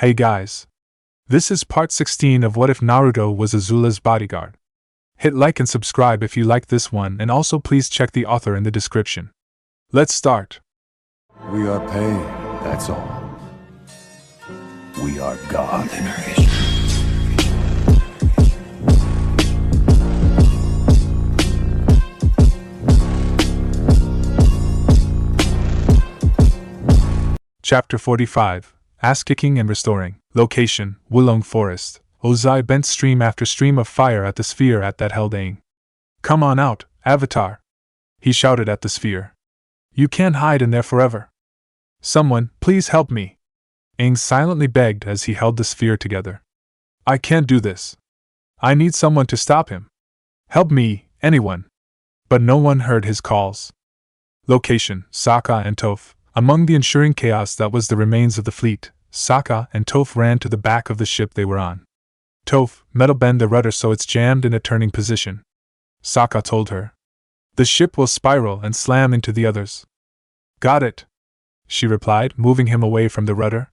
Hey guys. This is part 16 of What If Naruto Was Azula's Bodyguard. Hit like and subscribe if you like this one, and also please check the author in the description. Let's start. We are paid, that's all. We are God. Chapter 45. Ass-kicking and restoring. Location, Wulong Forest. Ozai bent stream after stream of fire at the sphere that held Aang. Come on out, Avatar! He shouted at the sphere. You can't hide in there forever. Someone, please help me! Aang silently begged as he held the sphere together. I can't do this. I need someone to stop him. Help me, anyone. But no one heard his calls. Location, Sokka and Toph. Among the ensuing chaos that was the remains of the fleet, Sokka and Toph ran to the back of the ship they were on. Toph, metal bend the rudder so it's jammed in a turning position. Sokka told her. The ship will spiral and slam into the others. Got it, she replied, moving him away from the rudder.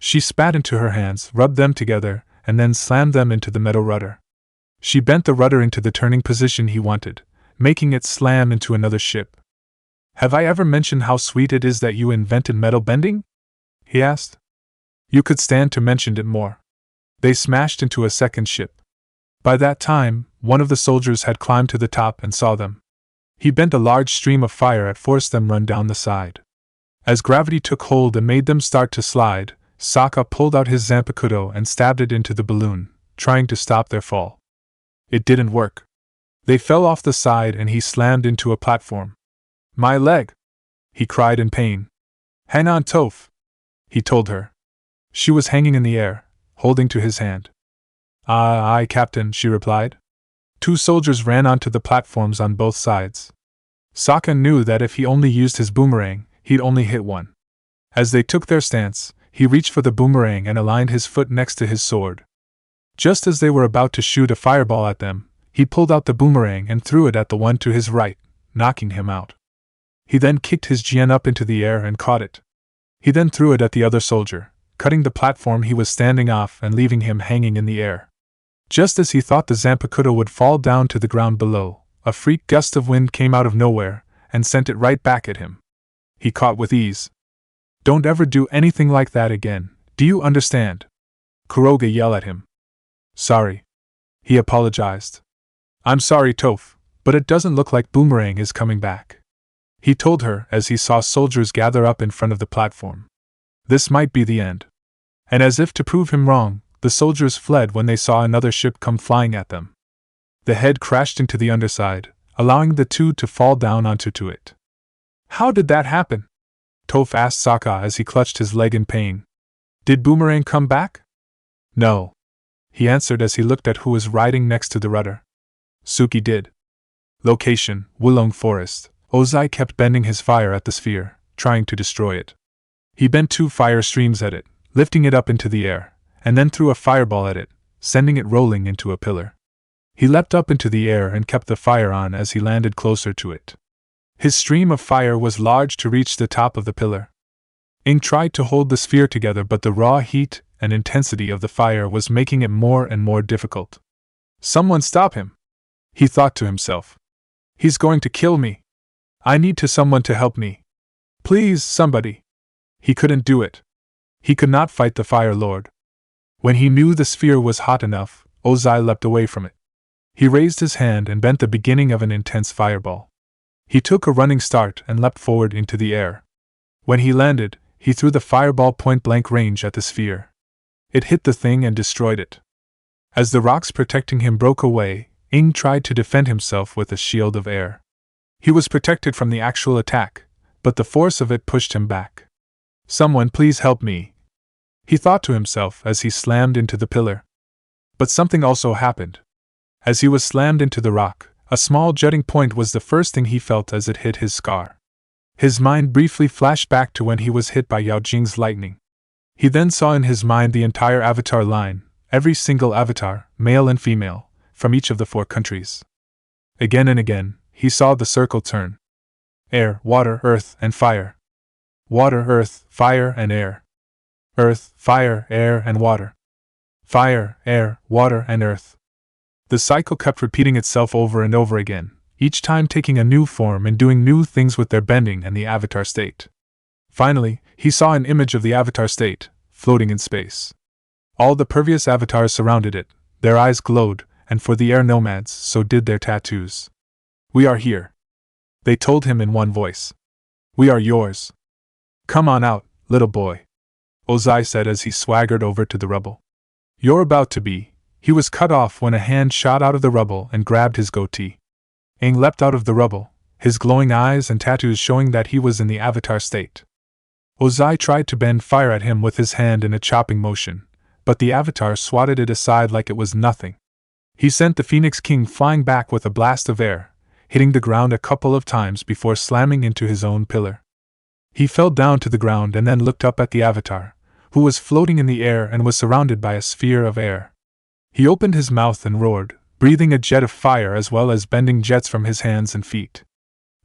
She spat into her hands, rubbed them together, and then slammed them into the metal rudder. She bent the rudder into the turning position he wanted, making it slam into another ship. Have I ever mentioned how sweet it is that you invented metal bending? He asked. You could stand to mention it more. They smashed into a second ship. By that time, one of the soldiers had climbed to the top and saw them. He bent a large stream of fire and forced them run down the side. As gravity took hold and made them start to slide, Sokka pulled out his Zanpakuto and stabbed it into the balloon, trying to stop their fall. It didn't work. They fell off the side and he slammed into a platform. My leg! He cried in pain. Hang on, Toph! He told her. She was hanging in the air, holding to his hand. Aye, Captain, she replied. Two soldiers ran onto the platforms on both sides. Sokka knew that if he only used his boomerang, he'd only hit one. As they took their stance, he reached for the boomerang and aligned his foot next to his sword. Just as they were about to shoot a fireball at them, he pulled out the boomerang and threw it at the one to his right, knocking him out. He then kicked his Jian up into the air and caught it. He then threw it at the other soldier, cutting the platform he was standing off and leaving him hanging in the air. Just as he thought the Zanpakuto would fall down to the ground below, a freak gust of wind came out of nowhere and sent it right back at him. He caught with ease. Don't ever do anything like that again, do you understand? Kuroge yelled at him. Sorry. He apologized. I'm sorry, Toph, but it doesn't look like Boomerang is coming back. He told her as he saw soldiers gather up in front of the platform. This might be the end. And as if to prove him wrong, the soldiers fled when they saw another ship come flying at them. The head crashed into the underside, allowing the two to fall down onto it. How did that happen? Toph asked Sokka as he clutched his leg in pain. Did Boomerang come back? No. He answered as he looked at who was riding next to the rudder. Suki did. Location, Wulong Forest. Ozai kept bending his fire at the sphere, trying to destroy it. He bent two fire streams at it, lifting it up into the air, and then threw a fireball at it, sending it rolling into a pillar. He leapt up into the air and kept the fire on as he landed closer to it. His stream of fire was large to reach the top of the pillar. Aang tried to hold the sphere together, but the raw heat and intensity of the fire was making it more and more difficult. Someone stop him! He thought to himself. He's going to kill me. I need someone to help me. Please, somebody. He couldn't do it. He could not fight the Fire Lord. When he knew the sphere was hot enough, Ozai leapt away from it. He raised his hand and bent the beginning of an intense fireball. He took a running start and leapt forward into the air. When he landed, he threw the fireball point-blank range at the sphere. It hit the thing and destroyed it. As the rocks protecting him broke away, Aang tried to defend himself with a shield of air. He was protected from the actual attack, but the force of it pushed him back. Someone please help me, he thought to himself as he slammed into the pillar. But something also happened. As he was slammed into the rock, a small jutting point was the first thing he felt as it hit his scar. His mind briefly flashed back to when he was hit by Yao Jing's lightning. He then saw in his mind the entire avatar line, every single avatar, male and female, from each of the 4 countries. Again and again, he saw the circle turn. Air, water, earth, and fire. Water, earth, fire, and air. Earth, fire, air, and water. Fire, air, water, and earth. The cycle kept repeating itself over and over again, each time taking a new form and doing new things with their bending and the avatar state. Finally, he saw an image of the avatar state, floating in space. All the previous avatars surrounded it, their eyes glowed, and for the air nomads, so did their tattoos. "We are here," they told him in one voice. "We are yours. Come on out, little boy," Ozai said as he swaggered over to the rubble. "You're about to be." He was cut off when a hand shot out of the rubble and grabbed his goatee. Aang leapt out of the rubble, his glowing eyes and tattoos showing that he was in the avatar state. Ozai tried to bend fire at him with his hand in a chopping motion, but the avatar swatted it aside like it was nothing. He sent the Phoenix King flying back with a blast of air, hitting the ground a couple of times before slamming into his own pillar. He fell down to the ground and then looked up at the avatar, who was floating in the air and was surrounded by a sphere of air. He opened his mouth and roared, breathing a jet of fire as well as bending jets from his hands and feet.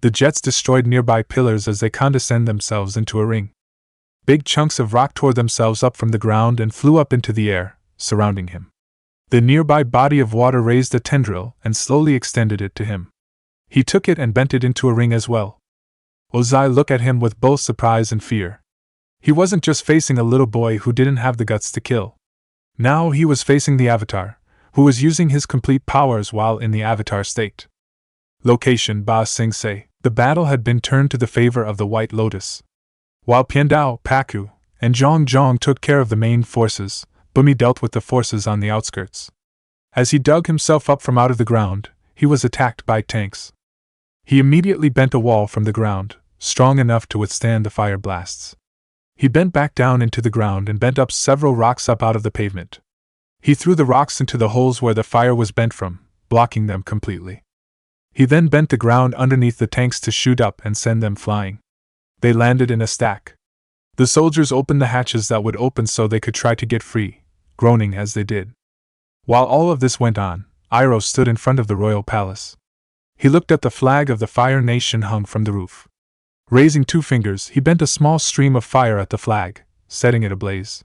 The jets destroyed nearby pillars as they condensed themselves into a ring. Big chunks of rock tore themselves up from the ground and flew up into the air, surrounding him. The nearby body of water raised a tendril and slowly extended it to him. He took it and bent it into a ring as well. Ozai looked at him with both surprise and fear. He wasn't just facing a little boy who didn't have the guts to kill. Now he was facing the Avatar, who was using his complete powers while in the Avatar state. Location: Ba Sing Se. The battle had been turned to the favor of the White Lotus. While Piandao, Paku, and Zhong took care of the main forces, Bumi dealt with the forces on the outskirts. As he dug himself up from out of the ground, he was attacked by tanks. He immediately bent a wall from the ground, strong enough to withstand the fire blasts. He bent back down into the ground and bent up several rocks up out of the pavement. He threw the rocks into the holes where the fire was bent from, blocking them completely. He then bent the ground underneath the tanks to shoot up and send them flying. They landed in a stack. The soldiers opened the hatches that would open so they could try to get free, groaning as they did. While all of this went on, Iroh stood in front of the royal palace. He looked at the flag of the Fire Nation hung from the roof. Raising 2 fingers, he bent a small stream of fire at the flag, setting it ablaze.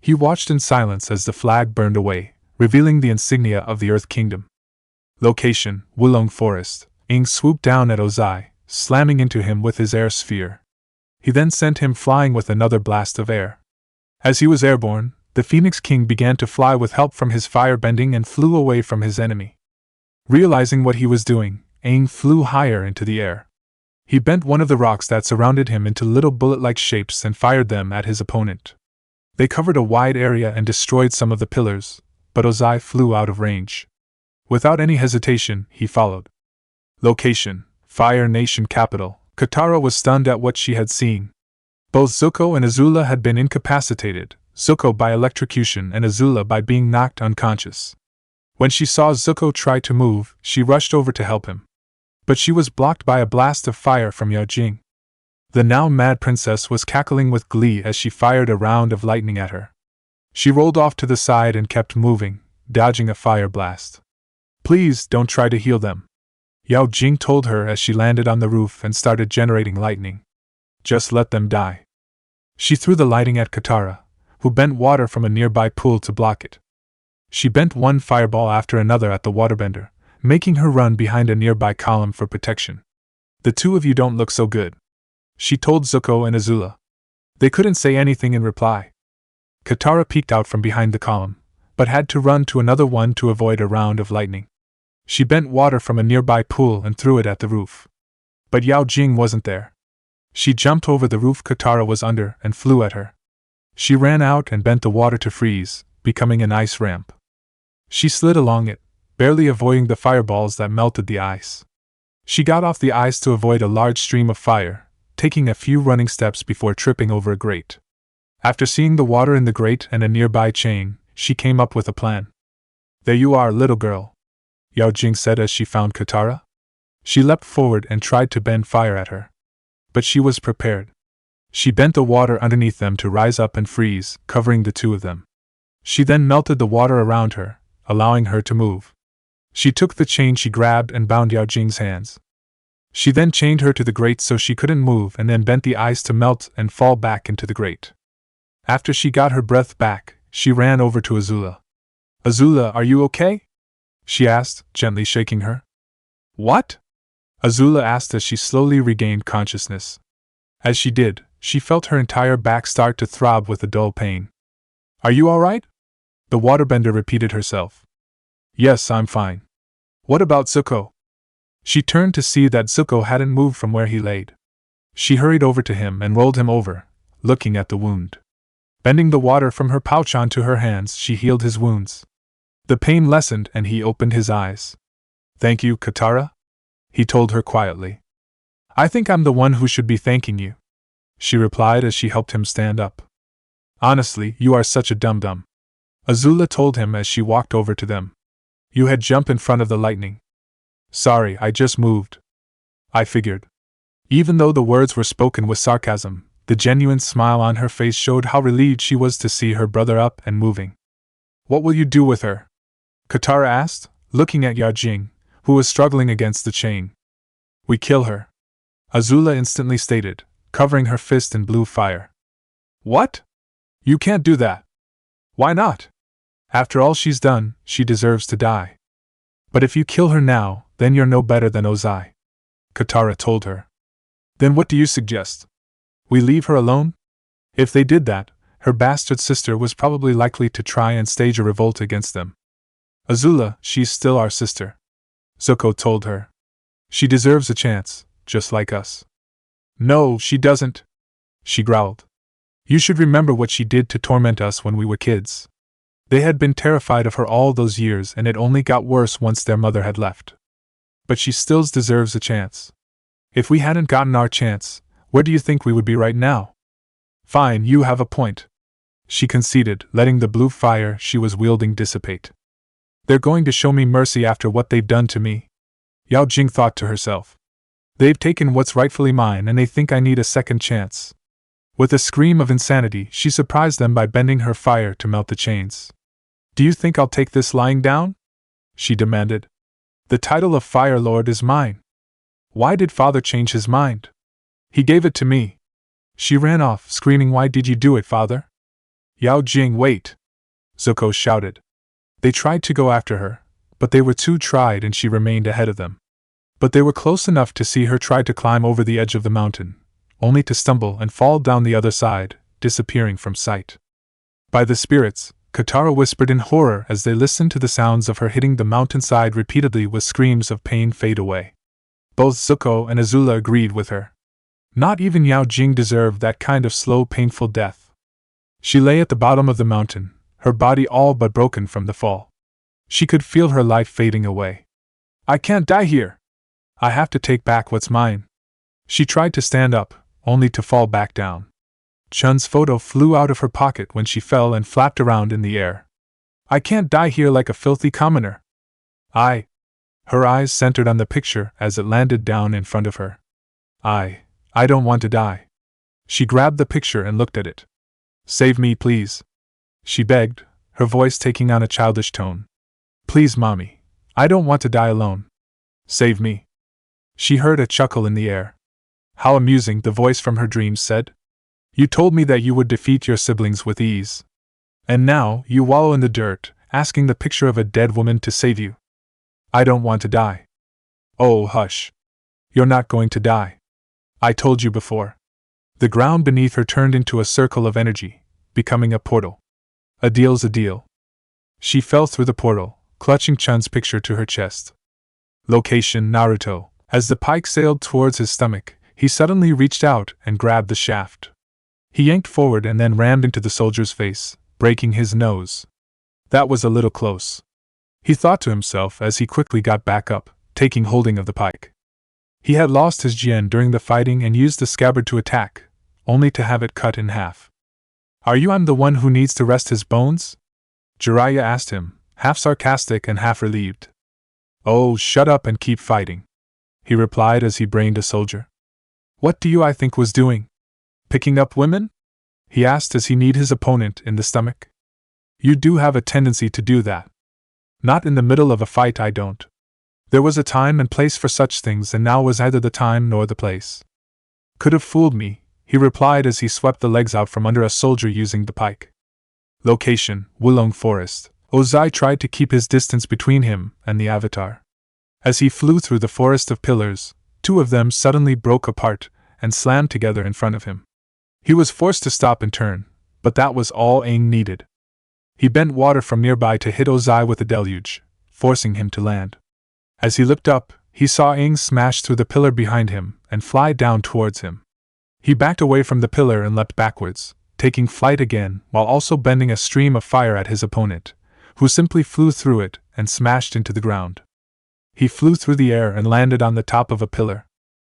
He watched in silence as the flag burned away, revealing the insignia of the Earth Kingdom. Location: Wulong Forest. Aang swooped down at Ozai, slamming into him with his air sphere. He then sent him flying with another blast of air. As he was airborne, the Phoenix King began to fly with help from his fire bending and flew away from his enemy. Realizing what he was doing, Aang flew higher into the air. He bent one of the rocks that surrounded him into little bullet-like shapes and fired them at his opponent. They covered a wide area and destroyed some of the pillars, but Ozai flew out of range. Without any hesitation, he followed. Location: Fire Nation capital. Katara was stunned at what she had seen. Both Zuko and Azula had been incapacitated, Zuko by electrocution and Azula by being knocked unconscious. When she saw Zuko try to move, she rushed over to help him. But she was blocked by a blast of fire from Yao Jing. The now mad princess was cackling with glee as she fired a round of lightning at her. She rolled off to the side and kept moving, dodging a fire blast. "Please don't try to heal them," Yao Jing told her as she landed on the roof and started generating lightning. "Just let them die." She threw the lightning at Katara, who bent water from a nearby pool to block it. She bent one fireball after another at the waterbender, making her run behind a nearby column for protection. "The two of you don't look so good," she told Zuko and Azula. They couldn't say anything in reply. Katara peeked out from behind the column, but had to run to another one to avoid a round of lightning. She bent water from a nearby pool and threw it at the roof. But Yao Jing wasn't there. She jumped over the roof Katara was under and flew at her. She ran out and bent the water to freeze, becoming an ice ramp. She slid along it, barely avoiding the fireballs that melted the ice. She got off the ice to avoid a large stream of fire, taking a few running steps before tripping over a grate. After seeing the water in the grate and a nearby chain, she came up with a plan. "There you are, little girl," Yao Jing said as she found Katara. She leapt forward and tried to bend fire at her. But she was prepared. She bent the water underneath them to rise up and freeze, covering the two of them. She then melted the water around her, allowing her to move. She took the chain she grabbed and bound Yao Jing's hands. She then chained her to the grate so she couldn't move and then bent the ice to melt and fall back into the grate. After she got her breath back, she ran over to Azula. Azula, are you okay? She asked, gently shaking her. What? Azula asked as she slowly regained consciousness. As she did, she felt her entire back start to throb with a dull pain. Are you all right? The waterbender repeated herself. Yes, I'm fine. What about Zuko? She turned to see that Zuko hadn't moved from where he laid. She hurried over to him and rolled him over, looking at the wound. Bending the water from her pouch onto her hands, she healed his wounds. The pain lessened and he opened his eyes. Thank you, Katara? He told her quietly. I think I'm the one who should be thanking you, she replied as she helped him stand up. Honestly, you are such a dum-dum, Azula told him as she walked over to them. You had jumped in front of the lightning. Sorry, I just moved. I figured. Even though the words were spoken with sarcasm, the genuine smile on her face showed how relieved she was to see her brother up and moving. What will you do with her? Katara asked, looking at Yao Jing, who was struggling against the chain. We kill her, Azula instantly stated, covering her fist in blue fire. What? You can't do that. Why not? After all she's done, she deserves to die. But if you kill her now, then you're no better than Ozai, Katara told her. Then what do you suggest? We leave her alone? If they did that, her bastard sister was probably likely to try and stage a revolt against them. Azula, she's still our sister, Zuko told her. She deserves a chance, just like us. No, she doesn't, she growled. You should remember what she did to torment us when we were kids. They had been terrified of her all those years and it only got worse once their mother had left. But she still deserves a chance. If we hadn't gotten our chance, where do you think we would be right now? Fine, you have a point, she conceded, letting the blue fire she was wielding dissipate. They're going to show me mercy after what they've done to me, Yao Jing thought to herself. They've taken what's rightfully mine and they think I need a second chance. With a scream of insanity, she surprised them by bending her fire to melt the chains. Do you think I'll take this lying down? She demanded. The title of Fire Lord is mine. Why did Father change his mind? He gave it to me. She ran off, screaming, Why did you do it, Father? Yao Jing, wait! Zuko shouted. They tried to go after her, but they were too tried and she remained ahead of them. But they were close enough to see her try to climb over the edge of the mountain, only to stumble and fall down the other side, disappearing from sight. By the spirits, Katara whispered in horror as they listened to the sounds of her hitting the mountainside repeatedly with screams of pain fade away. Both Zuko and Azula agreed with her. Not even Yao Jing deserved that kind of slow, painful death. She lay at the bottom of the mountain, her body all but broken from the fall. She could feel her life fading away. I can't die here! I have to take back what's mine. She tried to stand up, only to fall back down. Chun's photo flew out of her pocket when she fell and flapped around in the air. I can't die here like a filthy commoner. Her eyes centered on the picture as it landed down in front of her. I don't want to die. She grabbed the picture and looked at it. Save me, please, she begged, her voice taking on a childish tone. Please, Mommy. I don't want to die alone. Save me. She heard a chuckle in the air. How amusing, the voice from her dreams said. You told me that you would defeat your siblings with ease. And now, you wallow in the dirt, asking the picture of a dead woman to save you. I don't want to die. Oh, hush. You're not going to die. I told you before. The ground beneath her turned into a circle of energy, becoming a portal. A deal's a deal. She fell through the portal, clutching Chun's picture to her chest. Location: Naruto. As the pike sailed towards his stomach, he suddenly reached out and grabbed the shaft. He yanked forward and then rammed into the soldier's face, breaking his nose. That was a little close, he thought to himself as he quickly got back up, taking holding of the pike. He had lost his Jian during the fighting and used the scabbard to attack, only to have it cut in half. Are you the one who needs to rest his bones? Jiraiya asked him, half sarcastic and half relieved. Oh, shut up and keep fighting, he replied as he brained a soldier. What do you think was doing? Picking up women? He asked as he kneed his opponent in the stomach. You do have a tendency to do that. Not in the middle of a fight, I don't. There was a time and place for such things and now was neither the time nor the place. Could have fooled me, he replied as he swept the legs out from under a soldier using the pike. Location: Wulong Forest. Ozai tried to keep his distance between him and the Avatar. As he flew through the forest of pillars, two of them suddenly broke apart and slammed together in front of him. He was forced to stop and turn, but that was all Aang needed. He bent water from nearby to hit Ozai with a deluge, forcing him to land. As he looked up, he saw Aang smash through the pillar behind him and fly down towards him. He backed away from the pillar and leapt backwards, taking flight again while also bending a stream of fire at his opponent, who simply flew through it and smashed into the ground. He flew through the air and landed on the top of a pillar.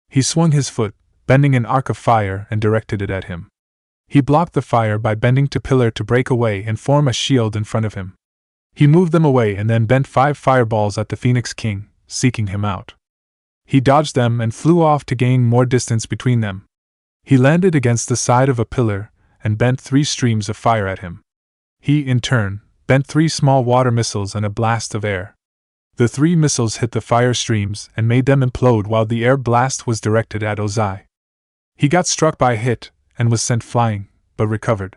He swung his foot, bending an arc of fire, and directed it at him. He blocked the fire by bending to pillar to break away and form a shield in front of him. He moved them away and then bent 5 fireballs at the Phoenix King, seeking him out. He dodged them and flew off to gain more distance between them. He landed against the side of a pillar and bent 3 streams of fire at him. He, in turn, bent 3 small water missiles and a blast of air. The 3 missiles hit the fire streams and made them implode while the air blast was directed at Ozai. He got struck by a hit and was sent flying, but recovered.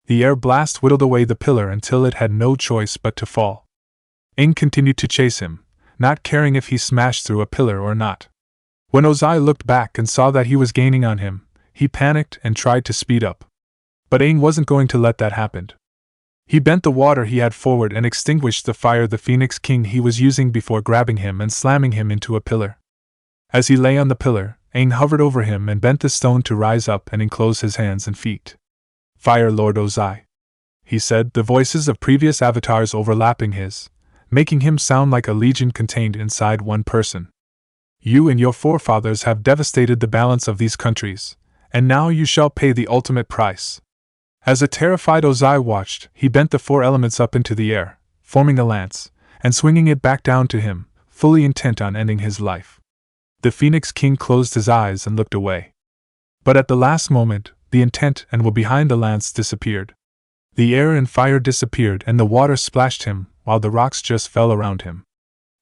The air blast whittled away the pillar until it had no choice but to fall. Aang continued to chase him, not caring if he smashed through a pillar or not. When Ozai looked back and saw that he was gaining on him, he panicked and tried to speed up. But Aang wasn't going to let that happen. He bent the water he had forward and extinguished the fire the Phoenix King he was using before grabbing him and slamming him into a pillar. As he lay on the pillar, Aang hovered over him and bent the stone to rise up and enclose his hands and feet. "Fire Lord Ozai," he said, the voices of previous avatars overlapping his, making him sound like a legion contained inside one person. "You and your forefathers have devastated the balance of these countries, and now you shall pay the ultimate price." As a terrified Ozai watched, he bent the 4 elements up into the air, forming a lance, and swinging it back down to him, fully intent on ending his life. The Phoenix King closed his eyes and looked away. But at the last moment, the intent and will behind the lance disappeared. The air and fire disappeared and the water splashed him, while the rocks just fell around him.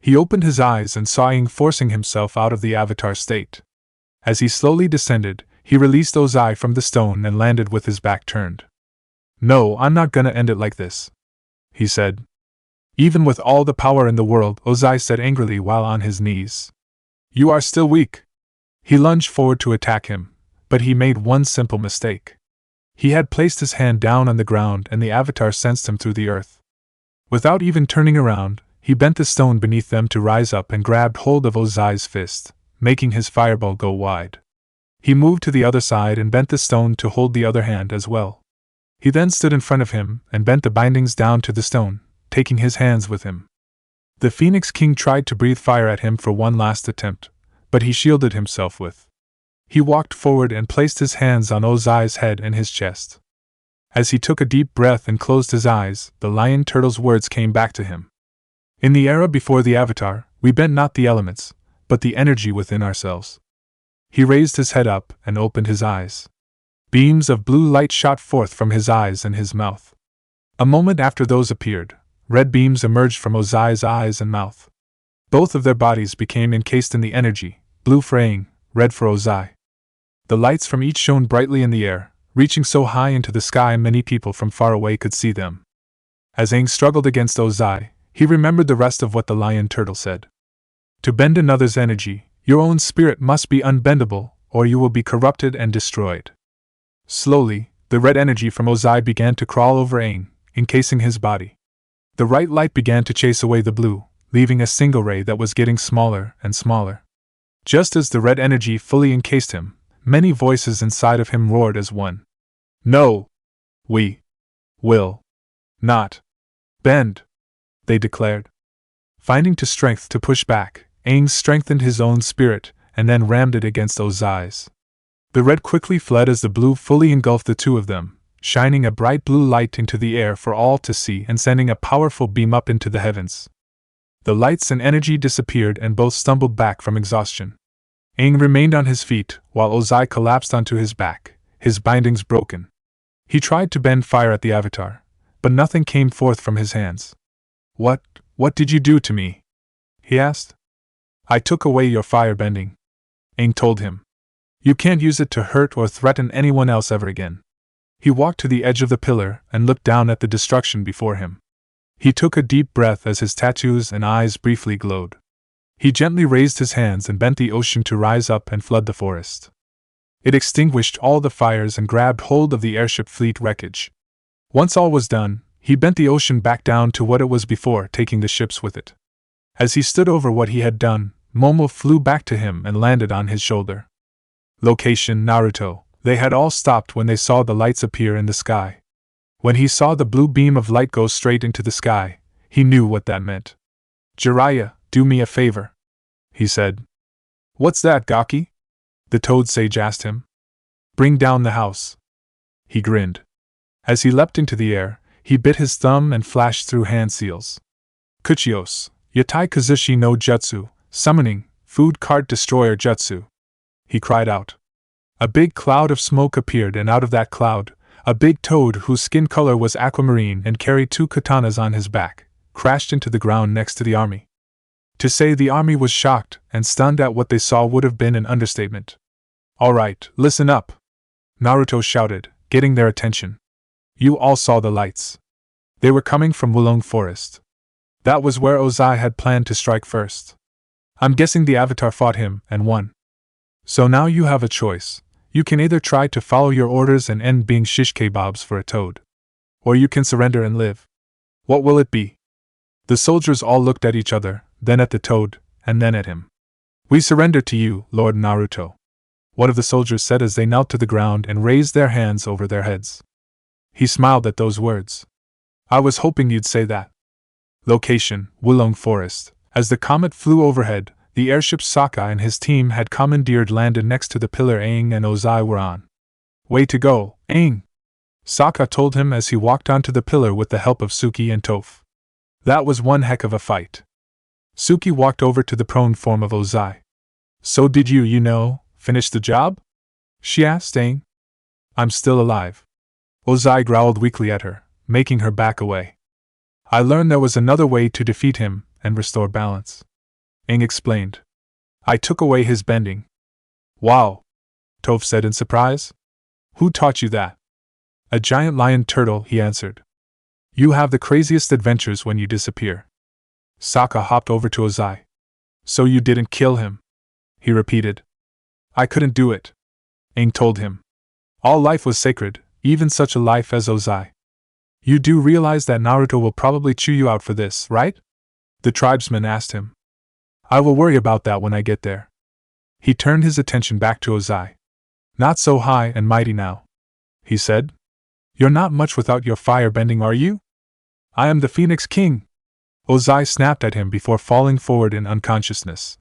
He opened his eyes and saw Aang forcing himself out of the avatar state. As he slowly descended, he released Ozai from the stone and landed with his back turned. "No, I'm not gonna end it like this," he said. "Even with all the power in the world," Ozai said angrily while on his knees. "You are still weak." He lunged forward to attack him, but he made one simple mistake. He had placed his hand down on the ground and the avatar sensed him through the earth. Without even turning around, he bent the stone beneath them to rise up and grabbed hold of Ozai's fist, making his fireball go wide. He moved to the other side and bent the stone to hold the other hand as well. He then stood in front of him and bent the bindings down to the stone, taking his hands with him. The Phoenix King tried to breathe fire at him for one last attempt, but he shielded himself with. He walked forward and placed his hands on Ozai's head and his chest. As he took a deep breath and closed his eyes, the lion turtle's words came back to him. "In the era before the Avatar, we bent not the elements, but the energy within ourselves." He raised his head up and opened his eyes. Beams of blue light shot forth from his eyes and his mouth. A moment after those appeared, red beams emerged from Ozai's eyes and mouth. Both of their bodies became encased in the energy, blue for Aang, red for Ozai. The lights from each shone brightly in the air, reaching so high into the sky many people from far away could see them. As Aang struggled against Ozai, he remembered the rest of what the lion turtle said. "To bend another's energy, your own spirit must be unbendable, or you will be corrupted and destroyed." Slowly, the red energy from Ozai began to crawl over Aang, encasing his body. The right light began to chase away the blue, leaving a single ray that was getting smaller and smaller. Just as the red energy fully encased him, many voices inside of him roared as one. "No! We will not bend," they declared. Finding to strength to push back, Aang strengthened his own spirit and then rammed it against Ozai's. The red quickly fled as the blue fully engulfed the two of them, shining a bright blue light into the air for all to see and sending a powerful beam up into the heavens. The lights and energy disappeared and both stumbled back from exhaustion. Aang remained on his feet while Ozai collapsed onto his back, his bindings broken. He tried to bend fire at the avatar, but nothing came forth from his hands. What did you do to me?" he asked. "I took away your fire bending," Aang told him. You can't use it to hurt or threaten anyone else ever again. He walked to the edge of the pillar and looked down at the destruction before him. He took a deep breath as his tattoos and eyes briefly glowed. He gently raised his hands and bent the ocean to rise up and flood the forest. It extinguished all the fires and grabbed hold of the airship fleet wreckage. Once all was done, he bent the ocean back down to what it was before, taking the ships with it. As he stood over what he had done, Momo flew back to him and landed on his shoulder. Location: Naruto. They had all stopped when they saw the lights appear in the sky. When he saw the blue beam of light go straight into the sky, he knew what that meant. Jiraiya, do me a favor, he said. What's that, Gaki? The Toad Sage asked him. Bring down the house. He grinned. As he leapt into the air, he bit his thumb and flashed through hand seals. Kuchios, Yatai Kazushi no Jutsu, summoning, food cart destroyer jutsu. He cried out. A big cloud of smoke appeared, and out of that cloud, a big toad whose skin color was aquamarine and carried 2 katanas on his back, crashed into the ground next to the army. To say the army was shocked and stunned at what they saw would have been an understatement. All right, listen up, Naruto shouted, getting their attention. You all saw the lights. They were coming from Wulong Forest. That was where Ozai had planned to strike first. I'm guessing the Avatar fought him and won. So now you have a choice. You can either try to follow your orders and end being shish kebabs for a toad, or you can surrender and live. What will it be? The soldiers all looked at each other, then at the toad, and then at him. We surrender to you, Lord Naruto, one of the soldiers said as they knelt to the ground and raised their hands over their heads. He smiled at those words. I was hoping you'd say that. Location: Wulong Forest. As the comet flew overhead, the airship Sokka and his team had commandeered landed next to the pillar Aang and Ozai were on. Way to go, Aang! Sokka told him as he walked onto the pillar with the help of Suki and Toph. That was one heck of a fight. Suki walked over to the prone form of Ozai. So did you finish the job? She asked Aang. I'm still alive. Ozai growled weakly at her, making her back away. I learned there was another way to defeat him and restore balance. Aang explained. I took away his bending. Wow, Toph said in surprise. Who taught you that? A giant lion turtle, he answered. You have the craziest adventures when you disappear. Sokka hopped over to Ozai. So you didn't kill him? He repeated. I couldn't do it, Aang told him. All life was sacred, even such a life as Ozai. You do realize that Naruto will probably chew you out for this, right? The tribesman asked him. I will worry about that when I get there. He turned his attention back to Ozai. Not so high and mighty now, he said. You're not much without your fire bending, are you? I am the Phoenix King. Ozai snapped at him before falling forward in unconsciousness.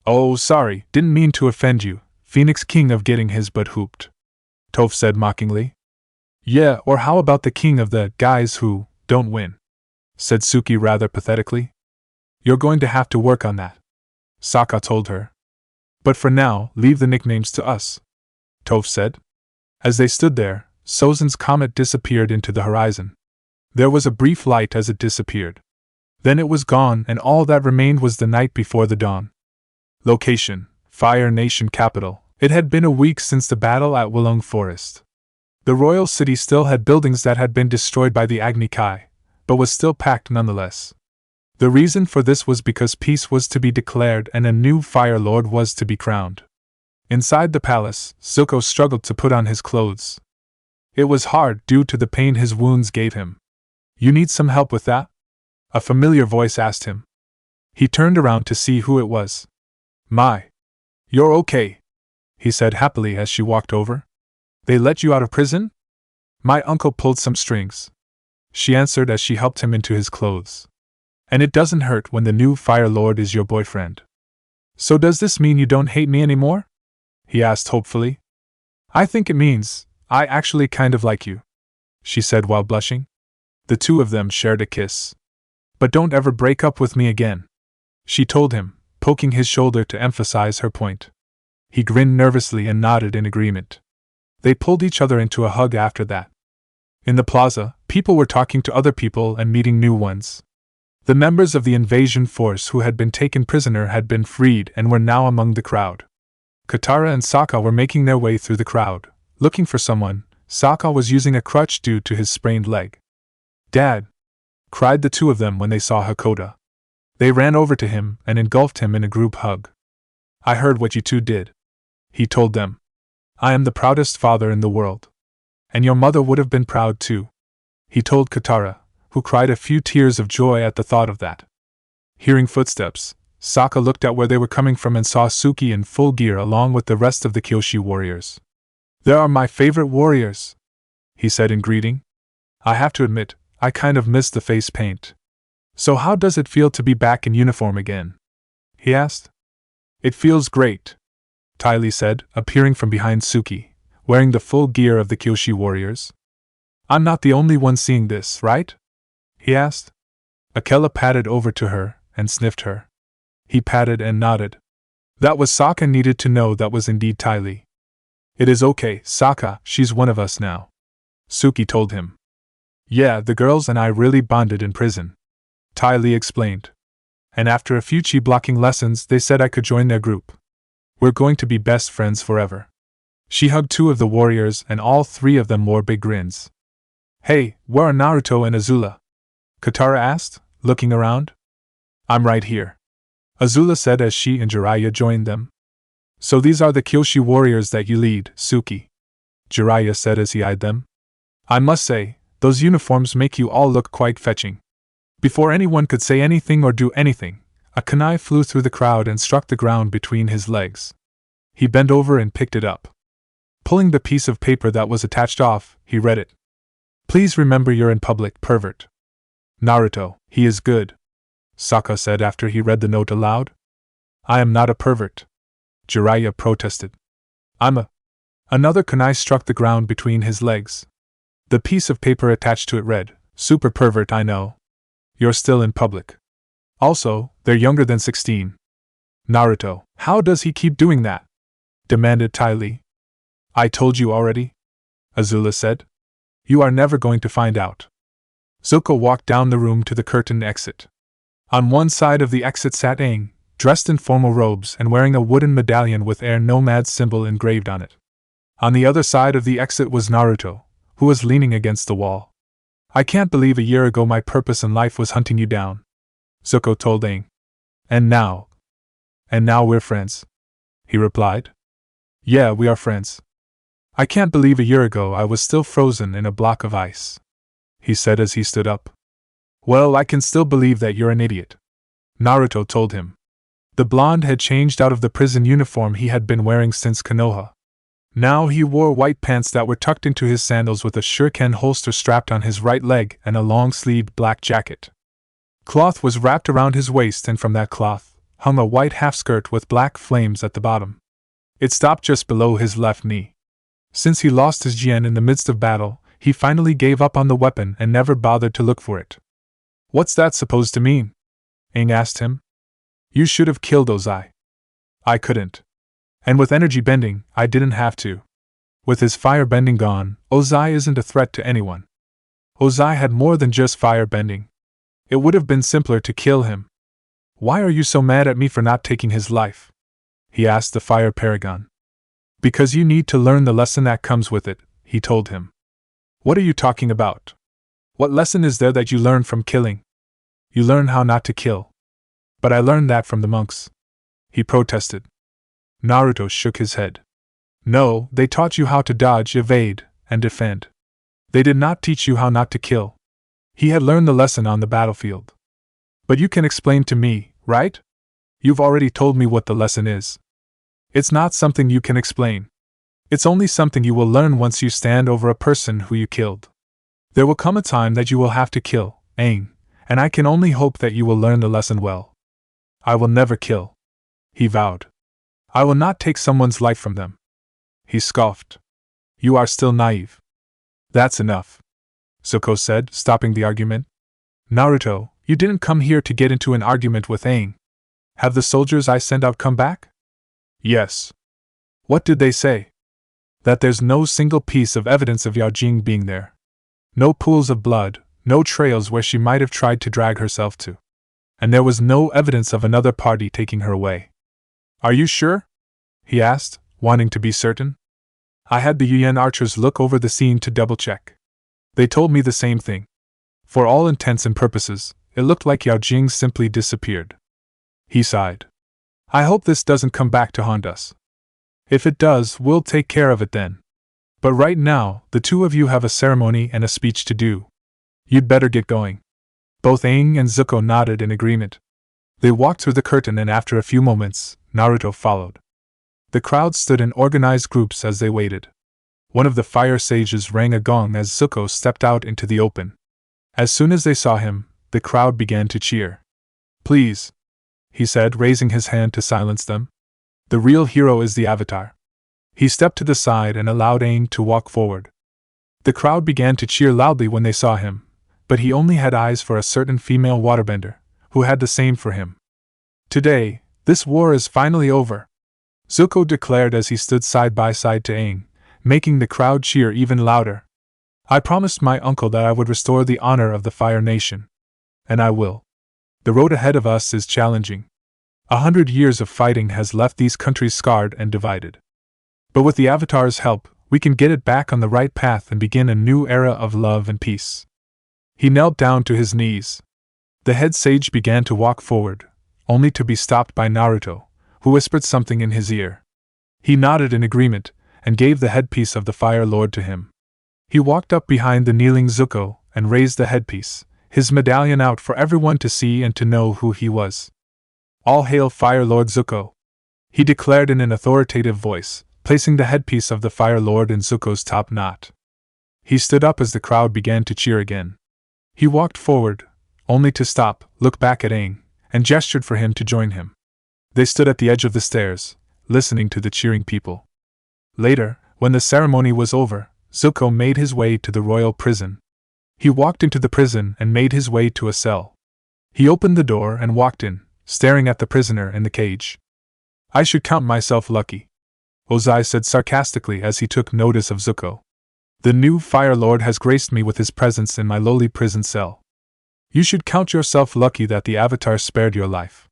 Oh, sorry, didn't mean to offend you, Phoenix King of getting his butt hooped, Toph said mockingly. Yeah, or how about the king of the guys who don't win, said Suki rather pathetically. You're going to have to work on that, Sokka told her. But for now, leave the nicknames to us, Toph said. As they stood there, Sozin's comet disappeared into the horizon. There was a brief light as it disappeared. Then it was gone, and all that remained was the night before the dawn. Location: Fire Nation capital. It had been a week since the battle at Wulong Forest. The royal city still had buildings that had been destroyed by the Agni Kai, but was still packed nonetheless. The reason for this was because peace was to be declared and a new Fire Lord was to be crowned. Inside the palace, Zuko struggled to put on his clothes. It was hard due to the pain his wounds gave him. You need some help with that? A familiar voice asked him. He turned around to see who it was. My. You're okay, he said happily as she walked over. They let you out of prison? My uncle pulled some strings, she answered as she helped him into his clothes. And it doesn't hurt when the new Fire Lord is your boyfriend. So does this mean you don't hate me anymore? He asked hopefully. I think it means I actually kind of like you, she said while blushing. The two of them shared a kiss. But don't ever break up with me again, she told him, poking his shoulder to emphasize her point. He grinned nervously and nodded in agreement. They pulled each other into a hug after that. In the plaza, people were talking to other people and meeting new ones. The members of the invasion force who had been taken prisoner had been freed and were now among the crowd. Katara and Sokka were making their way through the crowd, looking for someone. Sokka was using a crutch due to his sprained leg. "Dad!" cried the two of them when they saw Hakoda. They ran over to him and engulfed him in a group hug. "I heard what you two did," he told them. "I am the proudest father in the world. And your mother would have been proud too," he told Katara, who cried a few tears of joy at the thought of that. Hearing footsteps, Sokka looked at where they were coming from and saw Suki in full gear along with the rest of the Kyoshi warriors. "They are my favorite warriors," he said in greeting. "I have to admit, I kind of missed the face paint. So how does it feel to be back in uniform again?" he asked. "It feels great," Ty Lee said, appearing from behind Suki, wearing the full gear of the Kyoshi warriors. "I'm not the only one seeing this, right?" he asked. Akela padded over to her and sniffed her. He patted and nodded. That was Sokka needed to know that was indeed Ty Lee. "It is okay, Sokka, she's one of us now," Suki told him. "Yeah, the girls and I really bonded in prison," Ty Lee explained. "And after a few chi-blocking lessons they said I could join their group. We're going to be best friends forever." She hugged two of the warriors and all three of them wore big grins. "Hey, where are Naruto and Azula?" Katara asked, looking around. "I'm right here," Azula said as she and Jiraiya joined them. "So these are the Kyoshi warriors that you lead, Suki," Jiraiya said as he eyed them. "I must say, those uniforms make you all look quite fetching." Before anyone could say anything or do anything, a kunai flew through the crowd and struck the ground between his legs. He bent over and picked it up. Pulling the piece of paper that was attached off, he read it. "Please remember you're in public, pervert." "Naruto, he is good," Sokka said after he read the note aloud. "I am not a pervert," Jiraiya protested. "I'm a..." Another kunai struck the ground between his legs. The piece of paper attached to it read, "Super pervert, I know. You're still in public. Also, they're younger than 16. "Naruto, how does he keep doing that?" demanded Ty Lee. "I told you already," Azula said. "You are never going to find out." Zuko walked down the room to the curtained exit. On one side of the exit sat Aang, dressed in formal robes and wearing a wooden medallion with Air Nomad's symbol engraved on it. On the other side of the exit was Naruto, who was leaning against the wall. "I can't believe a year ago my purpose in life was hunting you down," Zuko told Aang. And now we're friends," he replied. "Yeah, we are friends. I can't believe a year ago I was still frozen in a block of ice," he said as he stood up. "Well, I can still believe that you're an idiot," Naruto told him. The blonde had changed out of the prison uniform he had been wearing since Konoha. Now he wore white pants that were tucked into his sandals with a shuriken holster strapped on his right leg and a long-sleeved black jacket. Cloth was wrapped around his waist and from that cloth hung a white half-skirt with black flames at the bottom. It stopped just below his left knee. Since he lost his Jien in the midst of battle, he finally gave up on the weapon and never bothered to look for it. "What's that supposed to mean?" Aang asked him. "You should have killed Ozai." "I couldn't. And with energy bending, I didn't have to. With his fire bending gone, Ozai isn't a threat to anyone." "Ozai had more than just fire bending. It would have been simpler to kill him." "Why are you so mad at me for not taking his life?" he asked the fire paragon. "Because you need to learn the lesson that comes with it," he told him. "What are you talking about? What lesson is there that you learn from killing?" "You learn how not to kill." "But I learned that from the monks," he protested. Naruto shook his head. "No, they taught you how to dodge, evade, and defend. They did not teach you how not to kill." He had learned the lesson on the battlefield. "But you can explain to me, right? You've already told me what the lesson is." "It's not something you can explain. It's only something you will learn once you stand over a person who you killed. There will come a time that you will have to kill, Aang, and I can only hope that you will learn the lesson well." "I will never kill," he vowed. "I will not take someone's life from them." He scoffed. "You are still naive." "That's enough," Zuko said, stopping the argument. "Naruto, you didn't come here to get into an argument with Aang. Have the soldiers I sent out come back?" "Yes." "What did they say?" "That there's no single piece of evidence of Yao Jing being there. No pools of blood, no trails where she might have tried to drag herself to. And there was no evidence of another party taking her away." "Are you sure?" he asked, wanting to be certain. I had the Yuan archers look over the scene to double-check. They told me the same thing. For all intents and purposes, it looked like Yao Jing simply disappeared. He sighed. I hope this doesn't come back to haunt us. If it does, we'll take care of it then. But right now, the two of you have a ceremony and a speech to do. You'd better get going. Both Aang and Zuko nodded in agreement. They walked through the curtain and after a few moments, Naruto followed. The crowd stood in organized groups as they waited. One of the fire sages rang a gong as Zuko stepped out into the open. As soon as they saw him, the crowd began to cheer. Please, he said, raising his hand to silence them. The real hero is the Avatar. He stepped to the side and allowed Aang to walk forward. The crowd began to cheer loudly when they saw him, but he only had eyes for a certain female waterbender, who had the same for him. Today, this war is finally over, Zuko declared as he stood side by side to Aang, making the crowd cheer even louder. I promised my uncle that I would restore the honor of the Fire Nation. And I will. The road ahead of us is challenging. 100 years of fighting has left these countries scarred and divided. But with the Avatar's help, we can get it back on the right path and begin a new era of love and peace. He knelt down to his knees. The head sage began to walk forward, only to be stopped by Naruto, who whispered something in his ear. He nodded in agreement, and gave the headpiece of the Fire Lord to him. He walked up behind the kneeling Zuko, and raised the headpiece, his medallion out for everyone to see and to know who he was. All hail Fire Lord Zuko! He declared in an authoritative voice, placing the headpiece of the Fire Lord in Zuko's top knot. He stood up as the crowd began to cheer again. He walked forward, only to stop, look back at Aang, and gestured for him to join him. They stood at the edge of the stairs, listening to the cheering people. Later, when the ceremony was over, Zuko made his way to the royal prison. He walked into the prison and made his way to a cell. He opened the door and walked in, staring at the prisoner in the cage. I should count myself lucky, Ozai said sarcastically as he took notice of Zuko. The new Fire Lord has graced me with his presence in my lowly prison cell. You should count yourself lucky that the Avatar spared your life.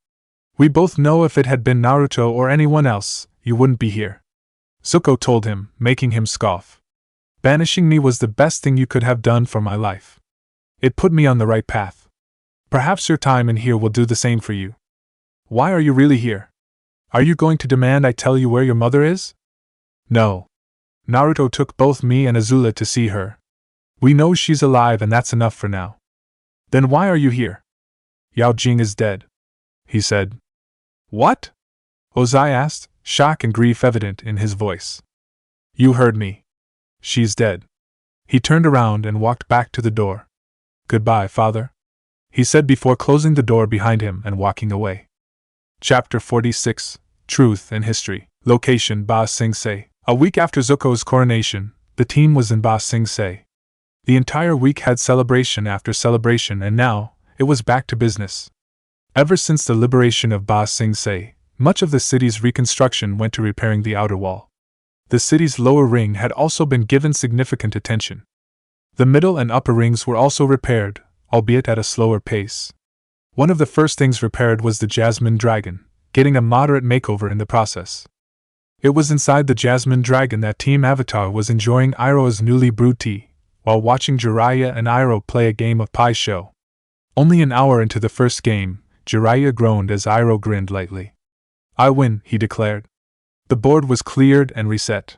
We both know if it had been Naruto or anyone else, you wouldn't be here, Zuko told him, making him scoff. Banishing me was the best thing you could have done for my life. It put me on the right path. Perhaps your time in here will do the same for you. Why are you really here? Are you going to demand I tell you where your mother is? No. Naruto took both me and Azula to see her. We know she's alive and that's enough for now. Then why are you here? Yao Jing is dead, he said. What? Ozai asked, shock and grief evident in his voice. You heard me. She's dead. He turned around and walked back to the door. Goodbye, father, he said before closing the door behind him and walking away. Chapter 46, Truth and History. Location: Ba Sing Se. A week after Zuko's coronation, the team was in Ba Sing Se. The entire week had celebration after celebration and now, it was back to business. Ever since the liberation of Ba Sing Se, much of the city's reconstruction went to repairing the outer wall. The city's lower ring had also been given significant attention. The middle and upper rings were also repaired, albeit at a slower pace. One of the first things repaired was the Jasmine Dragon, getting a moderate makeover in the process. It was inside the Jasmine Dragon that Team Avatar was enjoying Iroha's newly brewed tea, while watching Jiraiya and Iroh play a game of Pai Sho. Only an hour into the first game, Jiraiya groaned as Iroh grinned lightly. I win, he declared. The board was cleared and reset.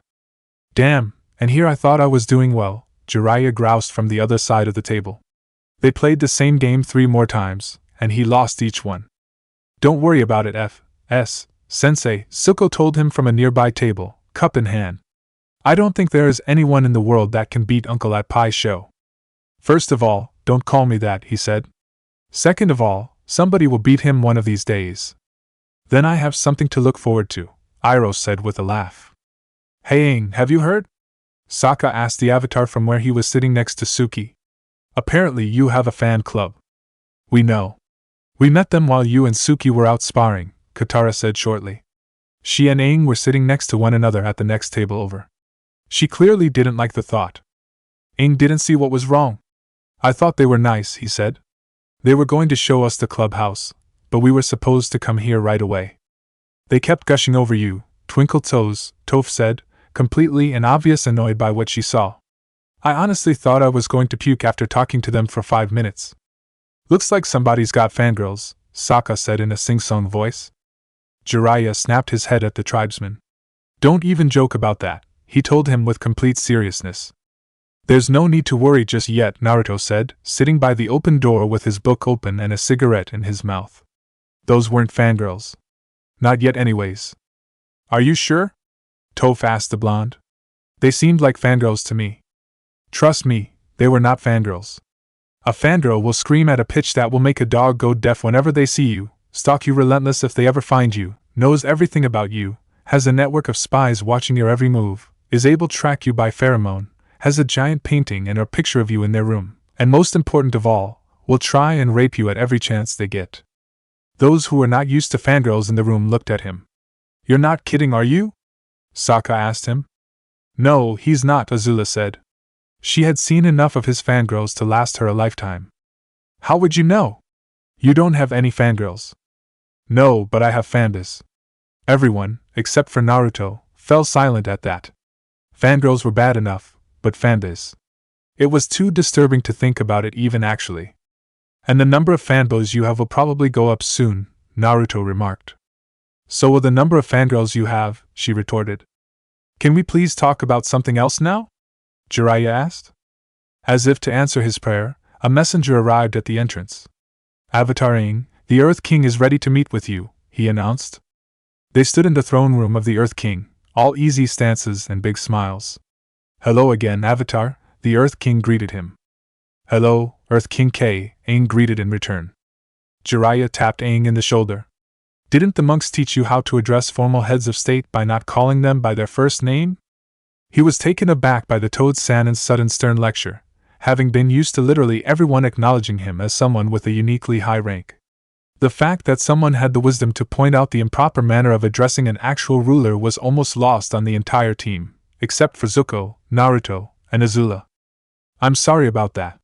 Damn, and here I thought I was doing well, Jiraiya groused from the other side of the table. They played the same game 3 more times, and he lost each one. Don't worry about it, Sensei, Zuko told him from a nearby table, cup in hand. I don't think there is anyone in the world that can beat Uncle at Pai Sho. First of all, don't call me that, he said. Second of all, somebody will beat him one of these days. Then I have something to look forward to, Iroh said with a laugh. Hey Aang, have you heard? Sokka asked the Avatar from where he was sitting next to Suki. Apparently you have a fan club. We know. We met them while you and Suki were out sparring, Katara said shortly. She and Aang were sitting next to one another at the next table over. She clearly didn't like the thought. Aang didn't see what was wrong. I thought they were nice, he said. They were going to show us the clubhouse, but we were supposed to come here right away. They kept gushing over you, Twinkle toes, Toph said, completely and obvious annoyed by what she saw. I honestly thought I was going to puke after talking to them for 5 minutes. Looks like somebody's got fangirls, Sokka said in a sing-song voice. Jiraiya snapped his head at the tribesman. Don't even joke about that, he told him with complete seriousness. There's no need to worry just yet, Naruto said, sitting by the open door with his book open and a cigarette in his mouth. Those weren't fangirls. Not yet anyways. Are you sure? Toph asked the blonde. They seemed like fangirls to me. Trust me, they were not fangirls. A fangirl will scream at a pitch that will make a dog go deaf whenever they see you, stalk you relentless if they ever find you, knows everything about you, has a network of spies watching your every move, is able to track you by pheromone, has a giant painting and a picture of you in their room, and most important of all, will try and rape you at every chance they get. Those who were not used to fangirls in the room looked at him. You're not kidding, are you? Sokka asked him. No, he's not, Azula said. She had seen enough of his fangirls to last her a lifetime. How would you know? You don't have any fangirls. No, but I have fanbas. Everyone, except for Naruto, fell silent at that. Fangirls were bad enough, but fanbas. It was too disturbing to think about it even actually. And the number of fanboys you have will probably go up soon, Naruto remarked. So will the number of fangirls you have, she retorted. Can we please talk about something else now? Jiraiya asked. As if to answer his prayer, a messenger arrived at the entrance. Avatar Aang, the Earth King is ready to meet with you, he announced. They stood in the throne room of the Earth King, all easy stances and big smiles. Hello again, Avatar, the Earth King greeted him. Hello, Earth King K, Aang greeted in return. Jiraiya tapped Aang in the shoulder. Didn't the monks teach you how to address formal heads of state by not calling them by their first name? He was taken aback by the Toad Sannin's sudden stern lecture, having been used to literally everyone acknowledging him as someone with a uniquely high rank. The fact that someone had the wisdom to point out the improper manner of addressing an actual ruler was almost lost on the entire team, except for Zuko, Naruto, and Azula. I'm sorry about that.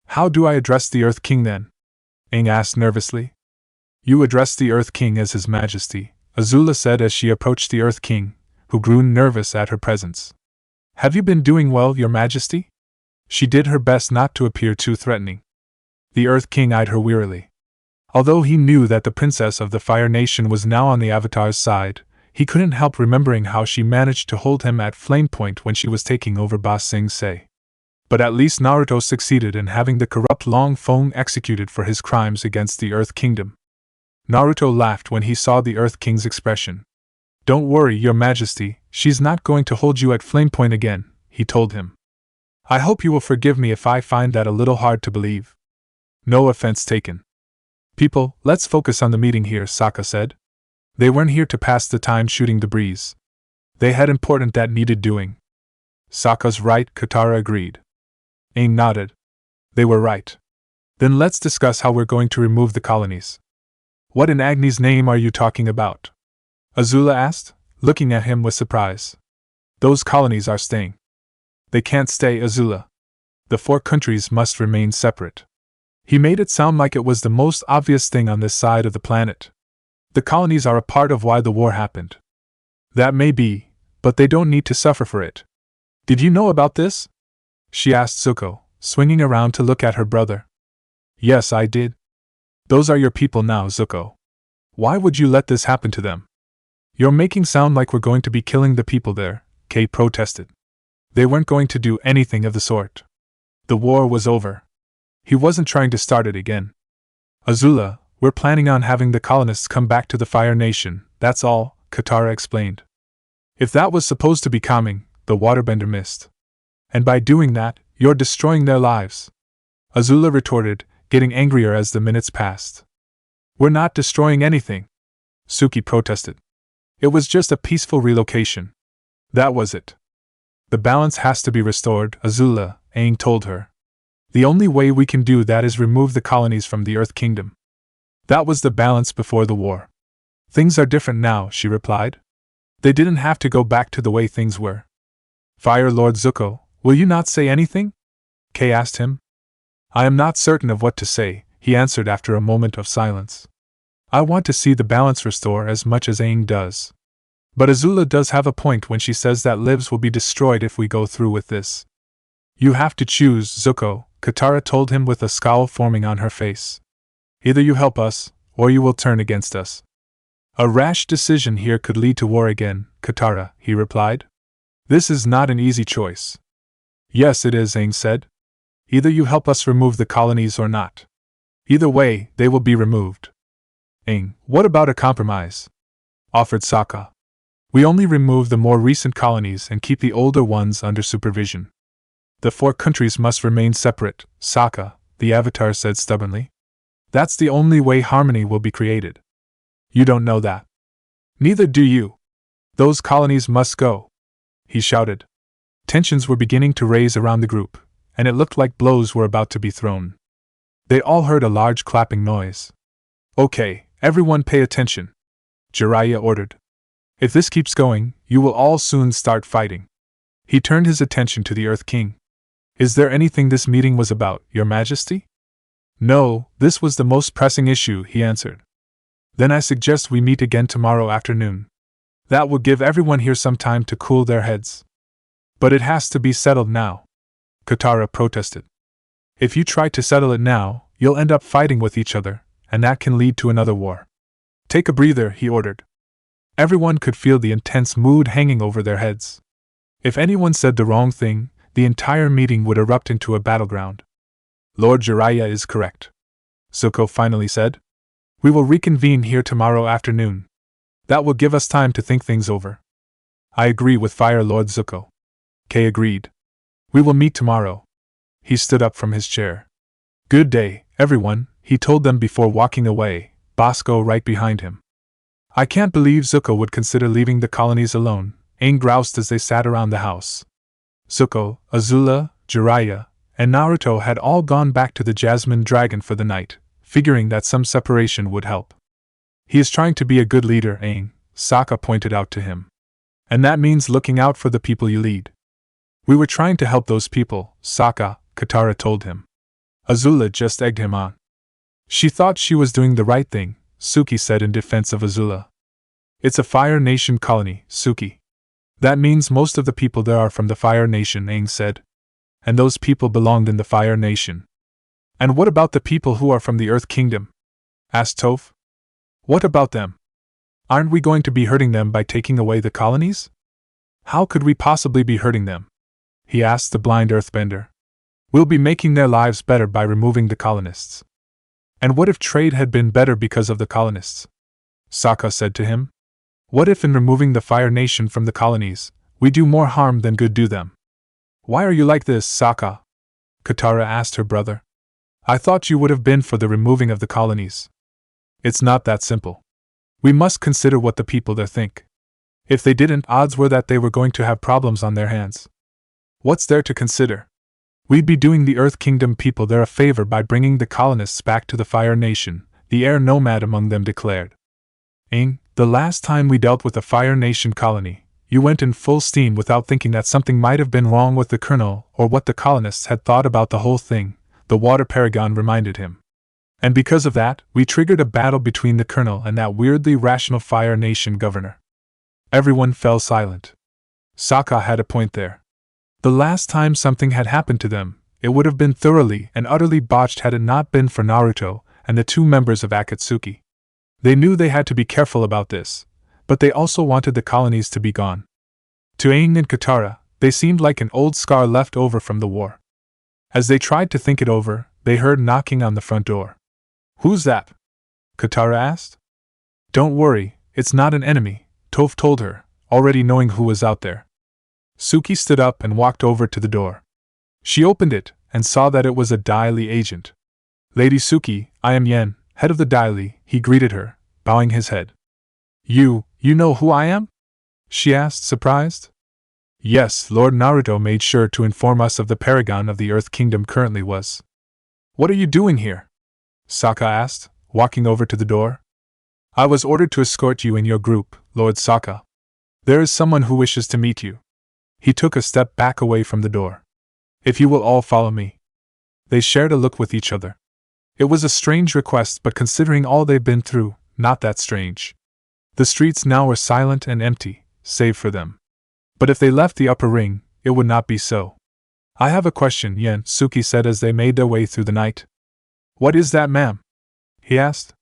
How do I address the Earth King then? Aang asked nervously. You address the Earth King as His Majesty, Azula said as she approached the Earth King, who grew nervous at her presence. Have you been doing well, Your Majesty? She did her best not to appear too threatening. The Earth King eyed her wearily. Although he knew that the Princess of the Fire Nation was now on the Avatar's side, he couldn't help remembering how she managed to hold him at flame point when she was taking over Ba Sing Se. But at least Naruto succeeded in having the corrupt Long Feng executed for his crimes against the Earth Kingdom. Naruto laughed when he saw the Earth King's expression. Don't worry, Your Majesty, she's not going to hold you at flame point again, he told him. I hope you will forgive me if I find that a little hard to believe. No offense taken. People, let's focus on the meeting here, Sokka said. They weren't here to pass the time shooting the breeze. They had important that needed doing. Sokka's right, Katara agreed. Aang nodded. They were right. Then let's discuss how we're going to remove the colonies. What in Agni's name are you talking about? Azula asked, looking at him with surprise. Those colonies are staying. They can't stay, Azula. The 4 countries must remain separate. He made it sound like it was the most obvious thing on this side of the planet. The colonies are a part of why the war happened. That may be, but they don't need to suffer for it. Did you know about this? She asked Zuko, swinging around to look at her brother. Yes, I did. Those are your people now, Zuko. Why would you let this happen to them? You're making sound like we're going to be killing the people there, Kay protested. They weren't going to do anything of the sort. The war was over. He wasn't trying to start it again. Azula, we're planning on having the colonists come back to the Fire Nation, that's all, Katara explained. If that was supposed to be calming, the waterbender missed. And by doing that, you're destroying their lives. Azula retorted, getting angrier as the minutes passed. We're not destroying anything, Suki protested. It was just a peaceful relocation. That was it. The balance has to be restored, Azula, Aang told her. The only way we can do that is remove the colonies from the Earth Kingdom. That was the balance before the war. Things are different now, she replied. They didn't have to go back to the way things were. Fire Lord Zuko, will you not say anything? Kay asked him. I am not certain of what to say, he answered after a moment of silence. I want to see the balance restore as much as Aang does. But Azula does have a point when she says that lives will be destroyed if we go through with this. You have to choose, Zuko, Katara told him with a scowl forming on her face. Either you help us, or you will turn against us. A rash decision here could lead to war again, Katara, he replied. This is not an easy choice. Yes, it is, Aang said. Either you help us remove the colonies or not. Either way, they will be removed. Aang, what about a compromise? Offered Sokka. We only remove the more recent colonies and keep the older ones under supervision. The 4 countries must remain separate, Sokka, the Avatar said stubbornly. That's the only way harmony will be created. You don't know that. Neither do you. Those colonies must go, he shouted. Tensions were beginning to raise around the group, and it looked like blows were about to be thrown. They all heard a large clapping noise. Okay, everyone pay attention, Jiraiya ordered. If this keeps going, you will all soon start fighting. He turned his attention to the Earth King. Is there anything this meeting was about, Your Majesty? No, this was the most pressing issue, he answered. Then I suggest we meet again tomorrow afternoon. That will give everyone here some time to cool their heads. But it has to be settled now, Katara protested. If you try to settle it now, you'll end up fighting with each other, and that can lead to another war. Take a breather, he ordered. Everyone could feel the intense mood hanging over their heads. If anyone said the wrong thing, the entire meeting would erupt into a battleground. Lord Jiraiya is correct, Zuko finally said. We will reconvene here tomorrow afternoon. That will give us time to think things over. I agree with Fire Lord Zuko. Kay agreed. We will meet tomorrow. He stood up from his chair. Good day, everyone, he told them before walking away, Bosco right behind him. I can't believe Zuko would consider leaving the colonies alone, Aang groused as they sat around the house. Zuko, Azula, Jiraiya, and Naruto had all gone back to the Jasmine Dragon for the night, figuring that some separation would help. He is trying to be a good leader, Aang, Sokka pointed out to him. And that means looking out for the people you lead. We were trying to help those people, Sokka, Katara told him. Azula just egged him on. She thought she was doing the right thing, Suki said in defense of Azula. It's a Fire Nation colony, Suki. That means most of the people there are from the Fire Nation, Aang said. And those people belonged in the Fire Nation. And what about the people who are from the Earth Kingdom? Asked Toph. What about them? Aren't we going to be hurting them by taking away the colonies? How could we possibly be hurting them? He asked the blind earthbender. We'll be making their lives better by removing the colonists. And what if trade had been better because of the colonists? Sokka said to him. What if in removing the Fire Nation from the colonies, we do more harm than good do them? Why are you like this, Sokka? Katara asked her brother. I thought you would have been for the removing of the colonies. It's not that simple. We must consider what the people there think. If they didn't, odds were that they were going to have problems on their hands. What's there to consider? We'd be doing the Earth Kingdom people there a favor by bringing the colonists back to the Fire Nation, the air nomad among them declared. Aang, the last time we dealt with a Fire Nation colony, you went in full steam without thinking that something might have been wrong with the colonel or what the colonists had thought about the whole thing, the Water Paragon reminded him. And because of that, we triggered a battle between the colonel and that weirdly rational Fire Nation governor. Everyone fell silent. Sokka had a point there. The last time something had happened to them, it would have been thoroughly and utterly botched had it not been for Naruto and the 2 members of Akatsuki. They knew they had to be careful about this, but they also wanted the colonies to be gone. To Aang and Katara, they seemed like an old scar left over from the war. As they tried to think it over, they heard knocking on the front door. Who's that? Katara asked. Don't worry, it's not an enemy, Toph told her, already knowing who was out there. Suki stood up and walked over to the door. She opened it and saw that it was a Dai Li agent. Lady Suki, I am Yen, head of the Dai Li, he greeted her, bowing his head. You know who I am? She asked, surprised. Yes, Lord Naruto made sure to inform us of the paragon of the Earth Kingdom currently was. What are you doing here? Sokka asked, walking over to the door. I was ordered to escort you and your group, Lord Sokka. There is someone who wishes to meet you. He took a step back away from the door. If you will all follow me. They shared a look with each other. It was a strange request, but considering all they've been through, not that strange. The streets now were silent and empty, save for them. But if they left the upper ring, it would not be so. I have a question, Yen, Suki said as they made their way through the night. What is that, ma'am? He asked.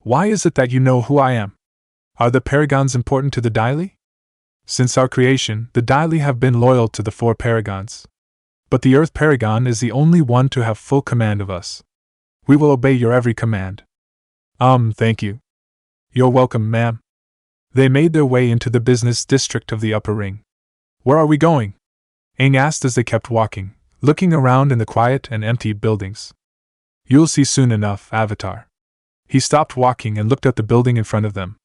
Why is it that you know who I am? Are the paragons important to the Daily? Since our creation, the Daily have been loyal to the 4 paragons. But the Earth Paragon is the only one to have full command of us. We will obey your every command. Thank you. You're welcome, ma'am. They made their way into the business district of the upper ring. Where are we going? Aang asked as they kept walking, looking around in the quiet and empty buildings. You'll see soon enough, Avatar. He stopped walking and looked at the building in front of them.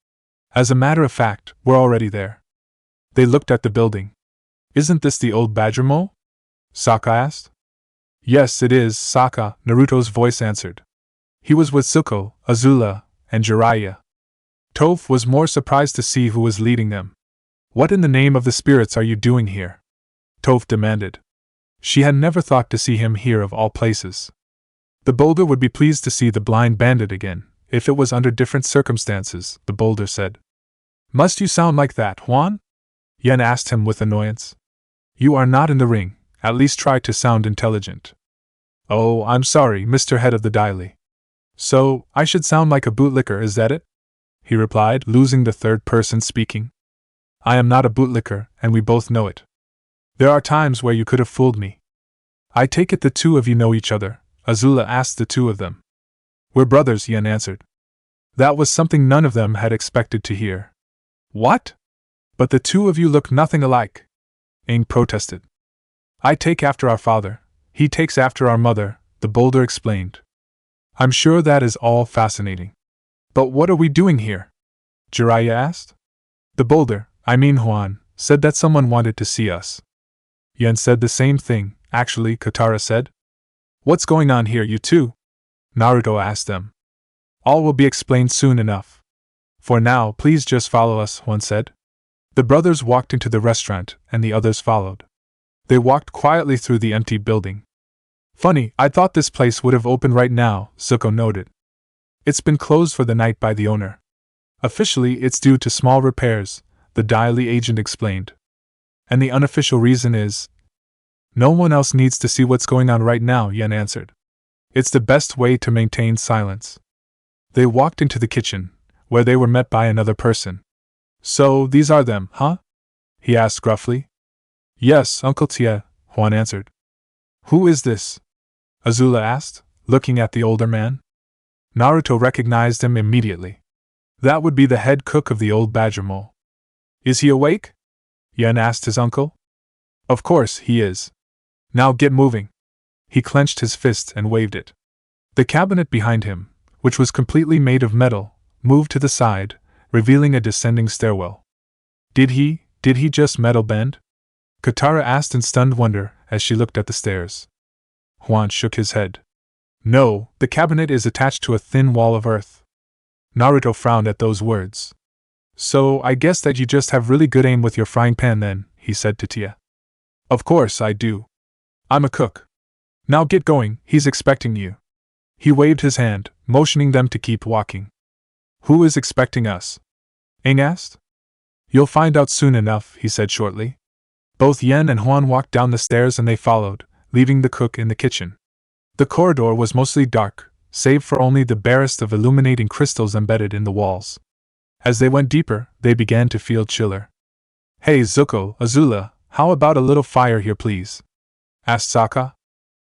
As a matter of fact, we're already there. They looked at the building. Isn't this the old badger mole? Sokka asked. Yes, it is, Sokka, Naruto's voice answered. He was with Zuko, Azula, and Jiraiya. Toph was more surprised to see who was leading them. What in the name of the spirits are you doing here? Toph demanded. She had never thought to see him here of all places. The boulder would be pleased to see the blind bandit again, if it was under different circumstances, the boulder said. Must you sound like that, Huan? Yen asked him with annoyance. You are not in the ring, at least try to sound intelligent. Oh, I'm sorry, Mr. Head of the Daily. So, I should sound like a bootlicker, is that it? He replied, losing the third person speaking. I am not a bootlicker, and we both know it. There are times where you could have fooled me. I take it the two of you know each other, Azula asked the two of them. We're brothers, Yen answered. That was something none of them had expected to hear. What? But the two of you look nothing alike, Aang protested. I take after our father, he takes after our mother, the boulder explained. I'm sure that is all fascinating. But what are we doing here? Jiraiya asked. The boulder, I mean Huan, said that someone wanted to see us. Yen said the same thing, actually, Katara said. What's going on here, you two? Naruto asked them. All will be explained soon enough. For now, please just follow us, Huan said. The brothers walked into the restaurant, and the others followed. They walked quietly through the empty building. Funny, I thought this place would have opened right now, Zuko noted. It's been closed for the night by the owner. Officially, it's due to small repairs, the Daily agent explained. And the unofficial reason is... No one else needs to see what's going on right now, Yen answered. It's the best way to maintain silence. They walked into the kitchen, where they were met by another person. So, these are them, huh? He asked gruffly. Yes, Uncle Tia, Huan answered. Who is this? Azula asked, looking at the older man. Naruto recognized him immediately. That would be the head cook of the old badger mole. Is he awake? Yen asked his uncle. Of course he is. Now get moving. He clenched his fist and waved it. The cabinet behind him, which was completely made of metal, moved to the side, revealing a descending stairwell. Did he just metal bend? Katara asked in stunned wonder as she looked at the stairs. Huan shook his head. No, the cabinet is attached to a thin wall of earth. Naruto frowned at those words. So, I guess that you just have really good aim with your frying pan then, he said to Tia. Of course I do. I'm a cook. Now get going, he's expecting you. He waved his hand, motioning them to keep walking. Who is expecting us? Aang asked. You'll find out soon enough, he said shortly. Both Yen and Huan walked down the stairs and they followed, leaving the cook in the kitchen. The corridor was mostly dark, save for only the barest of illuminating crystals embedded in the walls. As they went deeper, they began to feel chiller. Hey Zuko, Azula, how about a little fire here please? Asked Sokka.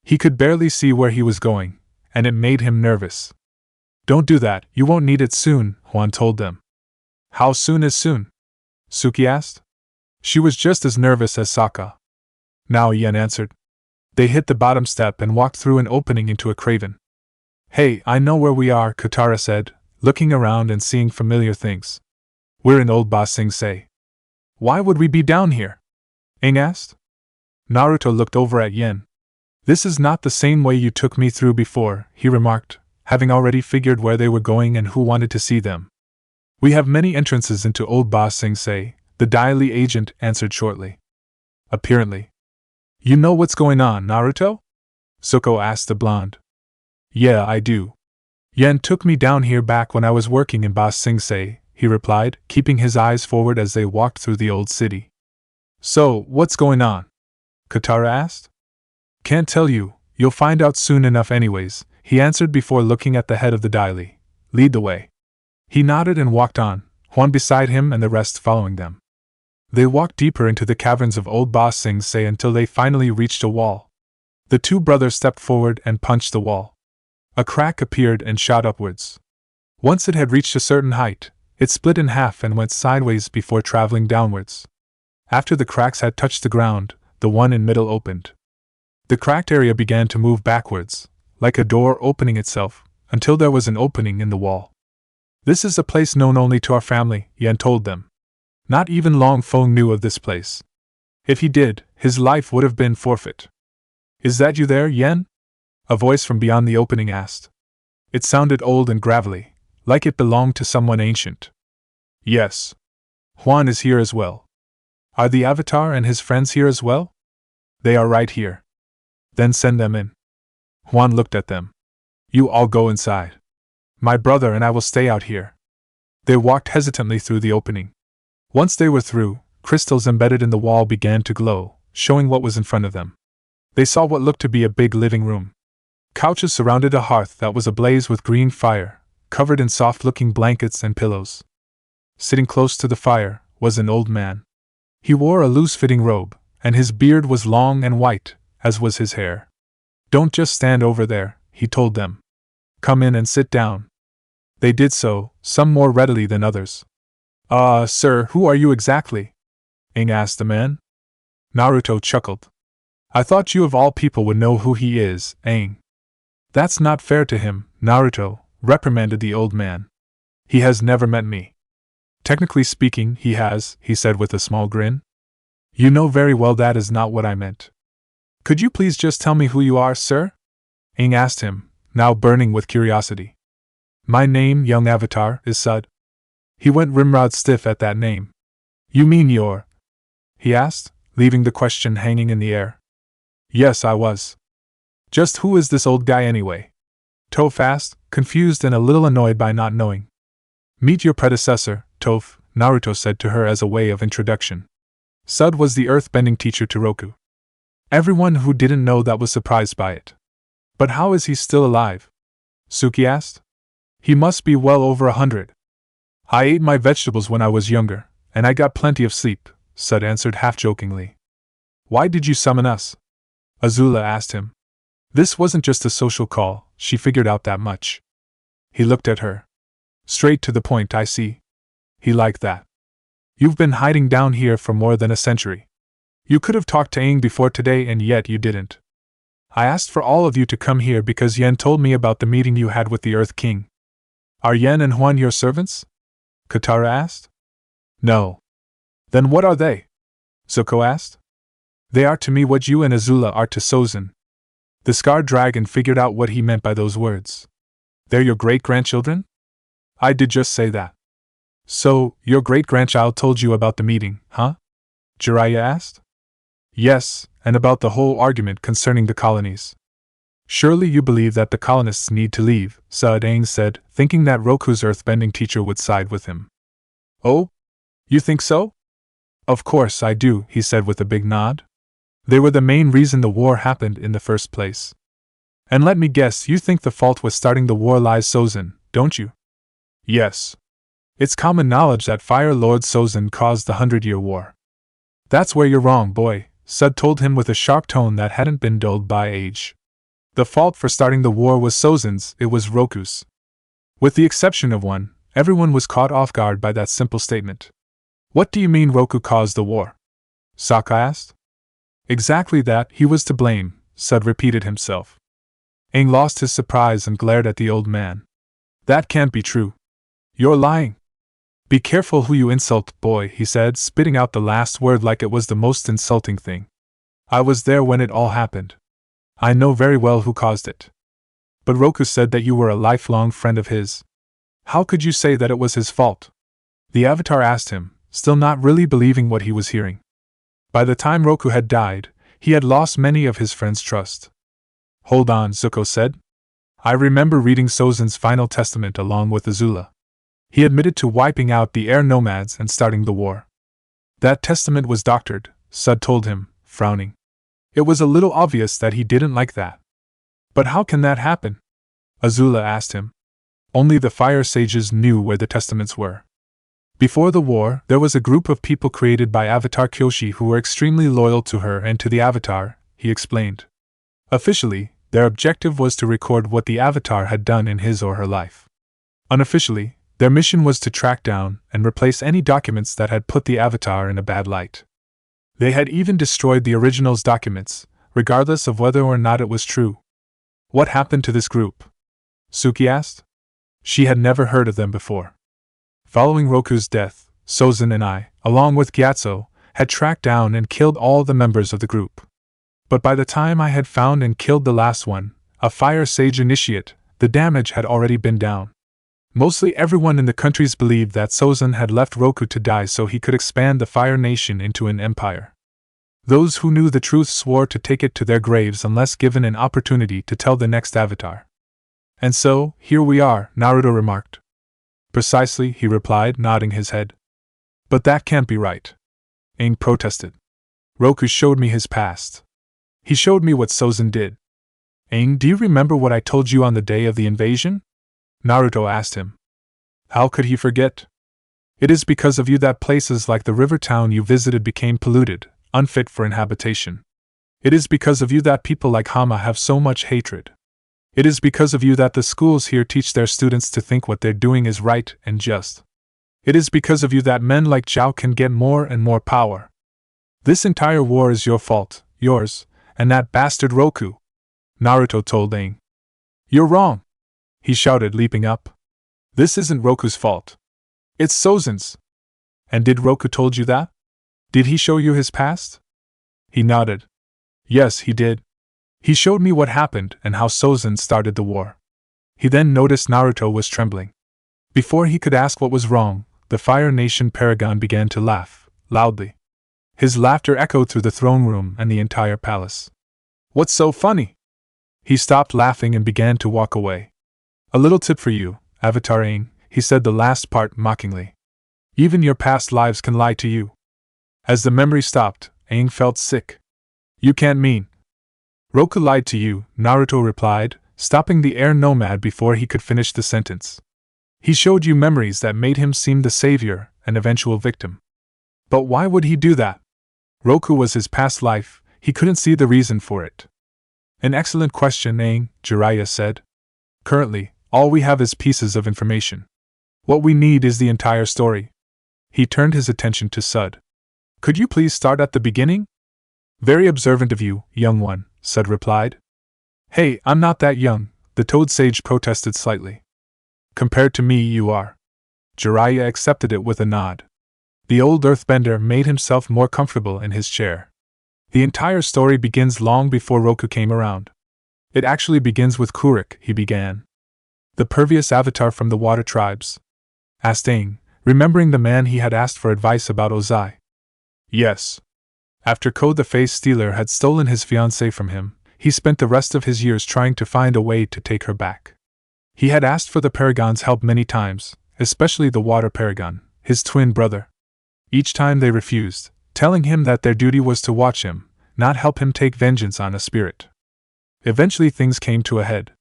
He could barely see where he was going, and it made him nervous. Don't do that, you won't need it soon, Huan told them. How soon is soon? Suki asked. She was just as nervous as Sokka. Now, Yen answered. They hit the bottom step and walked through an opening into a craven. Hey, I know where we are, Katara said, looking around and seeing familiar things. We're in Old Ba Sing Se. Why would we be down here? Aang asked. Naruto looked over at Yen. This is not the same way you took me through before, he remarked, having already figured where they were going and who wanted to see them. We have many entrances into Old Ba Sing Se, the Daily agent answered shortly. Apparently. You know what's going on, Naruto? Zuko asked the blonde. Yeah, I do. Yen took me down here back when I was working in Ba Sing Se, he replied, keeping his eyes forward as they walked through the old city. So, what's going on? Katara asked. Can't tell you, you'll find out soon enough anyways, he answered before looking at the head of the daily. Lead the way. He nodded and walked on, Huan beside him and the rest following them. They walked deeper into the caverns of old Ba Sing Se until they finally reached a wall. The two brothers stepped forward and punched the wall. A crack appeared and shot upwards. Once it had reached a certain height, it split in half and went sideways before traveling downwards. After the cracks had touched the ground, the one in middle opened. The cracked area began to move backwards, like a door opening itself, until there was an opening in the wall. This is a place known only to our family, Yen told them. Not even Long Feng knew of this place. If he did, his life would have been forfeit. Is that you there, Yen? A voice from beyond the opening asked. It sounded old and gravelly, like it belonged to someone ancient. Yes. Huan is here as well. Are the Avatar and his friends here as well? They are right here. Then send them in. Huan looked at them. You all go inside. My brother and I will stay out here. They walked hesitantly through the opening. Once they were through, crystals embedded in the wall began to glow, showing what was in front of them. They saw what looked to be a big living room. Couches surrounded a hearth that was ablaze with green fire, covered in soft-looking blankets and pillows. Sitting close to the fire was an old man. He wore a loose-fitting robe, and his beard was long and white, as was his hair. Don't just stand over there, he told them. Come in and sit down. They did so, some more readily than others. Sir, who are you exactly? Aang asked the man. Naruto chuckled. I thought you of all people would know who he is, Aang. That's not fair to him, Naruto, reprimanded the old man. He has never met me. Technically speaking, he has, he said with a small grin. You know very well that is not what I meant. Could you please just tell me who you are, sir? Aang asked him, now burning with curiosity. My name, young Avatar, is Sud. He went rimrod stiff at that name. You mean you're? He asked, leaving the question hanging in the air. Yes, I was. Just who is this old guy anyway? Toph asked, confused and a little annoyed by not knowing. Meet your predecessor, Toph, Naruto said to her as a way of introduction. Sud was the earthbending teacher to Roku. Everyone who didn't know that was surprised by it. But how is he still alive? Suki asked. He must be well over 100. I ate my vegetables when I was younger, and I got plenty of sleep, Sud answered half-jokingly. Why did you summon us? Azula asked him. This wasn't just a social call, she figured out that much. He looked at her. Straight to the point, I see. He liked that. You've been hiding down here for more than a century. You could have talked to Aang before today and yet you didn't. I asked for all of you to come here because Yen told me about the meeting you had with the Earth King. Are Yen and Huan your servants? Katara asked. No. Then what are they? Zuko asked. They are to me what you and Azula are to Sozin. The scarred dragon figured out what he meant by those words. They're your great-grandchildren? I did just say that. So, your great-grandchild told you about the meeting, huh? Jiraiya asked. Yes, and about the whole argument concerning the colonies. Surely you believe that the colonists need to leave, Sud Aang said, thinking that Roku's earthbending teacher would side with him. Oh? You think so? Of course I do, he said with a big nod. They were the main reason the war happened in the first place. And let me guess, you think the fault with starting the war lies Sozin, don't you? Yes. It's common knowledge that Fire Lord Sozin caused the 100-Year War. That's where you're wrong, boy, Sud told him with a sharp tone that hadn't been dulled by age. The fault for starting the war was Sozin's, it was Roku's. With the exception of one, everyone was caught off guard by that simple statement. What do you mean Roku caused the war? Sokka asked. Exactly that, he was to blame, Sud repeated himself. Aang lost his surprise and glared at the old man. That can't be true. You're lying. Be careful who you insult, boy, he said, spitting out the last word like it was the most insulting thing. I was there when it all happened. I know very well who caused it. But Roku said that you were a lifelong friend of his. How could you say that it was his fault? The Avatar asked him, still not really believing what he was hearing. By the time Roku had died, he had lost many of his friends' trust. Hold on, Zuko said. I remember reading Sozin's final testament along with Azula. He admitted to wiping out the air nomads and starting the war. That testament was doctored, Sud told him, frowning. It was a little obvious that he didn't like that. But how can that happen? Azula asked him. Only the fire sages knew where the testaments were. Before the war, there was a group of people created by Avatar Kyoshi who were extremely loyal to her and to the Avatar, he explained. Officially, their objective was to record what the Avatar had done in his or her life. Unofficially, their mission was to track down and replace any documents that had put the Avatar in a bad light. They had even destroyed the original's documents, regardless of whether or not it was true. What happened to this group? Suki asked. She had never heard of them before. Following Roku's death, Sozin and I, along with Gyatso, had tracked down and killed all the members of the group. But by the time I had found and killed the last one, a fire sage initiate, the damage had already been down. Mostly everyone in the countries believed that Sozin had left Roku to die so he could expand the Fire Nation into an empire. Those who knew the truth swore to take it to their graves unless given an opportunity to tell the next Avatar. And so, here we are, Naruto remarked. Precisely, he replied, nodding his head. But that can't be right. Aang protested. Roku showed me his past. He showed me what Sozin did. Aang, do you remember what I told you on the day of the invasion? Naruto asked him. How could he forget? It is because of you that places like the river town you visited became polluted, unfit for inhabitation. It is because of you that people like Hama have so much hatred. It is because of you that the schools here teach their students to think what they're doing is right and just. It is because of you that men like Zhao can get more and more power. This entire war is your fault, yours, and that bastard Roku, Naruto told Aang. You're wrong, he shouted, leaping up. This isn't Roku's fault. It's Sozin's. And did Roku told you that? Did he show you his past? He nodded. Yes, he did. He showed me what happened and how Sozin started the war. He then noticed Naruto was trembling. Before he could ask what was wrong, the Fire Nation Paragon began to laugh, loudly. His laughter echoed through the throne room and the entire palace. What's so funny? He stopped laughing and began to walk away. A little tip for you, Avatar Aang, he said the last part mockingly. Even your past lives can lie to you. As the memory stopped, Aang felt sick. You can't mean. Roku lied to you, Naruto replied, stopping the air nomad before he could finish the sentence. He showed you memories that made him seem the savior, an eventual victim. But why would he do that? Roku was his past life, he couldn't see the reason for it. An excellent question, Aang, Jiraiya said. Currently, all we have is pieces of information. What we need is the entire story. He turned his attention to Sud. Could you please start at the beginning? Very observant of you, young one, Sud replied. Hey, I'm not that young, the Toad Sage protested slightly. Compared to me, you are. Jiraiya accepted it with a nod. The old earthbender made himself more comfortable in his chair. The entire story begins long before Roku came around. It actually begins with Kurik, he began. The pervious avatar from the water tribes? Asked Aang, remembering the man he had asked for advice about Ozai. Yes. After Ko the Face Stealer had stolen his fiancée from him, he spent the rest of his years trying to find a way to take her back. He had asked for the Paragon's help many times, especially the Water Paragon, his twin brother. Each time they refused, telling him that their duty was to watch him, not help him take vengeance on a spirit. Eventually things came to a head.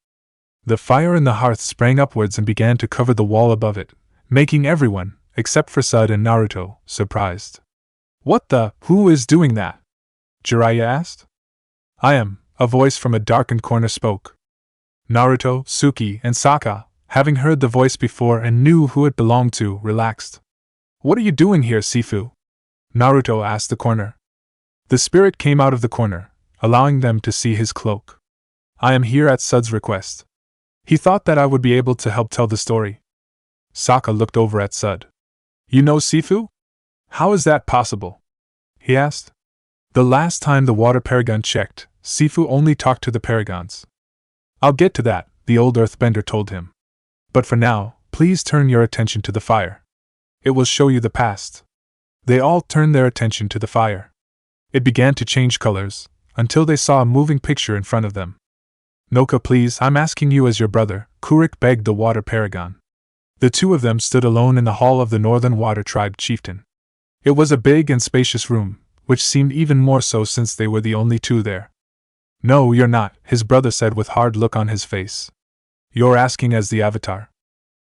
The fire in the hearth sprang upwards and began to cover the wall above it, making everyone, except for Sud and Naruto, surprised. What the? Who is doing that? Jiraiya asked. I am, a voice from a darkened corner spoke. Naruto, Suki, and Sokka, having heard the voice before and knew who it belonged to, relaxed. What are you doing here, Sifu? Naruto asked the corner. The spirit came out of the corner, allowing them to see his cloak. I am here at Sud's request. He thought that I would be able to help tell the story. Sokka looked over at Sud. You know Sifu? How is that possible? He asked. The last time the Water Paragon checked, Sifu only talked to the Paragons. I'll get to that, the old earthbender told him. But for now, please turn your attention to the fire. It will show you the past. They all turned their attention to the fire. It began to change colors, until they saw a moving picture in front of them. Noka, please, I'm asking you as your brother, Kurik begged the Water Paragon. The two of them stood alone in the hall of the Northern Water Tribe chieftain. It was a big and spacious room, which seemed even more so since they were the only two there. "No, you're not," his brother said with hard look on his face. "You're asking as the Avatar.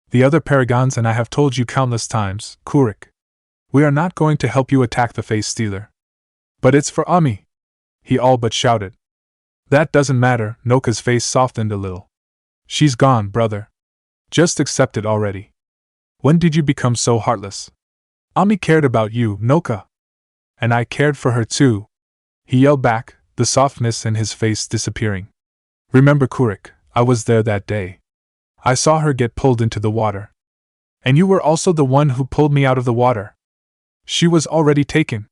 The other Paragons and I have told you countless times, Kurik. We are not going to help you attack the Face Stealer. But it's for Ami!" he all but shouted. "That doesn't matter," Noka's face softened a little. "She's gone, brother. Just accept it already. When did you become so heartless? Ami cared about you, Noka. And I cared for her too," he yelled back, the softness in his face disappearing. "Remember, Kurik, I was there that day. I saw her get pulled into the water. And you were also the one who pulled me out of the water. She was already taken.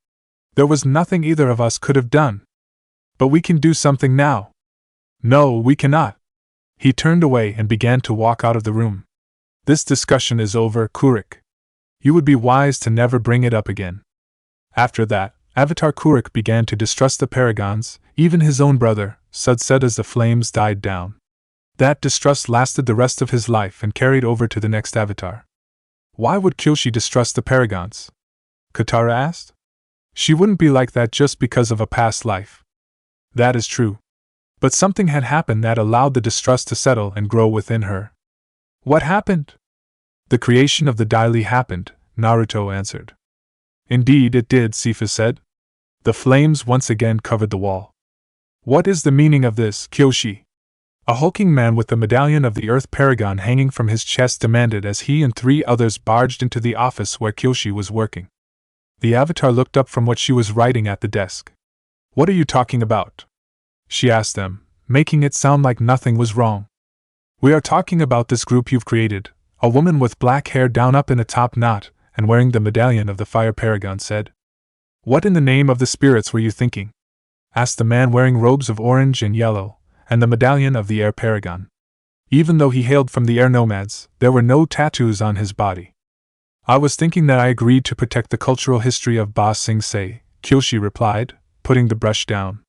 There was nothing either of us could have done. But we can do something now." "No, we cannot." He turned away and began to walk out of the room. "This discussion is over, Kurik. You would be wise to never bring it up again." After that, Avatar Kurik began to distrust the Paragons, even his own brother, said as the flames died down. That distrust lasted the rest of his life and carried over to the next Avatar. "Why would Kyoshi distrust the Paragons?" Katara asked. "She wouldn't be like that just because of a past life." "That is true. But something had happened that allowed the distrust to settle and grow within her." "What happened?" "The creation of the Daily happened," Naruto answered. "Indeed it did," Sifa said. The flames once again covered the wall. "What is the meaning of this, Kyoshi?" A hulking man with the medallion of the Earth Paragon hanging from his chest demanded as he and 3 others barged into the office where Kyoshi was working. The Avatar looked up from what she was writing at the desk. "What are you talking about?" she asked them, making it sound like nothing was wrong. "We are talking about this group you've created," a woman with black hair down up in a top knot and wearing the medallion of the Fire Paragon said. "What in the name of the spirits were you thinking?" asked the man wearing robes of orange and yellow, and the medallion of the Air Paragon. Even though he hailed from the Air Nomads, there were no tattoos on his body. "I was thinking that I agreed to protect the cultural history of Ba Sing Se," Kyoshi replied, putting the brush down.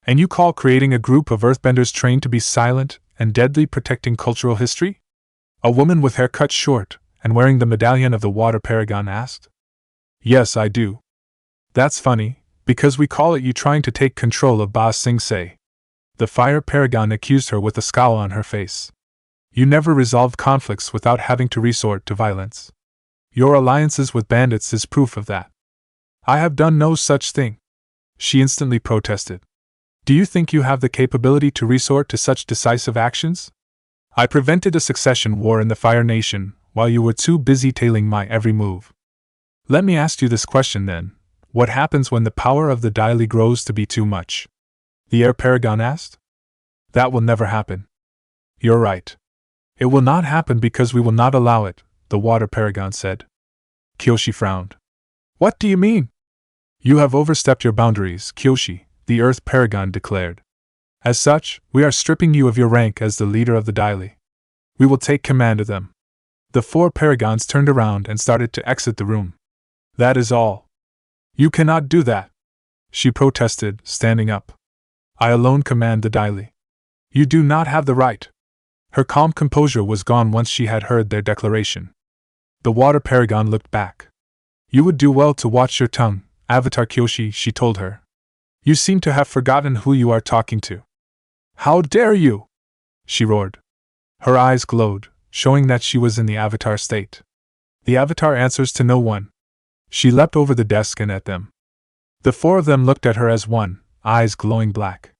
"And you call creating a group of earthbenders trained to be silent and deadly protecting cultural history?" A woman with hair cut short and wearing the medallion of the Water Paragon asked. "Yes, I do." "That's funny, because we call it you trying to take control of Ba Sing Se." The Fire Paragon accused her with a scowl on her face. "You never resolved conflicts without having to resort to violence. Your alliances with bandits is proof of that." "I have done no such thing," she instantly protested. "Do you think you have the capability to resort to such decisive actions? I prevented a succession war in the Fire Nation while you were too busy tailing my every move. Let me ask you this question then. What happens when the power of the Daily grows to be too much?" the Air Paragon asked. "That will never happen." "You're right. It will not happen because we will not allow it," the Water Paragon said. Kyoshi frowned. "What do you mean?" "You have overstepped your boundaries, Kyoshi," the Earth Paragon declared. "As such, we are stripping you of your rank as the leader of the Daily. We will take command of them." The 4 Paragons turned around and started to exit the room. "That is all." "You cannot do that," she protested, standing up. "I alone command the Daily. You do not have the right." Her calm composure was gone once she had heard their declaration. The Water Paragon looked back. "You would do well to watch your tongue, Avatar Kyoshi," she told her. "You seem to have forgotten who you are talking to." "How dare you!" she roared. Her eyes glowed, showing that she was in the Avatar state. "The Avatar answers to no one." She leapt over the desk and at them. The 4 of them looked at her as one, eyes glowing black.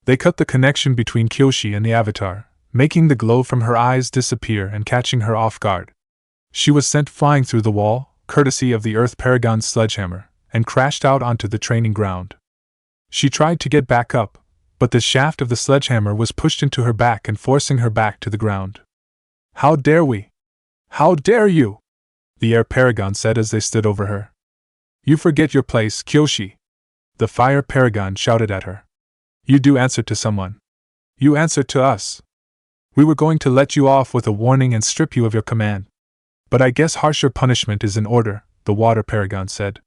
They cut the connection between Kyoshi and the Avatar, making the glow from her eyes disappear and catching her off guard. She was sent flying through the wall, courtesy of the Earth Paragon's sledgehammer, and crashed out onto the training ground. She tried to get back up, but the shaft of the sledgehammer was pushed into her back and forcing her back to the ground. "How dare we? How dare you?" the Air Paragon said as they stood over her. "You forget your place, Kyoshi," the Fire Paragon shouted at her. "You do answer to someone. You answer to us. We were going to let you off with a warning and strip you of your command. But I guess harsher punishment is in order," the Water Paragon said.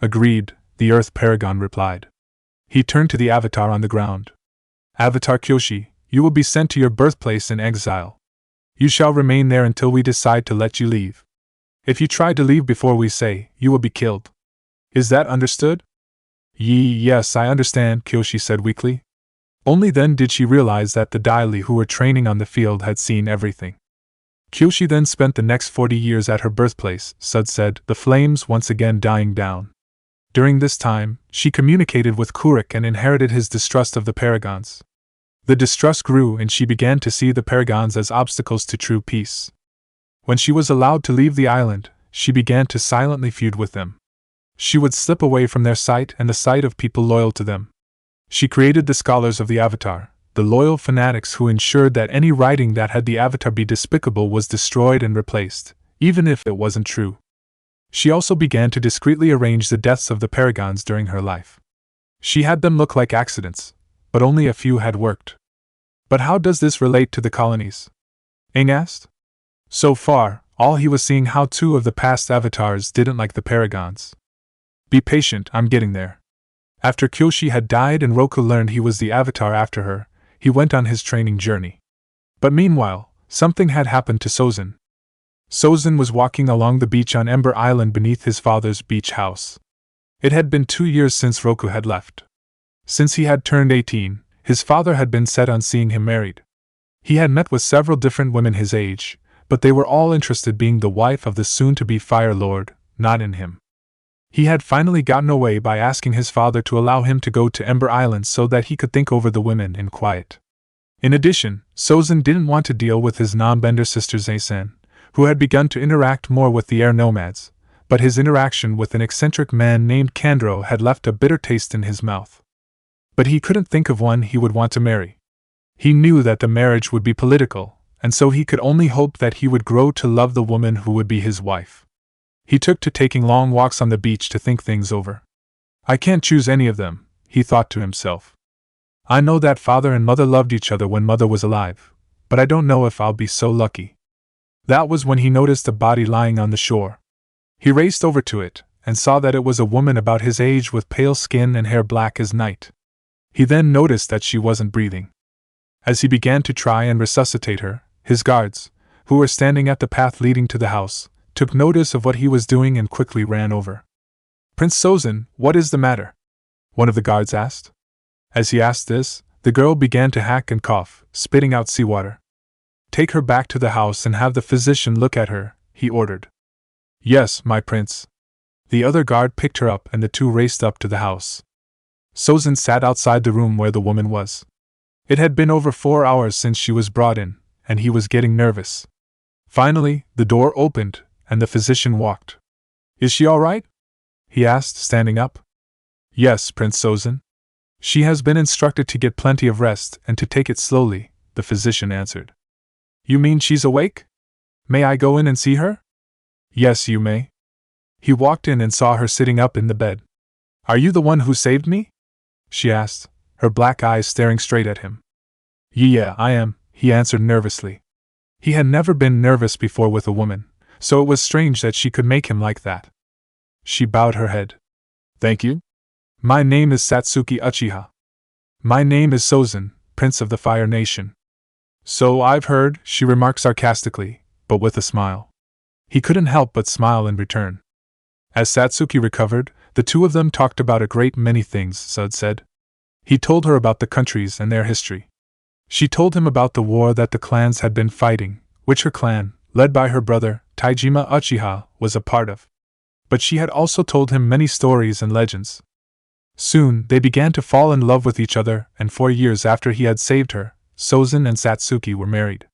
"Agreed," the Earth Paragon replied. He turned to the Avatar on the ground. "Avatar Kyoshi, you will be sent to your birthplace in exile. You shall remain there until we decide to let you leave. If you try to leave before we say, you will be killed. Is that understood? Yes, I understand, Kyoshi said weakly. Only then did she realize that the Daily who were training on the field had seen everything. Kyoshi then spent the next 40 years at her birthplace, Sud said, the flames once again dying down. During this time, she communicated with Kurik and inherited his distrust of the Paragons. The distrust grew and she began to see the Paragons as obstacles to true peace. When she was allowed to leave the island, she began to silently feud with them. She would slip away from their sight and the sight of people loyal to them. She created the Scholars of the Avatar, the loyal fanatics who ensured that any writing that had the Avatar be despicable was destroyed and replaced, even if it wasn't true. She also began to discreetly arrange the deaths of the Paragons during her life. She had them look like accidents, but only a few had worked. But how does this relate to the colonies? Aang asked. So far, all he was seeing how 2 of the past avatars didn't like the Paragons. Be patient, I'm getting there. After Kyoshi had died and Roku learned he was the avatar after her, he went on his training journey. But meanwhile, something had happened to Sozin. Sozin was walking along the beach on Ember Island beneath his father's beach house. It had been 2 years since Roku had left. Since he had turned 18, his father had been set on seeing him married. He had met with several different women his age, but they were all interested being the wife of the soon-to-be Fire Lord, not in him. He had finally gotten away by asking his father to allow him to go to Ember Island so that he could think over the women in quiet. In addition, Sozin didn't want to deal with his non-bender sister Zaisen, who had begun to interact more with the air nomads, but his interaction with an eccentric man named Kandro had left a bitter taste in his mouth. But he couldn't think of one he would want to marry. He knew that the marriage would be political, and so he could only hope that he would grow to love the woman who would be his wife. He took to taking long walks on the beach to think things over. I can't choose any of them, he thought to himself. I know that father and mother loved each other when mother was alive, but I don't know if I'll be so lucky. That was when he noticed a body lying on the shore. He raced over to it, and saw that it was a woman about his age with pale skin and hair black as night. He then noticed that she wasn't breathing. As he began to try and resuscitate her, his guards, who were standing at the path leading to the house, took notice of what he was doing and quickly ran over. Prince Sozin, what is the matter? One of the guards asked. As he asked this, the girl began to hack and cough, spitting out seawater. Take her back to the house and have the physician look at her, he ordered. Yes, my prince. The other guard picked her up and the two raced up to the house. Sozin sat outside the room where the woman was. It had been over 4 hours since she was brought in, and he was getting nervous. Finally, the door opened, and the physician walked. Is she all right? He asked, standing up. Yes, Prince Sozin. She has been instructed to get plenty of rest and to take it slowly, the physician answered. You mean she's awake? May I go in and see her? Yes, you may. He walked in and saw her sitting up in the bed. Are you the one who saved me? She asked, her black eyes staring straight at him. Yeah, I am, he answered nervously. He had never been nervous before with a woman, so it was strange that she could make him like that. She bowed her head. Thank you. My name is Satsuki Uchiha. My name is Sozin, Prince of the Fire Nation. So I've heard, she remarked sarcastically, but with a smile. He couldn't help but smile in return. As Satsuki recovered, the two of them talked about a great many things, Sud said. He told her about the countries and their history. She told him about the war that the clans had been fighting, which her clan, led by her brother, Taijima Uchiha, was a part of. But she had also told him many stories and legends. Soon, they began to fall in love with each other, and 4 years after he had saved her, Sozin and Satsuki were married.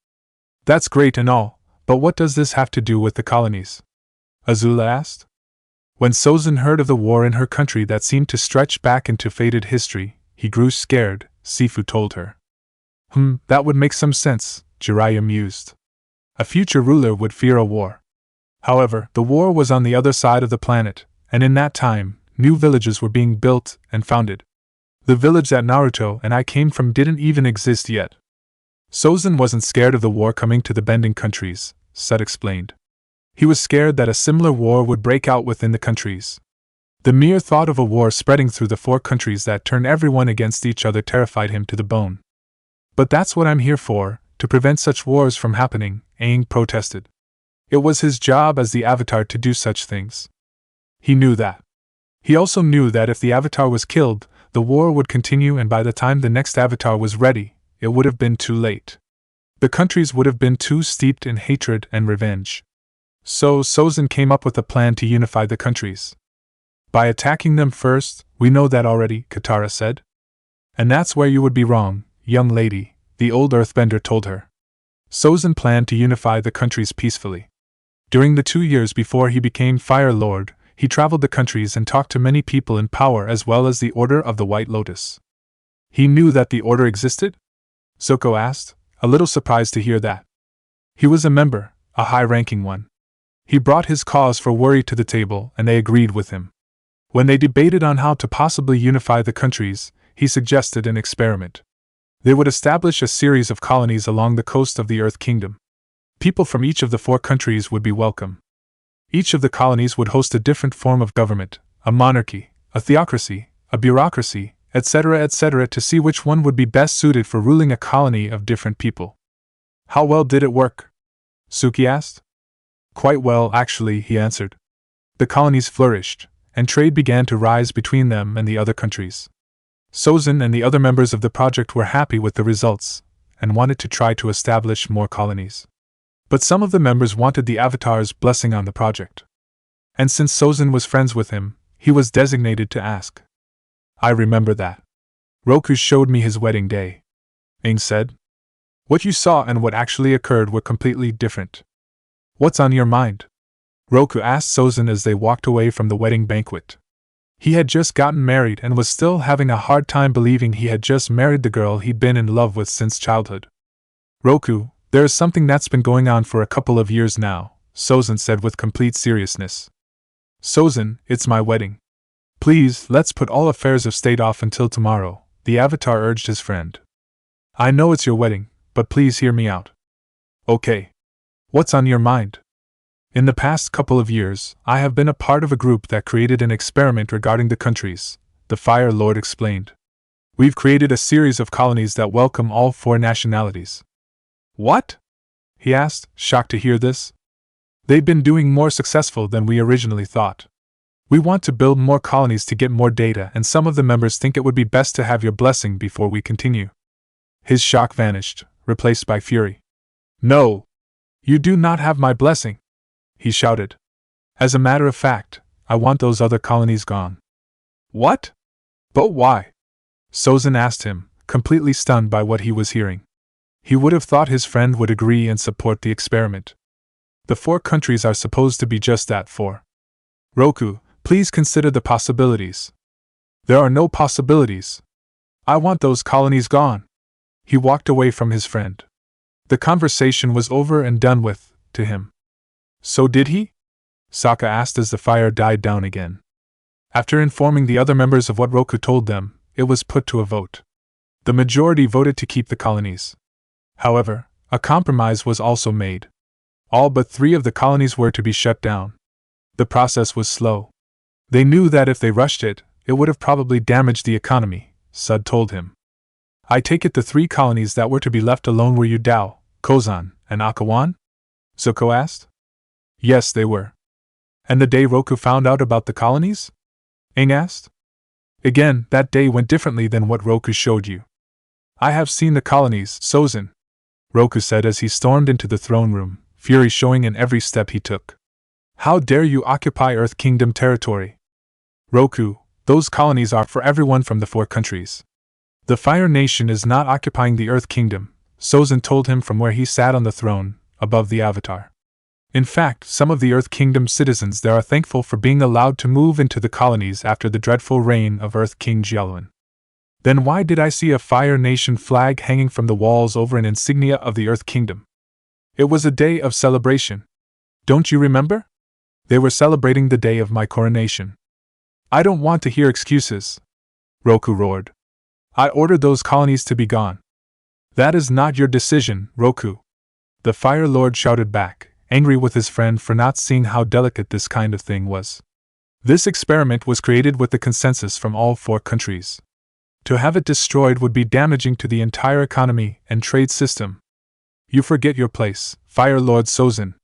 That's great and all, but what does this have to do with the colonies? Azula asked. When Sozin heard of the war in her country that seemed to stretch back into faded history, he grew scared, Sifu told her. That would make some sense, Jiraiya mused. A future ruler would fear a war. However, the war was on the other side of the planet, and in that time, new villages were being built and founded. The village that Naruto and I came from didn't even exist yet. Sozin wasn't scared of the war coming to the bending countries, Sud explained. He was scared that a similar war would break out within the countries. The mere thought of a war spreading through the 4 countries that turned everyone against each other terrified him to the bone. But that's what I'm here for, to prevent such wars from happening, Aang protested. It was his job as the Avatar to do such things. He knew that. He also knew that if the Avatar was killed, the war would continue, and by the time the next Avatar was ready, it would have been too late. The countries would have been too steeped in hatred and revenge. So Sozin came up with a plan to unify the countries. By attacking them first, we know that already, Katara said. And that's where you would be wrong, young lady, the old earthbender told her. Sozin planned to unify the countries peacefully. During the 2 years before he became Fire Lord, he traveled the countries and talked to many people in power as well as the Order of the White Lotus. He knew that the order existed? Zuko asked, a little surprised to hear that. He was a member, a high-ranking one. He brought his cause for worry to the table and they agreed with him. When they debated on how to possibly unify the countries, he suggested an experiment. They would establish a series of colonies along the coast of the Earth Kingdom. People from each of the 4 countries would be welcome. Each of the colonies would host a different form of government, a monarchy, a theocracy, a bureaucracy, etc., to see which one would be best suited for ruling a colony of different people. How well did it work? Suki asked. Quite well, actually, he answered. The colonies flourished, and trade began to rise between them and the other countries. Sozin and the other members of the project were happy with the results, and wanted to try to establish more colonies. But some of the members wanted the Avatar's blessing on the project. And since Sozin was friends with him, he was designated to ask. I remember that. Roku showed me his wedding day, Aang said. What you saw and what actually occurred were completely different. What's on your mind? Roku asked Sozin as they walked away from the wedding banquet. He had just gotten married and was still having a hard time believing he had just married the girl he'd been in love with since childhood. Roku, there is something that's been going on for a couple of years now, Sozin said with complete seriousness. Sozin, it's my wedding. Please, let's put all affairs of state off until tomorrow, the Avatar urged his friend. I know it's your wedding, but please hear me out. Okay. What's on your mind? In the past couple of years, I have been a part of a group that created an experiment regarding the countries, the Fire Lord explained. We've created a series of colonies that welcome all 4 nationalities. What? He asked, shocked to hear this. They've been doing more successful than we originally thought. We want to build more colonies to get more data, and some of the members think it would be best to have your blessing before we continue. His shock vanished, replaced by fury. No! You do not have my blessing! He shouted. As a matter of fact, I want those other colonies gone. What? But why? Sozin asked him, completely stunned by what he was hearing. He would have thought his friend would agree and support the experiment. The 4 countries are supposed to be just that 4. Roku, please consider the possibilities. There are no possibilities. I want those colonies gone. He walked away from his friend. The conversation was over and done with, to him. So did he? Sokka asked as the fire died down again. After informing the other members of what Roku told them, it was put to a vote. The majority voted to keep the colonies. However, a compromise was also made. All but 3 of the colonies were to be shut down. The process was slow. They knew that if they rushed it, it would have probably damaged the economy, Sud told him. I take it the 3 colonies that were to be left alone were Yudao, Kozan, and Akawan? Zuko asked. Yes, they were. And the day Roku found out about the colonies? Aang asked. Again, that day went differently than what Roku showed you. I have seen the colonies, Sozin, Roku said as he stormed into the throne room, fury showing in every step he took. How dare you occupy Earth Kingdom territory? Roku, those colonies are for everyone from the 4 countries. The Fire Nation is not occupying the Earth Kingdom, Sozin told him from where he sat on the throne, above the Avatar. In fact, some of the Earth Kingdom citizens there are thankful for being allowed to move into the colonies after the dreadful reign of Earth King Jialuen. Then why did I see a Fire Nation flag hanging from the walls over an insignia of the Earth Kingdom? It was a day of celebration. Don't you remember? They were celebrating the day of my coronation. I don't want to hear excuses, Roku roared. I ordered those colonies to be gone. That is not your decision, Roku. The Fire Lord shouted back, angry with his friend for not seeing how delicate this kind of thing was. This experiment was created with the consensus from all 4 countries. To have it destroyed would be damaging to the entire economy and trade system. You forget your place, Fire Lord Sozin,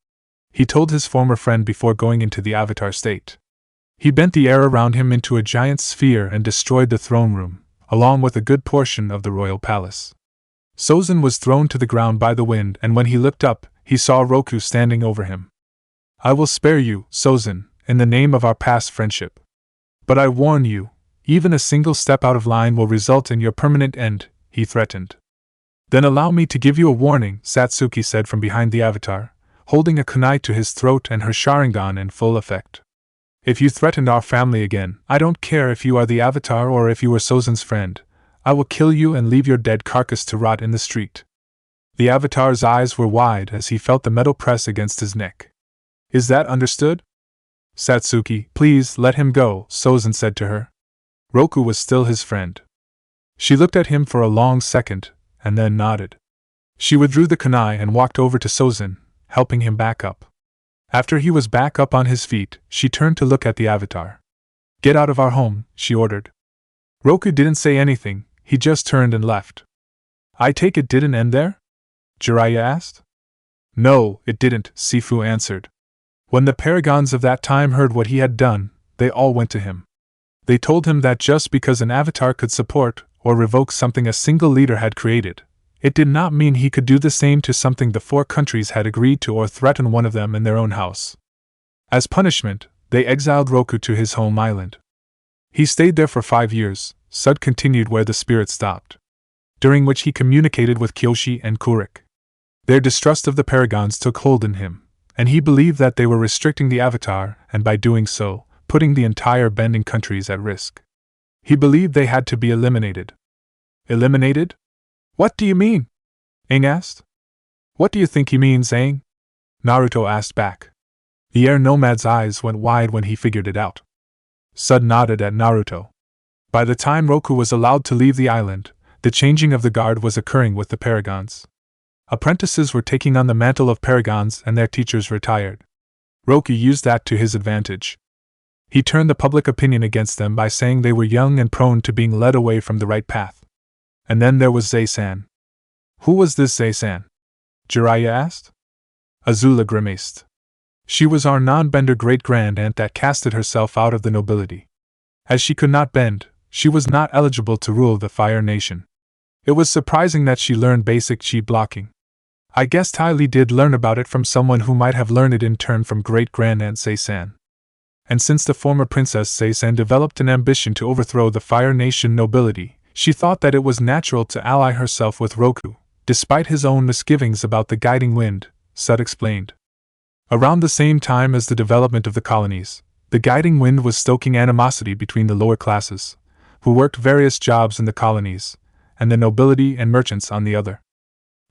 he told his former friend before going into the Avatar state. He bent the air around him into a giant sphere and destroyed the throne room, along with a good portion of the royal palace. Sozin was thrown to the ground by the wind, and when he looked up, he saw Roku standing over him. I will spare you, Sozin, in the name of our past friendship. But I warn you, even a single step out of line will result in your permanent end, he threatened. Then allow me to give you a warning, Satsuki said from behind the Avatar, holding a kunai to his throat and her Sharingan in full effect. If you threaten our family again, I don't care if you are the Avatar or if you were Sozin's friend, I will kill you and leave your dead carcass to rot in the street. The Avatar's eyes were wide as he felt the metal press against his neck. Is that understood? Satsuki, please let him go, Sozin said to her. Roku was still his friend. She looked at him for a long second, and then nodded. She withdrew the kunai and walked over to Sozin, helping him back up. After he was back up on his feet, she turned to look at the Avatar. Get out of our home, she ordered. Roku didn't say anything, he just turned and left. I take it didn't end there? Jiraiya asked. No, it didn't, Sifu answered. When the paragons of that time heard what he had done, they all went to him. They told him that just because an Avatar could support or revoke something a single leader had created, it did not mean he could do the same to something the 4 countries had agreed to or threaten one of them in their own house. As punishment, they exiled Roku to his home island. He stayed there for 5 years, Sud continued where the spirit stopped, during which he communicated with Kyoshi and Kurik. Their distrust of the paragons took hold in him, and he believed that they were restricting the Avatar, and by doing so, putting the entire bending countries at risk. He believed they had to be eliminated. Eliminated? What do you mean? Aang asked. What do you think he means, Aang? Naruto asked back. The air nomad's eyes went wide when he figured it out. Sud nodded at Naruto. By the time Roku was allowed to leave the island, the changing of the guard was occurring with the paragons. Apprentices were taking on the mantle of paragons and their teachers retired. Roku used that to his advantage. He turned the public opinion against them by saying they were young and prone to being led away from the right path. And then there was Zay-san. Who was this Zay-san? Jiraiya asked. Azula grimaced. She was our non-bender great-grand-aunt that casted herself out of the nobility. As she could not bend, she was not eligible to rule the Fire Nation. It was surprising that she learned basic chi blocking. I guess Ty Lee did learn about it from someone who might have learned it in turn from great-grand-aunt Zay-san. And since the former Princess Zay-san developed an ambition to overthrow the Fire Nation nobility, she thought that it was natural to ally herself with Roku, despite his own misgivings about the guiding wind, Sud explained. Around the same time as the development of the colonies, the guiding wind was stoking animosity between the lower classes, who worked various jobs in the colonies, and the nobility and merchants on the other.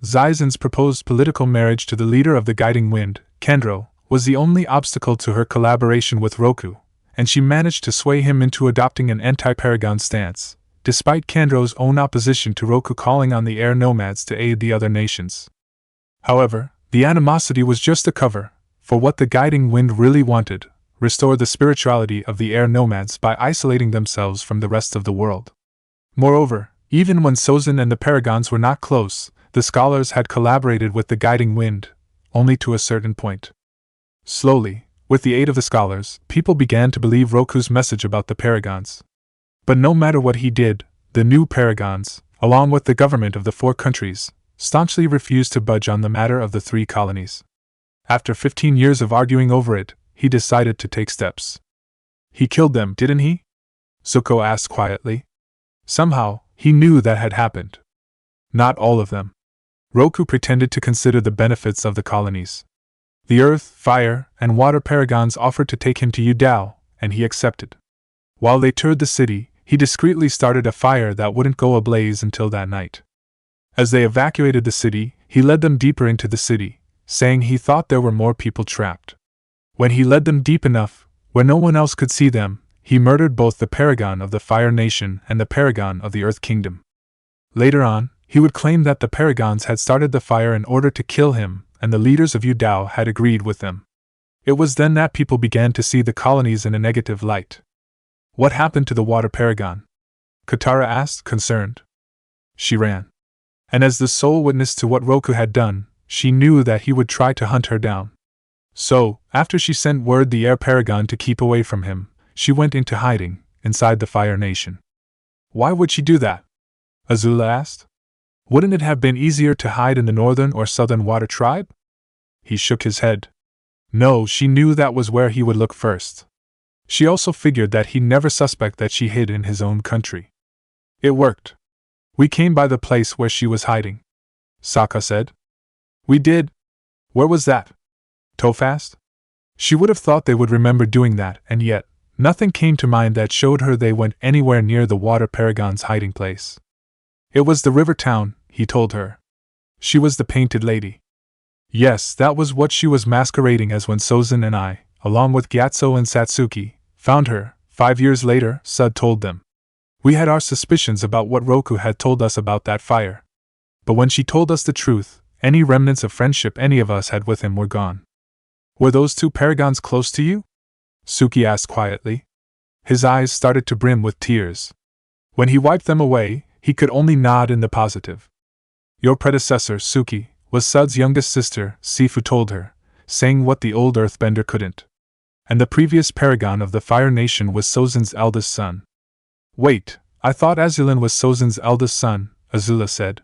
Zaizin's proposed political marriage to the leader of the guiding wind, Kendro, was the only obstacle to her collaboration with Roku, and she managed to sway him into adopting an anti-paragon stance, despite Kendro's own opposition to Roku calling on the air nomads to aid the other nations. However, the animosity was just a cover for what the guiding wind really wanted: restore the spirituality of the air nomads by isolating themselves from the rest of the world. Moreover, even when Sozin and the paragons were not close, the scholars had collaborated with the guiding wind, only to a certain point. Slowly, with the aid of the scholars, people began to believe Roku's message about the paragons. But no matter what he did, the new paragons, along with the government of the 4 countries, staunchly refused to budge on the matter of the 3 colonies. After 15 years of arguing over it, he decided to take steps. He killed them, didn't he? Zuko asked quietly. Somehow, he knew that had happened. Not all of them. Roku pretended to consider the benefits of the colonies. The earth, fire, and water paragons offered to take him to Yudao, and he accepted. While they toured the city, he discreetly started a fire that wouldn't go ablaze until that night. As they evacuated the city, he led them deeper into the city, saying he thought there were more people trapped. When he led them deep enough, where no one else could see them, he murdered both the paragon of the Fire Nation and the paragon of the Earth Kingdom. Later on, he would claim that the paragons had started the fire in order to kill him, and the leaders of Yudao had agreed with them. It was then that people began to see the colonies in a negative light. What happened to the water paragon? Katara asked, concerned. She ran. And as the sole witness to what Roku had done, she knew that he would try to hunt her down. So, after she sent word the air paragon to keep away from him, she went into hiding, inside the Fire Nation. Why would she do that? Azula asked. Wouldn't it have been easier to hide in the northern or southern water tribe? He shook his head. No, she knew that was where he would look first. She also figured that he'd never suspect that she hid in his own country. It worked. We came by the place where she was hiding, Sokka said. We did? Where was that? Toph asked. She would have thought they would remember doing that, and yet, nothing came to mind that showed her they went anywhere near the water paragon's hiding place. It was the river town, he told her. She was the painted lady. Yes, that was what she was masquerading as when Sozin and I, along with Gyatso and Satsuki, found her. 5 years later, Sud told them. We had our suspicions about what Roku had told us about that fire. But when she told us the truth, any remnants of friendship any of us had with him were gone. Were those two paragons close to you? Suki asked quietly. His eyes started to brim with tears. When he wiped them away, he could only nod in the positive. Your predecessor, Suki, was Sud's youngest sister, Sifu told her, saying what the old earthbender couldn't. And the previous paragon of the Fire Nation was Sozin's eldest son. Wait, I thought Azulin was Sozin's eldest son, Azula said.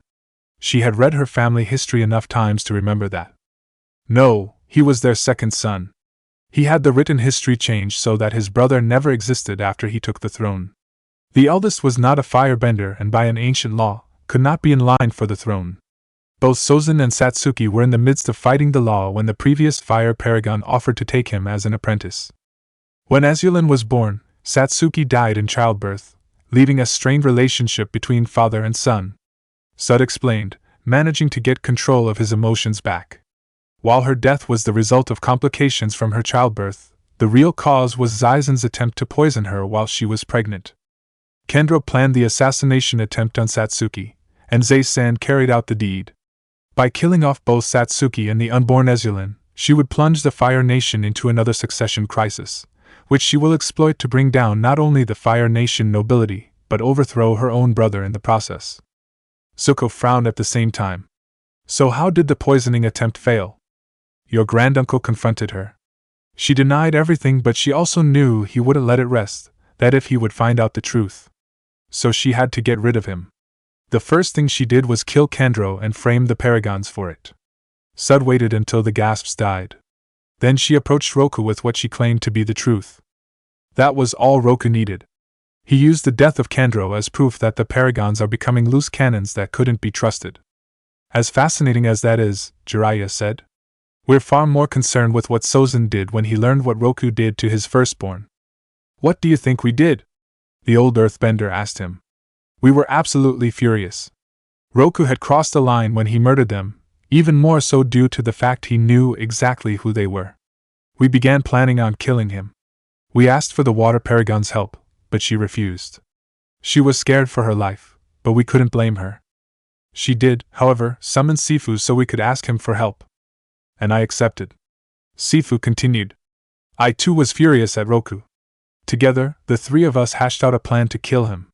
She had read her family history enough times to remember that. No, he was their second son. He had the written history changed so that his brother never existed after he took the throne. The eldest was not a firebender and by an ancient law, could not be in line for the throne. Both Sozin and Satsuki were in the midst of fighting the law when the previous fire paragon offered to take him as an apprentice. When Azulin was born, Satsuki died in childbirth, leaving a strained relationship between father and son. Sud explained, managing to get control of his emotions back. While her death was the result of complications from her childbirth, the real cause was Zaizen's attempt to poison her while she was pregnant. Kendro planned the assassination attempt on Satsuki, and Zai-san carried out the deed. By killing off both Satsuki and the unborn Azulin, she would plunge the Fire Nation into another succession crisis, which she will exploit to bring down not only the Fire Nation nobility, but overthrow her own brother in the process. Zuko frowned at the same time. So how did the poisoning attempt fail? Your granduncle confronted her. She denied everything, but she also knew he wouldn't let it rest, that if he would find out the truth. So she had to get rid of him. The first thing she did was kill Kendro and frame the paragons for it. Sud waited until the gasps died. Then she approached Roku with what she claimed to be the truth. That was all Roku needed. He used the death of Kendro as proof that the paragons are becoming loose cannons that couldn't be trusted. As fascinating as that is, Jiraiya said, we're far more concerned with what Sozin did when he learned what Roku did to his firstborn. What do you think we did? The old earthbender asked him. We were absolutely furious. Roku had crossed the line when he murdered them, even more so due to the fact he knew exactly who they were. We began planning on killing him. We asked for the water paragon's help, but she refused. She was scared for her life, but we couldn't blame her. She did, however, summon Sifu so we could ask him for help. And I accepted. Sifu continued. I too was furious at Roku. Together, the three of us hashed out a plan to kill him.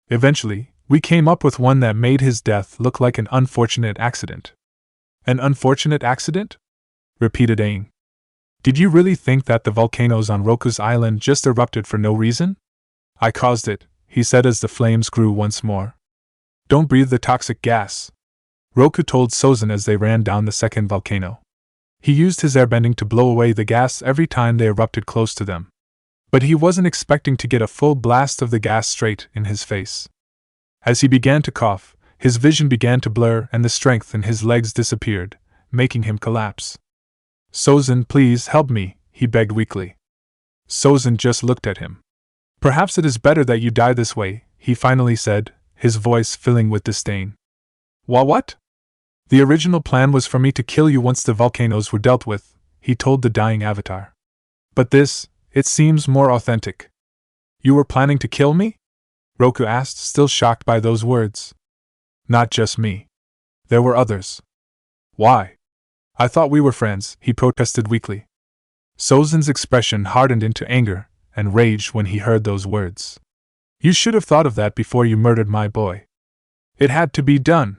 Eventually, we came up with one that made his death look like an unfortunate accident. An unfortunate accident? Repeated Aang. Did you really think that the volcanoes on Roku's island just erupted for no reason? I caused it, he said as the flames grew once more. Don't breathe the toxic gas, Roku told Sozin as they ran down the second volcano. He used his airbending to blow away the gas every time they erupted close to them. But he wasn't expecting to get a full blast of the gas straight in his face. As he began to cough, his vision began to blur and the strength in his legs disappeared, making him collapse. Sozin, please help me, he begged weakly. Sozin just looked at him. Perhaps it is better that you die this way, he finally said, his voice filling with disdain. What? The original plan was for me to kill you once the volcanoes were dealt with, he told the dying avatar. But this, it seems more authentic. You were planning to kill me? Roku asked, still shocked by those words. Not just me. There were others. Why? I thought we were friends, he protested weakly. Sozin's expression hardened into anger and rage when he heard those words. You should have thought of that before you murdered my boy. It had to be done.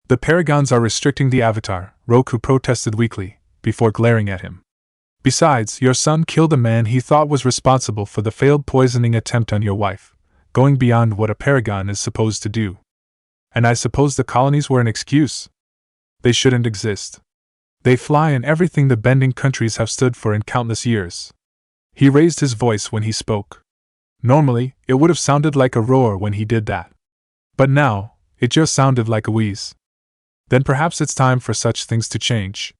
The paragons are restricting the avatar, Roku protested weakly, before glaring at him. Besides, your son killed a man he thought was responsible for the failed poisoning attempt on your wife, going beyond what a paragon is supposed to do. And I suppose the colonies were an excuse? They shouldn't exist. They fly in everything the bending countries have stood for in countless years. He raised his voice when he spoke. Normally, it would have sounded like a roar when he did that. But now, it just sounded like a wheeze. Then perhaps it's time for such things to change.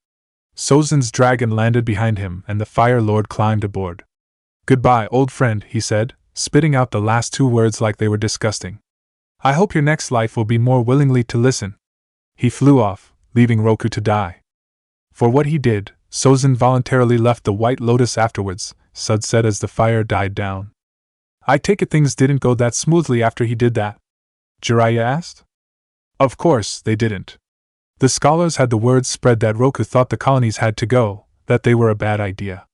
Sozin's dragon landed behind him and the Fire Lord climbed aboard. Goodbye, old friend, he said, spitting out the last two words like they were disgusting. I hope your next life will be more willingly to listen. He flew off, leaving Roku to die. For what he did, Sozin voluntarily left the White Lotus afterwards, Sud said as the fire died down. I take it things didn't go that smoothly after he did that? Jiraiya asked. Of course, they didn't. The scholars had the word spread that Roku thought the colonies had to go, that they were a bad idea.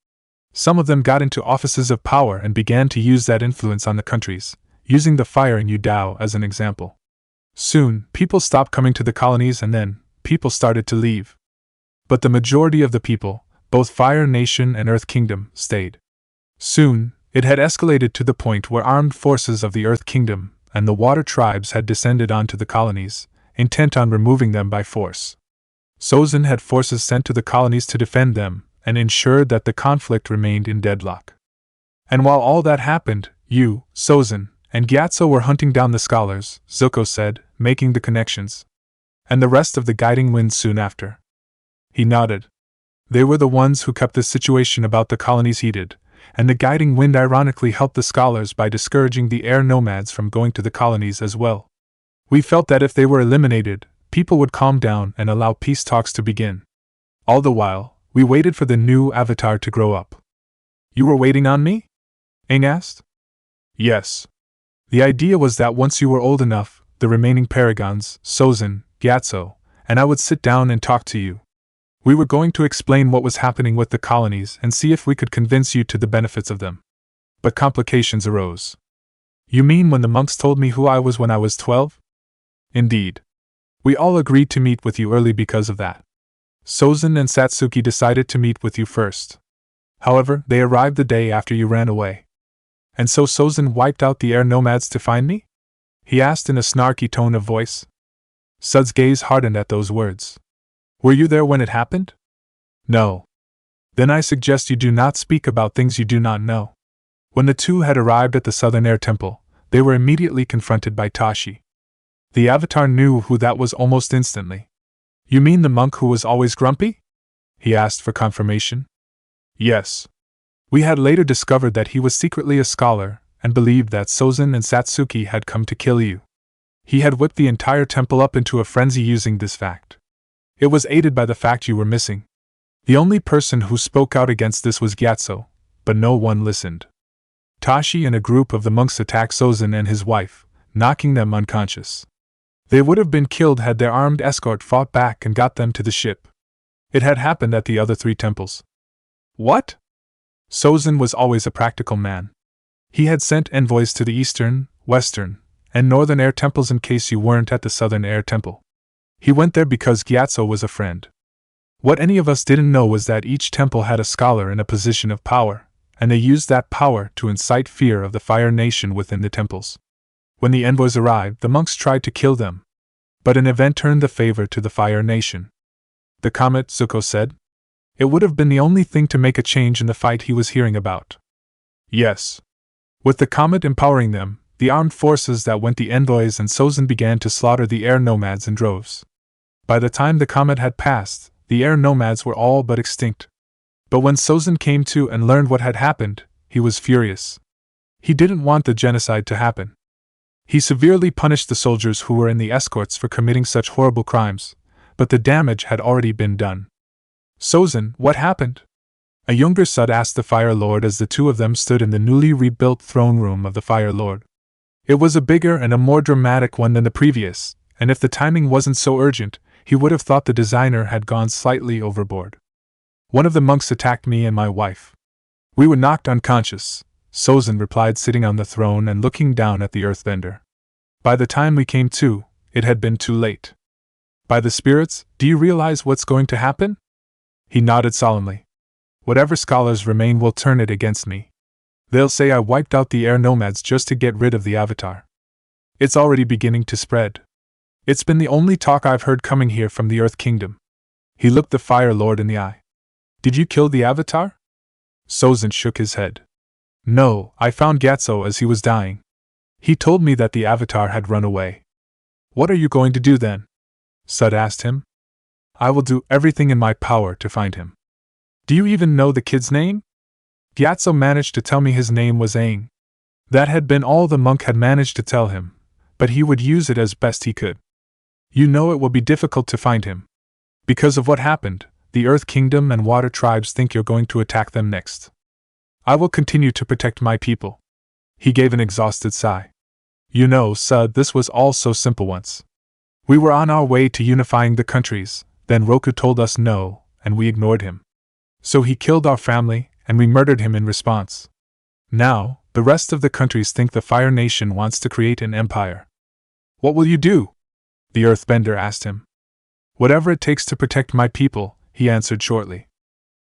Some of them got into offices of power and began to use that influence on the countries, using the fire in Yudao as an example. Soon, people stopped coming to the colonies and then, people started to leave. But the majority of the people, both Fire Nation and Earth Kingdom, stayed. Soon, it had escalated to the point where armed forces of the Earth Kingdom and the Water Tribes had descended onto the colonies, intent on removing them by force. Sozin had forces sent to the colonies to defend them and ensured that the conflict remained in deadlock. And while all that happened, you, Sozin, and Gyatso were hunting down the scholars, Zuko said, making the connections. And the rest of the Guiding Wind soon after. He nodded. They were the ones who kept the situation about the colonies heated, and the Guiding Wind ironically helped the scholars by discouraging the air nomads from going to the colonies as well. We felt that if they were eliminated, people would calm down and allow peace talks to begin. All the while, we waited for the new avatar to grow up. You were waiting on me? Aang asked. Yes. The idea was that once you were old enough, the remaining paragons, Sozin, Gyatso, and I would sit down and talk to you. We were going to explain what was happening with the colonies and see if we could convince you to the benefits of them. But complications arose. You mean when the monks told me who I was when I was 12? Indeed. We all agreed to meet with you early because of that. Sozin and Satsuki decided to meet with you first. However, they arrived the day after you ran away. And so Sozin wiped out the air nomads to find me? He asked in a snarky tone of voice. Sud's gaze hardened at those words. Were you there when it happened? No. Then I suggest you do not speak about things you do not know. When the two had arrived at the Southern Air Temple, they were immediately confronted by Tashi. The Avatar knew who that was almost instantly. You mean the monk who was always grumpy? He asked for confirmation. Yes. We had later discovered that he was secretly a scholar, and believed that Sozin and Satsuki had come to kill you. He had whipped the entire temple up into a frenzy using this fact. It was aided by the fact you were missing. The only person who spoke out against this was Gyatso, but no one listened. Tashi and a group of the monks attacked Sozin and his wife, knocking them unconscious. They would have been killed had their armed escort fought back and got them to the ship. It had happened at the other 3 temples. What? Sozin was always a practical man. He had sent envoys to the eastern, western, and northern air temples in case you weren't at the southern air temple. He went there because Gyatso was a friend. What any of us didn't know was that each temple had a scholar in a position of power, and they used that power to incite fear of the Fire Nation within the temples. When the envoys arrived, the monks tried to kill them. But an event turned the favor to the Fire Nation. The comet, Zuko said. It would have been the only thing to make a change in the fight he was hearing about. Yes. With the comet empowering them, the armed forces that went the envoys and Sozin began to slaughter the air nomads in droves. By the time the comet had passed, the air nomads were all but extinct. But when Sozin came to and learned what had happened, he was furious. He didn't want the genocide to happen. He severely punished the soldiers who were in the escorts for committing such horrible crimes, but the damage had already been done. Sozin, what happened? A younger Sud asked the Fire Lord as the two of them stood in the newly rebuilt throne room of the Fire Lord. It was a bigger and a more dramatic one than the previous, and if the timing wasn't so urgent, he would have thought the designer had gone slightly overboard. One of the monks attacked me and my wife. We were knocked unconscious, Sozin replied, sitting on the throne and looking down at the earthbender. By the time we came to, it had been too late. By the spirits, do you realize what's going to happen? He nodded solemnly. Whatever scholars remain will turn it against me. They'll say I wiped out the air nomads just to get rid of the Avatar. It's already beginning to spread. It's been the only talk I've heard coming here from the Earth Kingdom. He looked the Fire Lord in the eye. Did you kill the Avatar? Sozin shook his head. No, I found Gyatso as he was dying. He told me that the Avatar had run away. What are you going to do then? Sud asked him. I will do everything in my power to find him. Do you even know the kid's name? Gyatso managed to tell me his name was Aang. That had been all the monk had managed to tell him, but he would use it as best he could. You know it will be difficult to find him. Because of what happened, the Earth Kingdom and Water Tribes think you're going to attack them next. I will continue to protect my people. He gave an exhausted sigh. You know, Sud, this was all so simple once. We were on our way to unifying the countries, then Roku told us no, and we ignored him. So he killed our family, and we murdered him in response. Now, the rest of the countries think the Fire Nation wants to create an empire. What will you do? The Earthbender asked him. Whatever it takes to protect my people, he answered shortly.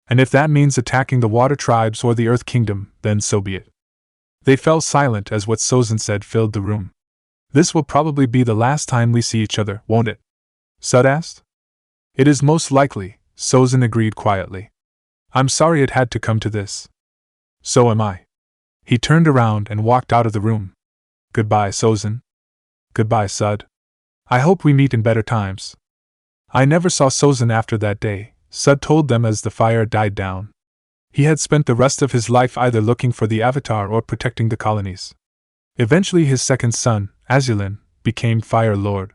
And if that means attacking the Water Tribes or the Earth Kingdom, then so be it. They fell silent as what Sozin said filled the room. This will probably be the last time we see each other, won't it? Sud asked. It is most likely, Sozin agreed quietly. I'm sorry it had to come to this. So am I. He turned around and walked out of the room. Goodbye, Sozin. Goodbye, Sud. I hope we meet in better times. I never saw Sozin after that day, Sud told them as the fire died down. He had spent the rest of his life either looking for the Avatar or protecting the colonies. Eventually his second son, Azula, became Fire Lord.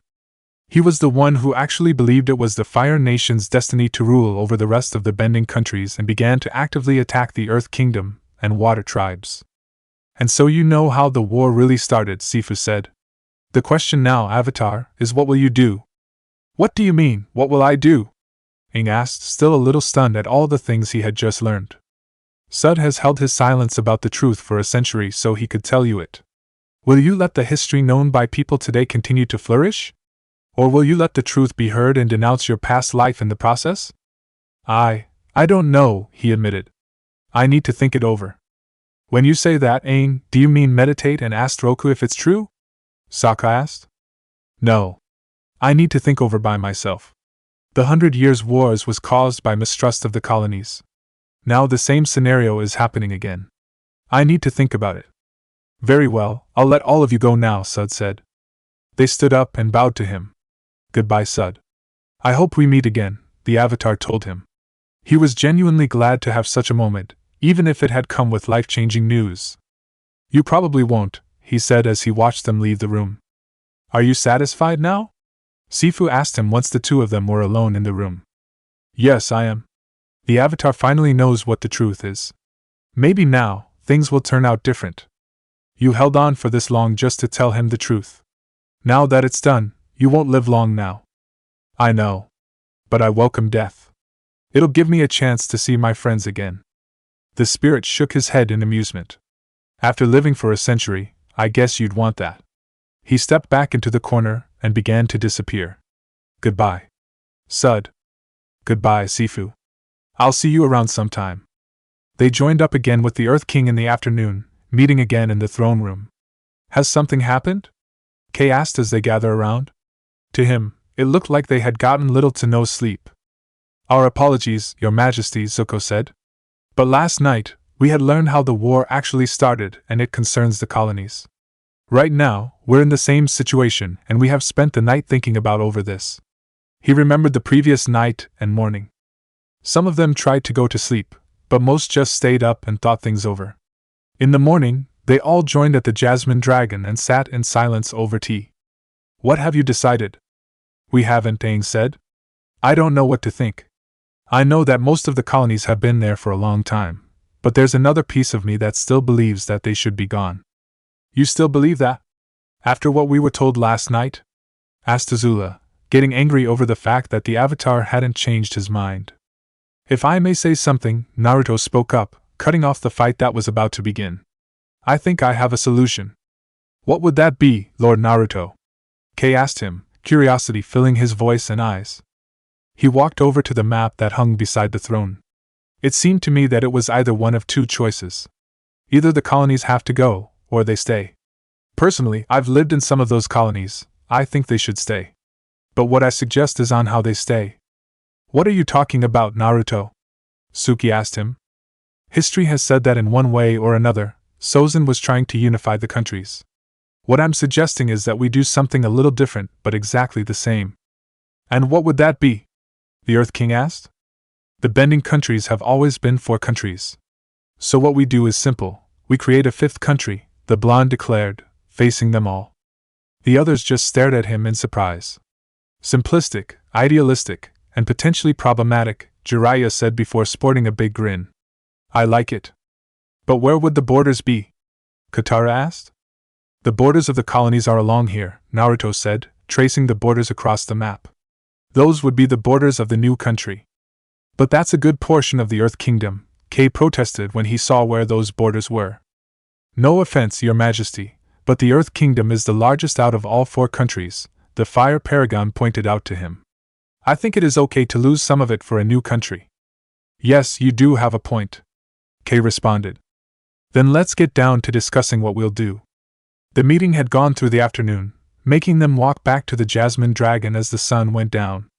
He was the one who actually believed it was the Fire Nation's destiny to rule over the rest of the bending countries and began to actively attack the Earth Kingdom and Water Tribes. And so you know how the war really started, Sifu said. The question now, Avatar, is what will you do? What do you mean, what will I do? Aang asked, still a little stunned at all the things he had just learned. Sud has held his silence about the truth for a century so he could tell you it. Will you let the history known by people today continue to flourish? Or will you let the truth be heard and denounce your past life in the process? I don't know, he admitted. I need to think it over. When you say that, Aang, do you mean meditate and ask Roku if it's true? Sokka asked. No. I need to think over by myself. The 100 Years' Wars was caused by mistrust of the colonies. Now the same scenario is happening again. I need to think about it. Very well, I'll let all of you go now, Sud said. They stood up and bowed to him. Goodbye, Sud. I hope we meet again, the Avatar told him. He was genuinely glad to have such a moment, even if it had come with life-changing news. You probably won't, he said as he watched them leave the room. Are you satisfied now? Sifu asked him once the two of them were alone in the room. Yes, I am. The Avatar finally knows what the truth is. Maybe now, things will turn out different. You held on for this long just to tell him the truth. Now that it's done, you won't live long now. I know. But I welcome death. It'll give me a chance to see my friends again. The spirit shook his head in amusement. After living for a century, I guess you'd want that. He stepped back into the corner and began to disappear. Goodbye, Sud. Goodbye, Sifu. I'll see you around sometime. They joined up again with the Earth King in the afternoon, meeting again in the throne room. Has something happened? Kay asked as they gathered around. To him, it looked like they had gotten little to no sleep. Our apologies, Your Majesty, Zuko said. But last night, we had learned how the war actually started and it concerns the colonies. Right now, we're in the same situation and we have spent the night thinking about over this. He remembered the previous night and morning. Some of them tried to go to sleep, but most just stayed up and thought things over. In the morning, they all joined at the Jasmine Dragon and sat in silence over tea. What have you decided? We haven't, Aang said. I don't know what to think. I know that most of the colonies have been there for a long time, but there's another piece of me that still believes that they should be gone. You still believe that? After what we were told last night? Asked Azula, getting angry over the fact that the Avatar hadn't changed his mind. If I may say something, Naruto spoke up, cutting off the fight that was about to begin. I think I have a solution. What would that be, Lord Naruto? Kay asked him, curiosity filling his voice and eyes. He walked over to the map that hung beside the throne. It seemed to me that it was either one of two choices. Either the colonies have to go, or they stay. Personally, I've lived in some of those colonies. I think they should stay. But what I suggest is on how they stay. What are you talking about, Naruto? Suki asked him. History has said that in one way or another, Sozin was trying to unify the countries. What I'm suggesting is that we do something a little different, but exactly the same. And what would that be? The Earth King asked. The bending countries have always been 4 countries. So what we do is simple. We create a 5th country, the blonde declared, facing them all. The others just stared at him in surprise. Simplistic, idealistic, and potentially problematic, Jiraiya said before sporting a big grin. I like it. But where would the borders be? Katara asked. The borders of the colonies are along here, Naruto said, tracing the borders across the map. Those would be the borders of the new country. But that's a good portion of the Earth Kingdom, Kay protested when he saw where those borders were. No offense, Your Majesty, but the Earth Kingdom is the largest out of all 4 countries, the Fire Paragon pointed out to him. I think it is okay to lose some of it for a new country. Yes, you do have a point, Kay responded. Then let's get down to discussing what we'll do. The meeting had gone through the afternoon, making them walk back to the Jasmine Dragon as the sun went down.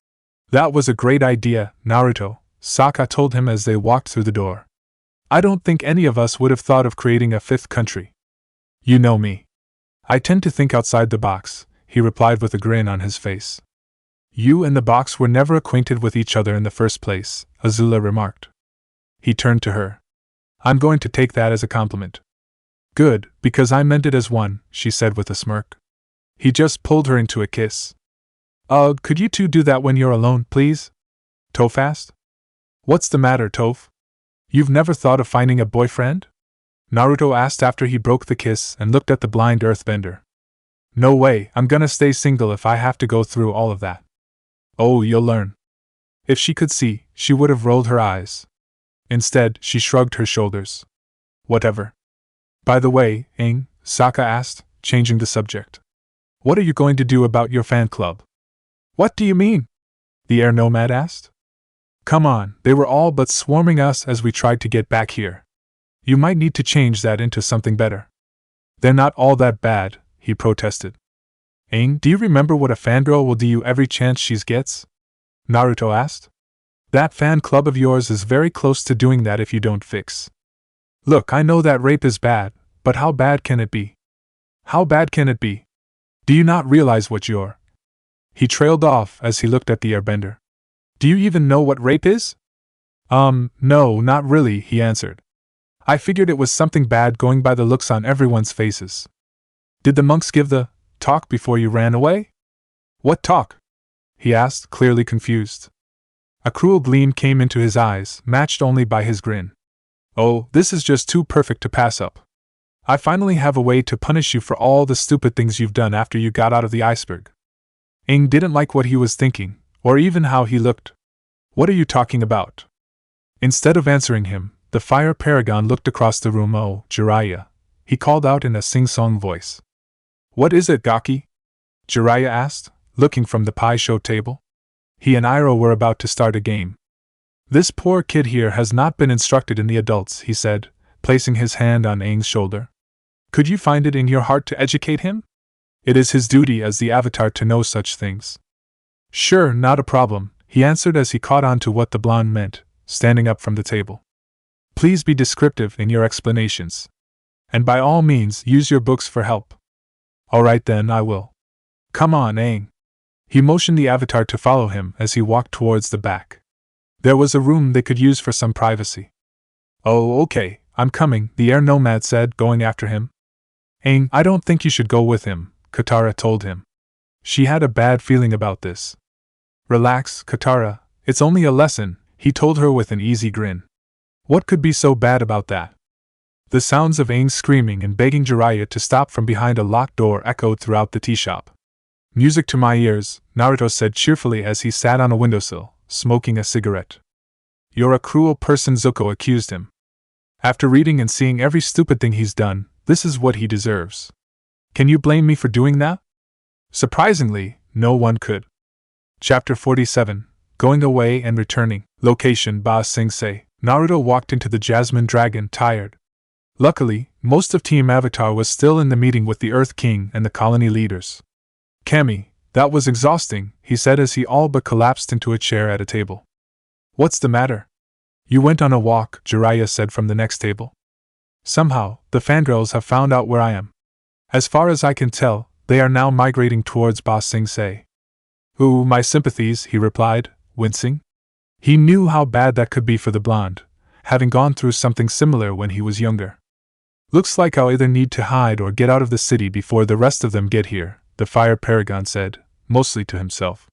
That was a great idea, Naruto, Sokka told him as they walked through the door. I don't think any of us would have thought of creating a 5th country. You know me. I tend to think outside the box, he replied with a grin on his face. You and the box were never acquainted with each other in the first place, Azula remarked. He turned to her. I'm going to take that as a compliment. Good, because I meant it as one, she said with a smirk. He just pulled her into a kiss. Could you two do that when you're alone, please? Toph asked. What's the matter, Toph? You've never thought of finding a boyfriend? Naruto asked after he broke the kiss and looked at the blind earthbender. No way, I'm gonna stay single if I have to go through all of that. Oh, you'll learn. If she could see, she would have rolled her eyes. Instead, she shrugged her shoulders. Whatever. By the way, Aang, Sokka asked, changing the subject. What are you going to do about your fan club? What do you mean? The air nomad asked. Come on, they were all but swarming us as we tried to get back here. You might need to change that into something better. They're not all that bad, he protested. Aang, do you remember what a fangirl will do you every chance she gets? Naruto asked. That fan club of yours is very close to doing that if you don't fix. Look, I know that rape is bad, but how bad can it be? How bad can it be? Do you not realize what you're? He trailed off as he looked at the airbender. Do you even know what rape is? No, not really, he answered. I figured it was something bad going by the looks on everyone's faces. Did the monks give the talk before you ran away? What talk? He asked, clearly confused. A cruel gleam came into his eyes, matched only by his grin. Oh, this is just too perfect to pass up. I finally have a way to punish you for all the stupid things you've done after you got out of the iceberg. Aang didn't like what he was thinking, or even how he looked. What are you talking about? Instead of answering him, the Fire Paragon looked across the room. Oh, Jiraiya, he called out in a sing-song voice. What is it, Gaki? Jiraiya asked, looking from the pie show table. He and Iroh were about to start a game. This poor kid here has not been instructed in the adults, he said, placing his hand on Aang's shoulder. Could you find it in your heart to educate him? It is his duty as the Avatar to know such things. Sure, not a problem, he answered as he caught on to what the blonde meant, standing up from the table. Please be descriptive in your explanations. And by all means, use your books for help. All right then, I will. Come on, Aang. He motioned the Avatar to follow him as he walked towards the back. There was a room they could use for some privacy. Oh, okay, I'm coming, the air nomad said, going after him. Aang, I don't think you should go with him, Katara told him. She had a bad feeling about this. Relax, Katara, it's only a lesson, he told her with an easy grin. What could be so bad about that? The sounds of Aang screaming and begging Jiraiya to stop from behind a locked door echoed throughout the tea shop. Music to my ears, Naruto said cheerfully as he sat on a windowsill, smoking a cigarette. You're a cruel person, Zuko accused him. After reading and seeing every stupid thing he's done, this is what he deserves. Can you blame me for doing that? Surprisingly, no one could. Chapter 47, Going Away and Returning. Location: Ba Sing Se. Naruto walked into the Jasmine Dragon tired. Luckily, most of Team Avatar was still in the meeting with the Earth King and the colony leaders. Kami, that was exhausting, he said as he all but collapsed into a chair at a table. What's the matter? You went on a walk, Jiraiya said from the next table. Somehow, the fangirls have found out where I am. As far as I can tell, they are now migrating towards Ba Sing Se. Ooh, my sympathies, he replied, wincing. He knew how bad that could be for the blonde, having gone through something similar when he was younger. Looks like I'll either need to hide or get out of the city before the rest of them get here, the Fire Paragon said, mostly to himself.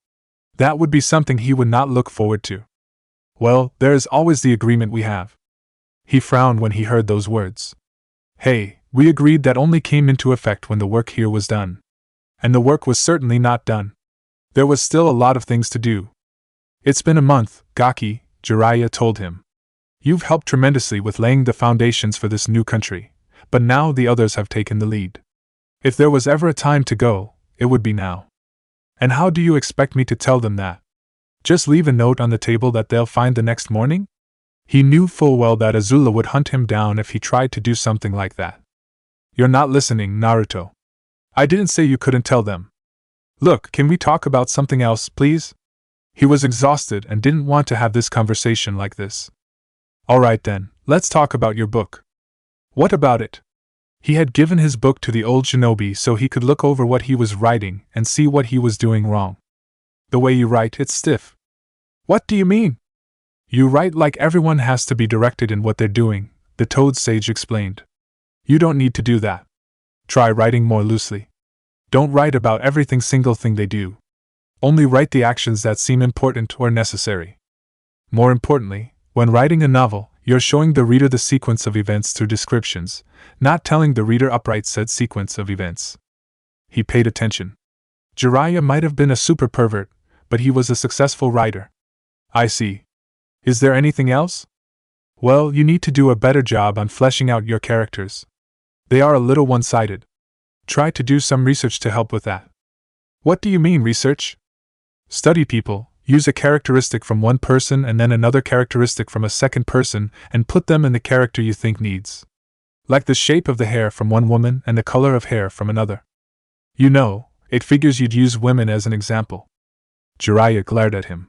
That would be something he would not look forward to. Well, there is always the agreement we have. He frowned when he heard those words. Hey, we agreed that only came into effect when the work here was done. And the work was certainly not done. There was still a lot of things to do. It's been a month, Gaki, Jiraiya told him. You've helped tremendously with laying the foundations for this new country, but now the others have taken the lead. If there was ever a time to go, it would be now. And how do you expect me to tell them that? Just leave a note on the table that they'll find the next morning? He knew full well that Azula would hunt him down if he tried to do something like that. You're not listening, Naruto. I didn't say you couldn't tell them. Look, can we talk about something else, please? He was exhausted and didn't want to have this conversation like this. Alright then, let's talk about your book. What about it? He had given his book to the old shinobi so he could look over what he was writing and see what he was doing wrong. The way you write, it's stiff. What do you mean? You write like everyone has to be directed in what they're doing, the Toad Sage explained. You don't need to do that. Try writing more loosely. Don't write about every single thing they do. Only write the actions that seem important or necessary. More importantly, when writing a novel, you're showing the reader the sequence of events through descriptions, not telling the reader upright said sequence of events. He paid attention. Jiraiya might have been a super pervert, but he was a successful writer. I see. Is there anything else? Well, you need to do a better job on fleshing out your characters. They are a little one-sided. Try to do some research to help with that. What do you mean, research? Study people, use a characteristic from one person and then another characteristic from a second person and put them in the character you think needs. Like the shape of the hair from one woman and the color of hair from another. You know, it figures you'd use women as an example. Jiraiya glared at him.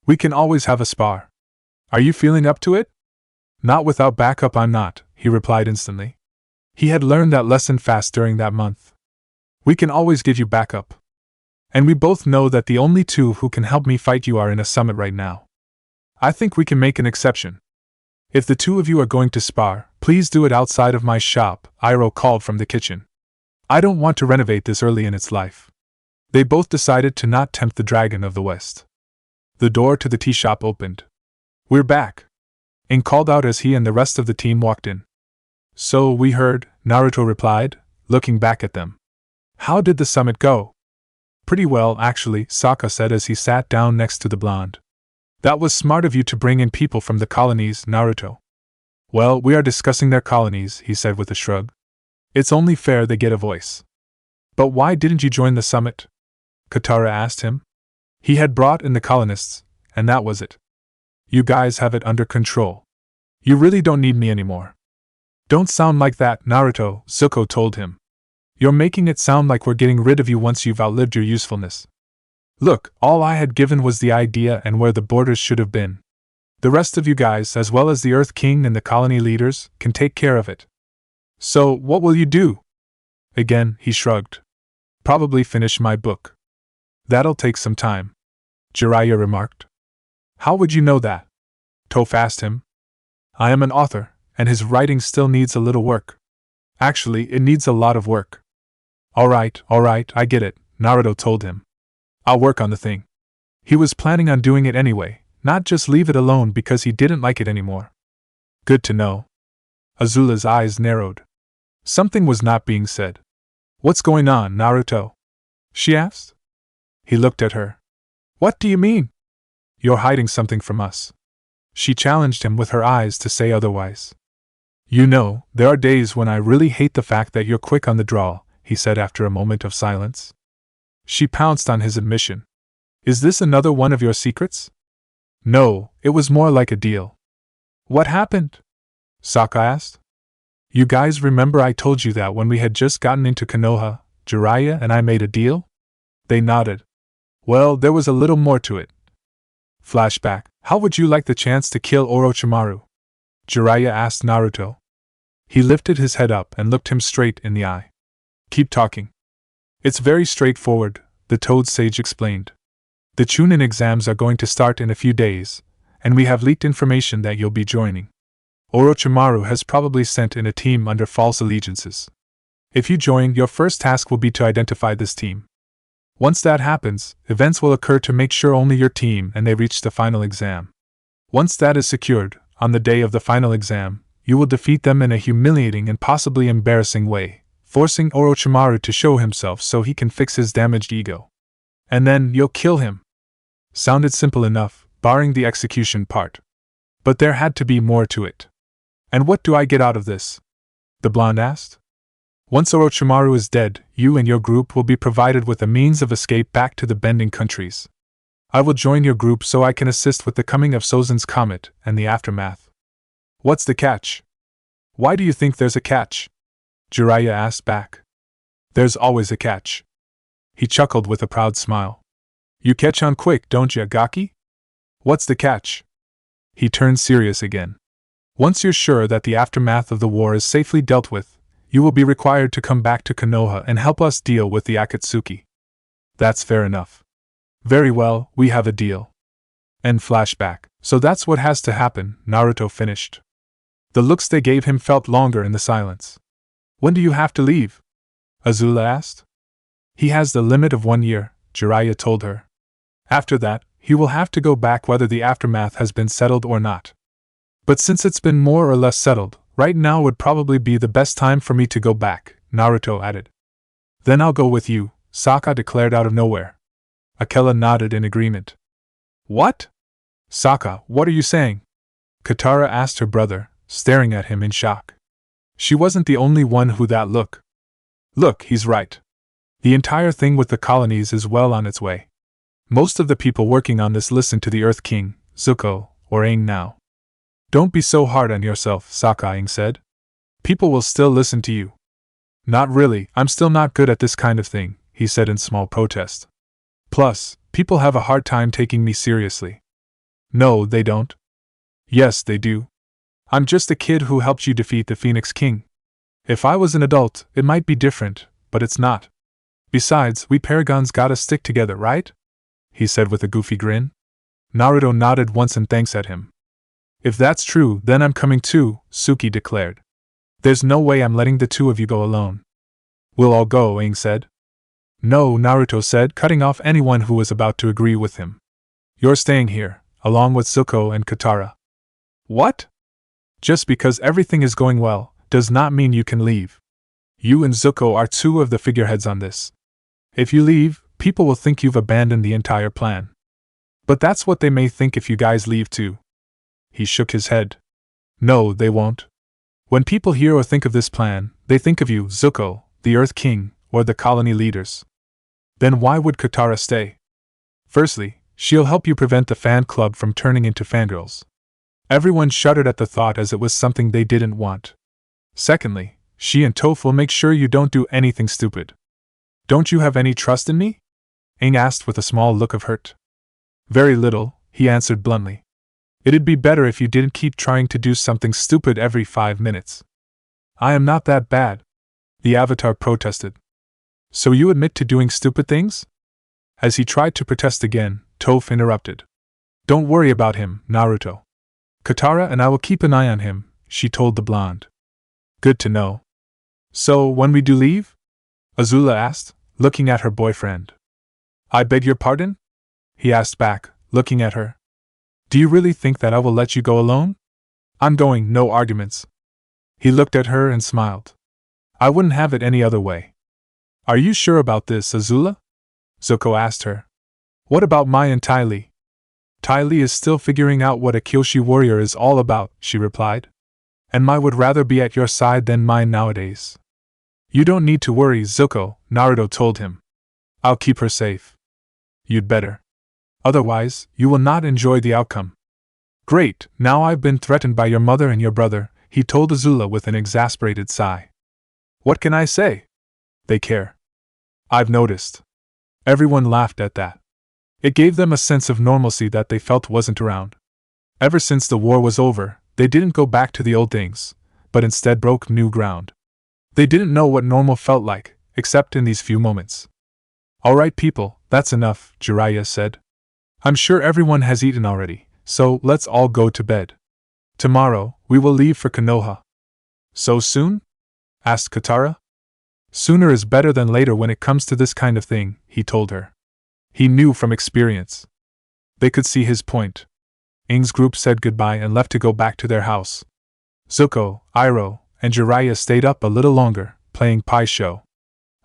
We can always have a spar. Are you feeling up to it? Not without backup, I'm not, he replied instantly. He had learned that lesson fast during that month. We can always give you backup. And we both know that the only two who can help me fight you are in a summit right now. I think we can make an exception. If the two of you are going to spar, please do it outside of my shop, Iroh called from the kitchen. I don't want to renovate this early in its life. They both decided to not tempt the Dragon of the West. The door to the tea shop opened. We're back. Aang called out as he and the rest of the team walked in. So we heard, Naruto replied, looking back at them. How did the summit go? Pretty well, actually, Sokka said as he sat down next to the blonde. That was smart of you to bring in people from the colonies, Naruto. Well, we are discussing their colonies, he said with a shrug. It's only fair they get a voice. But why didn't you join the summit? Katara asked him. He had brought in the colonists, and that was it. You guys have it under control. You really don't need me anymore. Don't sound like that, Naruto, Zuko told him. You're making it sound like we're getting rid of you once you've outlived your usefulness. Look, all I had given was the idea and where the borders should have been. The rest of you guys, as well as the Earth King and the colony leaders, can take care of it. So, what will you do? Again, he shrugged. Probably finish my book. That'll take some time, Jiraiya remarked. How would you know that? Toph asked him. I am an author, and his writing still needs a little work. Actually, it needs a lot of work. Alright, I get it, Naruto told him. I'll work on the thing. He was planning on doing it anyway, not just leave it alone because he didn't like it anymore. Good to know. Azula's eyes narrowed. Something was not being said. What's going on, Naruto? She asked. He looked at her. What do you mean? You're hiding something from us. She challenged him with her eyes to say otherwise. You know, there are days when I really hate the fact that you're quick on the draw, he said after a moment of silence. She pounced on his admission. Is this another one of your secrets? No, it was more like a deal. What happened? Sokka asked. You guys remember I told you that when we had just gotten into Konoha, Jiraiya and I made a deal? They nodded. Well, there was a little more to it. Flashback. How would you like the chance to kill Orochimaru? Jiraiya asked Naruto. He lifted his head up and looked him straight in the eye. Keep talking. It's very straightforward, the Toad Sage explained. The Chunin exams are going to start in a few days, and we have leaked information that you'll be joining. Orochimaru has probably sent in a team under false allegiances. If you join, your first task will be to identify this team. Once that happens, events will occur to make sure only your team and they reach the final exam. Once that is secured, on the day of the final exam, you will defeat them in a humiliating and possibly embarrassing way, forcing Orochimaru to show himself so he can fix his damaged ego. And then you'll kill him. Sounded simple enough, barring the execution part. But there had to be more to it. And what do I get out of this? The blonde asked. Once Orochimaru is dead, you and your group will be provided with a means of escape back to the Bending Countries. I will join your group so I can assist with the coming of Sozin's Comet and the aftermath. What's the catch? Why do you think there's a catch? Jiraiya asked back. There's always a catch. He chuckled with a proud smile. You catch on quick, don't ya, Gaki? What's the catch? He turned serious again. Once you're sure that the aftermath of the war is safely dealt with, you will be required to come back to Konoha and help us deal with the Akatsuki. That's fair enough. Very well, we have a deal. End flashback. So that's what has to happen, Naruto finished. The looks they gave him felt longer in the silence. When do you have to leave? Azula asked. He has the limit of 1 year, Jiraiya told her. After that, he will have to go back whether the aftermath has been settled or not. But since it's been more or less settled, right now would probably be the best time for me to go back, Naruto added. Then I'll go with you, Sokka declared out of nowhere. Akela nodded in agreement. What? Sokka, what are you saying? Katara asked her brother, staring at him in shock. She wasn't the only one who that look. Look, he's right. The entire thing with the colonies is well on its way. Most of the people working on this listen to the Earth King, Zuko, or Aang now. Don't be so hard on yourself, Sokka, Aang said. People will still listen to you. Not really, I'm still not good at this kind of thing, he said in small protest. Plus, people have a hard time taking me seriously. No, they don't. Yes, they do. I'm just a kid who helped you defeat the Phoenix King. If I was an adult, it might be different, but it's not. Besides, we Paragons gotta stick together, right? He said with a goofy grin. Naruto nodded once in thanks at him. If that's true, then I'm coming too, Suki declared. There's no way I'm letting the two of you go alone. We'll all go, Aang said. No, Naruto said, cutting off anyone who was about to agree with him. You're staying here, along with Zuko and Katara. What? Just because everything is going well, does not mean you can leave. You and Zuko are two of the figureheads on this. If you leave, people will think you've abandoned the entire plan. But that's what they may think if you guys leave too. He shook his head. No, they won't. When people hear or think of this plan, they think of you, Zuko, the Earth King, or the colony leaders. Then why would Katara stay? Firstly, she'll help you prevent the fan club from turning into fangirls. Everyone shuddered at the thought as it was something they didn't want. Secondly, she and Toph will make sure you don't do anything stupid. Don't you have any trust in me? Aang asked with a small look of hurt. Very little, he answered bluntly. It'd be better if you didn't keep trying to do something stupid every 5 minutes. I am not that bad, the Avatar protested. So you admit to doing stupid things? As he tried to protest again, Toph interrupted. Don't worry about him, Naruto. Katara and I will keep an eye on him, she told the blonde. Good to know. So, when we do leave? Azula asked, looking at her boyfriend. I beg your pardon? He asked back, looking at her. Do you really think that I will let you go alone? I'm going, no arguments. He looked at her and smiled. I wouldn't have it any other way. Are you sure about this, Azula? Zuko asked her. What about Mai and Ty Lee? Ty Lee is still figuring out what a Kyoshi warrior is all about, she replied. And Mai would rather be at your side than mine nowadays. You don't need to worry, Zuko, Naruto told him. I'll keep her safe. You'd better. Otherwise, you will not enjoy the outcome. Great, now I've been threatened by your mother and your brother, he told Azula with an exasperated sigh. What can I say? They care. I've noticed. Everyone laughed at that. It gave them a sense of normalcy that they felt wasn't around. Ever since the war was over, they didn't go back to the old things, but instead broke new ground. They didn't know what normal felt like, except in these few moments. All right, people, that's enough, Jiraiya said. I'm sure everyone has eaten already, so let's all go to bed. Tomorrow, we will leave for Konoha. So soon? Asked Katara. Sooner is better than later when it comes to this kind of thing, he told her. He knew from experience. They could see his point. Aang's group said goodbye and left to go back to their house. Zuko, Iroh, and Jiraiya stayed up a little longer, playing Pi Show.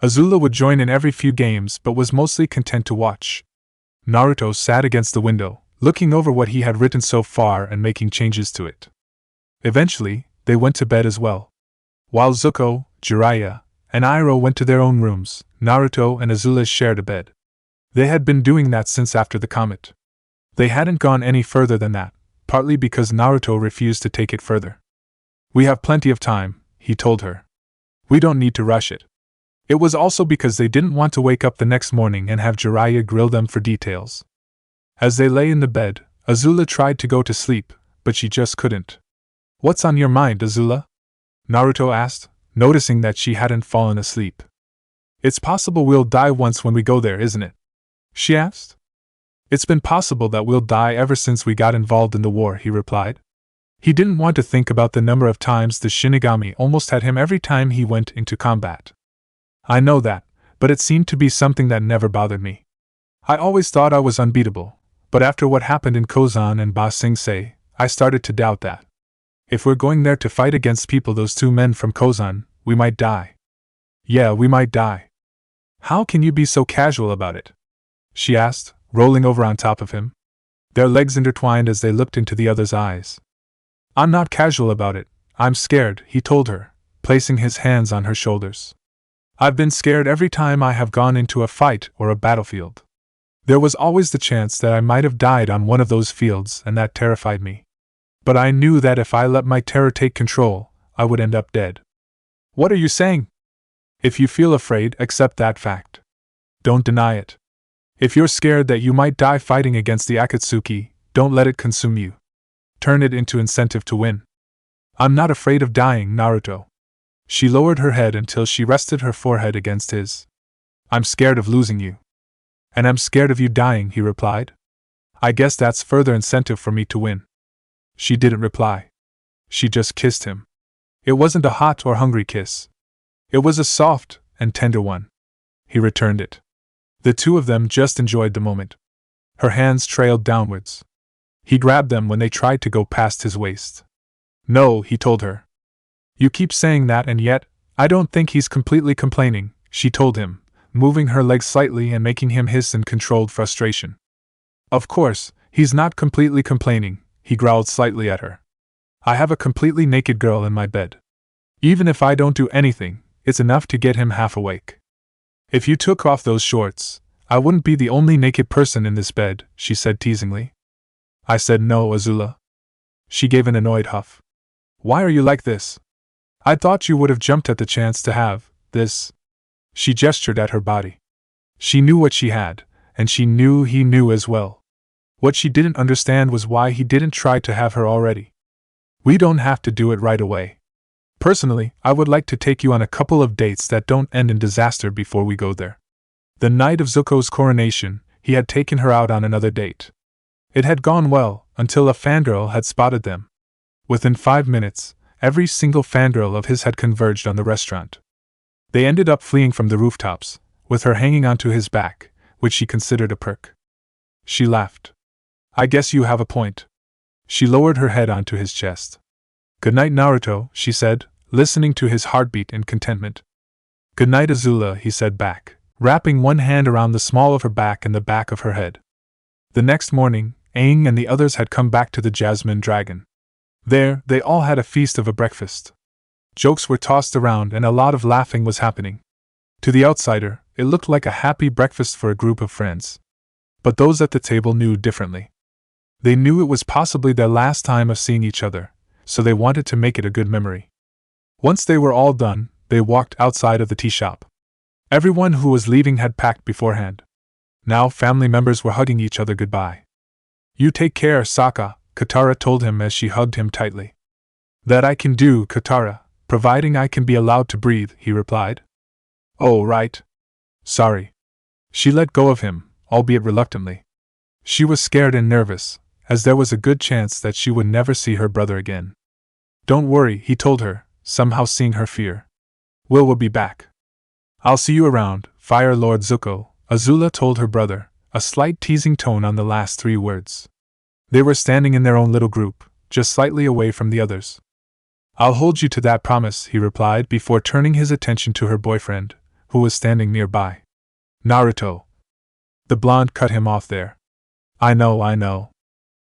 Azula would join in every few games but was mostly content to watch. Naruto sat against the window, looking over what he had written so far and making changes to it. Eventually, they went to bed as well. While Zuko, Jiraiya, and Iroh went to their own rooms, Naruto and Azula shared a bed. They had been doing that since after the comet. They hadn't gone any further than that, partly because Naruto refused to take it further. We have plenty of time, he told her. We don't need to rush it. It was also because they didn't want to wake up the next morning and have Jiraiya grill them for details. As they lay in the bed, Azula tried to go to sleep, but she just couldn't. What's on your mind, Azula? Naruto asked, noticing that she hadn't fallen asleep. It's possible we'll die once when we go there, isn't it? She asked. It's been possible that we'll die ever since we got involved in the war, he replied. He didn't want to think about the number of times the Shinigami almost had him every time he went into combat. I know that, but it seemed to be something that never bothered me. I always thought I was unbeatable, but after what happened in Kozan and Ba Sing Se, I started to doubt that. If we're going there to fight against people, those two men from Kozan, we might die. Yeah, we might die. How can you be so casual about it? She asked, rolling over on top of him. Their legs intertwined as they looked into the other's eyes. I'm not casual about it, I'm scared, he told her, placing his hands on her shoulders. I've been scared every time I have gone into a fight or a battlefield. There was always the chance that I might have died on one of those fields, and that terrified me. But I knew that if I let my terror take control, I would end up dead. What are you saying? If you feel afraid, accept that fact. Don't deny it. If you're scared that you might die fighting against the Akatsuki, don't let it consume you. Turn it into incentive to win. I'm not afraid of dying, Naruto. She lowered her head until she rested her forehead against his. I'm scared of losing you. And I'm scared of you dying, he replied. I guess that's further incentive for me to win. She didn't reply. She just kissed him. It wasn't a hot or hungry kiss. It was a soft and tender one. He returned it. The two of them just enjoyed the moment. Her hands trailed downwards. He grabbed them when they tried to go past his waist. No, he told her. You keep saying that, and yet, I don't think he's completely complaining, she told him, moving her legs slightly and making him hiss in controlled frustration. Of course, he's not completely complaining, he growled slightly at her. I have a completely naked girl in my bed. Even if I don't do anything, it's enough to get him half awake. If you took off those shorts, I wouldn't be the only naked person in this bed, she said teasingly. I said no, Azula. She gave an annoyed huff. Why are you like this? I thought you would have jumped at the chance to have this. She gestured at her body. She knew what she had, and she knew he knew as well. What she didn't understand was why he didn't try to have her already. We don't have to do it right away. Personally, I would like to take you on a couple of dates that don't end in disaster before we go there. The night of Zuko's coronation, he had taken her out on another date. It had gone well, until a fangirl had spotted them. Within 5 minutes, every single fangirl of his had converged on the restaurant. They ended up fleeing from the rooftops, with her hanging onto his back, which she considered a perk. She laughed. I guess you have a point. She lowered her head onto his chest. Good night, Naruto, she said, listening to his heartbeat in contentment. Good night, Azula, he said back, wrapping one hand around the small of her back and the back of her head. The next morning, Aang and the others had come back to the Jasmine Dragon. There, they all had a feast of a breakfast. Jokes were tossed around and a lot of laughing was happening. To the outsider, it looked like a happy breakfast for a group of friends. But those at the table knew differently. They knew it was possibly their last time of seeing each other, so they wanted to make it a good memory. Once they were all done, they walked outside of the tea shop. Everyone who was leaving had packed beforehand. Now family members were hugging each other goodbye. "You take care, Sokka," Katara told him as she hugged him tightly. "That I can do, Katara, providing I can be allowed to breathe," he replied. "Oh, right. Sorry." She let go of him, albeit reluctantly. She was scared and nervous, as there was a good chance that she would never see her brother again. "Don't worry," he told her, somehow seeing her fear. "Will be back. I'll see you around, Fire Lord Zuko," Azula told her brother, a slight teasing tone on the last 3 words. They were standing in their own little group, just slightly away from the others. "I'll hold you to that promise," he replied before turning his attention to her boyfriend, who was standing nearby. "Naruto." The blonde cut him off there. I know.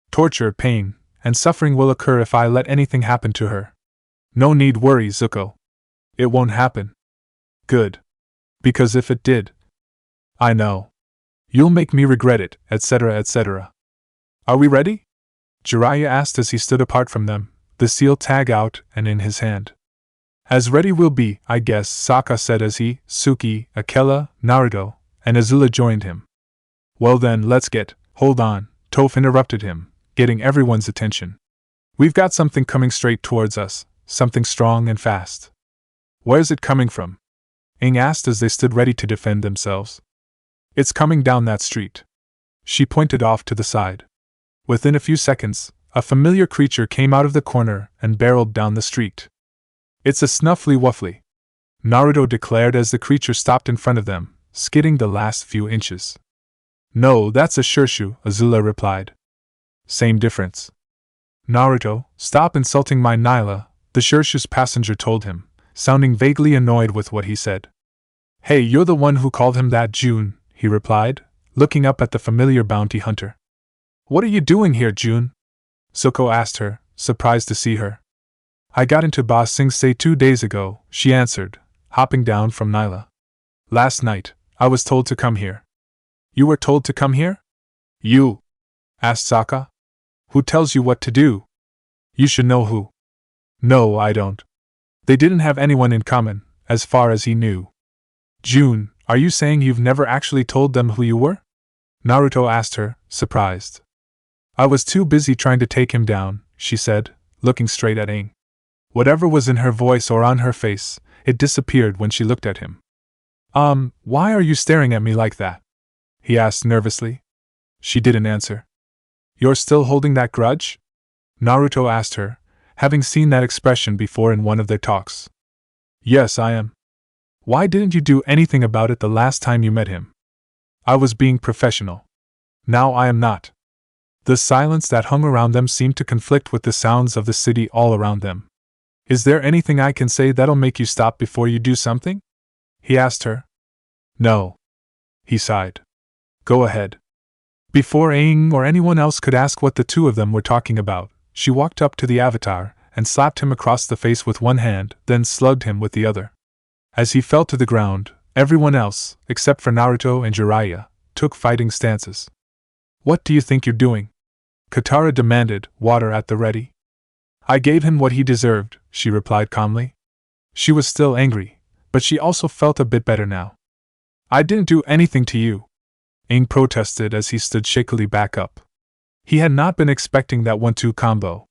Torture, pain, and suffering will occur if I let anything happen to her. No need worry, Zuko. It won't happen. Good. Because if it did, I know. You'll make me regret it, etc., etc. Are we ready? Jiraiya asked as he stood apart from them, the seal tag out and in his hand. As ready we'll be, I guess, Sokka said as he, Suki, Akela, Naruto, and Azula joined him. Well then, let's get. Hold on, Toph interrupted him, getting everyone's attention. We've got something coming straight towards us, something strong and fast. Where's it coming from? Aang asked as they stood ready to defend themselves. It's coming down that street. She pointed off to the side. Within a few seconds, a familiar creature came out of the corner and barreled down the street. It's a Snuffly Wuffly, Naruto declared as the creature stopped in front of them, skidding the last few inches. No, that's a Shirshu, Azula replied. Same difference. Naruto, stop insulting my Nyla, the Shirshu's passenger told him, sounding vaguely annoyed with what he said. Hey, you're the one who called him that, June, he replied, looking up at the familiar bounty hunter. What are you doing here, June? Zuko asked her, surprised to see her. I got into Ba Sing Se 2 days ago, she answered, hopping down from Nyla. Last night, I was told to come here. You were told to come here? You? Asked Sokka. Who tells you what to do? You should know who. No, I don't. They didn't have anyone in common, as far as he knew. June, are you saying you've never actually told them who you were? Naruto asked her, surprised. I was too busy trying to take him down, she said, looking straight at Aang. Whatever was in her voice or on her face, it disappeared when she looked at him. Why are you staring at me like that? He asked nervously. She didn't answer. You're still holding that grudge? Naruto asked her, having seen that expression before in one of their talks. Yes, I am. Why didn't you do anything about it the last time you met him? I was being professional. Now I am not. The silence that hung around them seemed to conflict with the sounds of the city all around them. Is there anything I can say that'll make you stop before you do something? He asked her. No. He sighed. Go ahead. Before Aang or anyone else could ask what the two of them were talking about, she walked up to the Avatar and slapped him across the face with one hand, then slugged him with the other. As he fell to the ground, everyone else, except for Naruto and Jiraiya, took fighting stances. What do you think you're doing? Katara demanded, water at the ready. I gave him what he deserved, she replied calmly. She was still angry, but she also felt a bit better now. I didn't do anything to you, Aang protested as he stood shakily back up. He had not been expecting that 1-2 combo.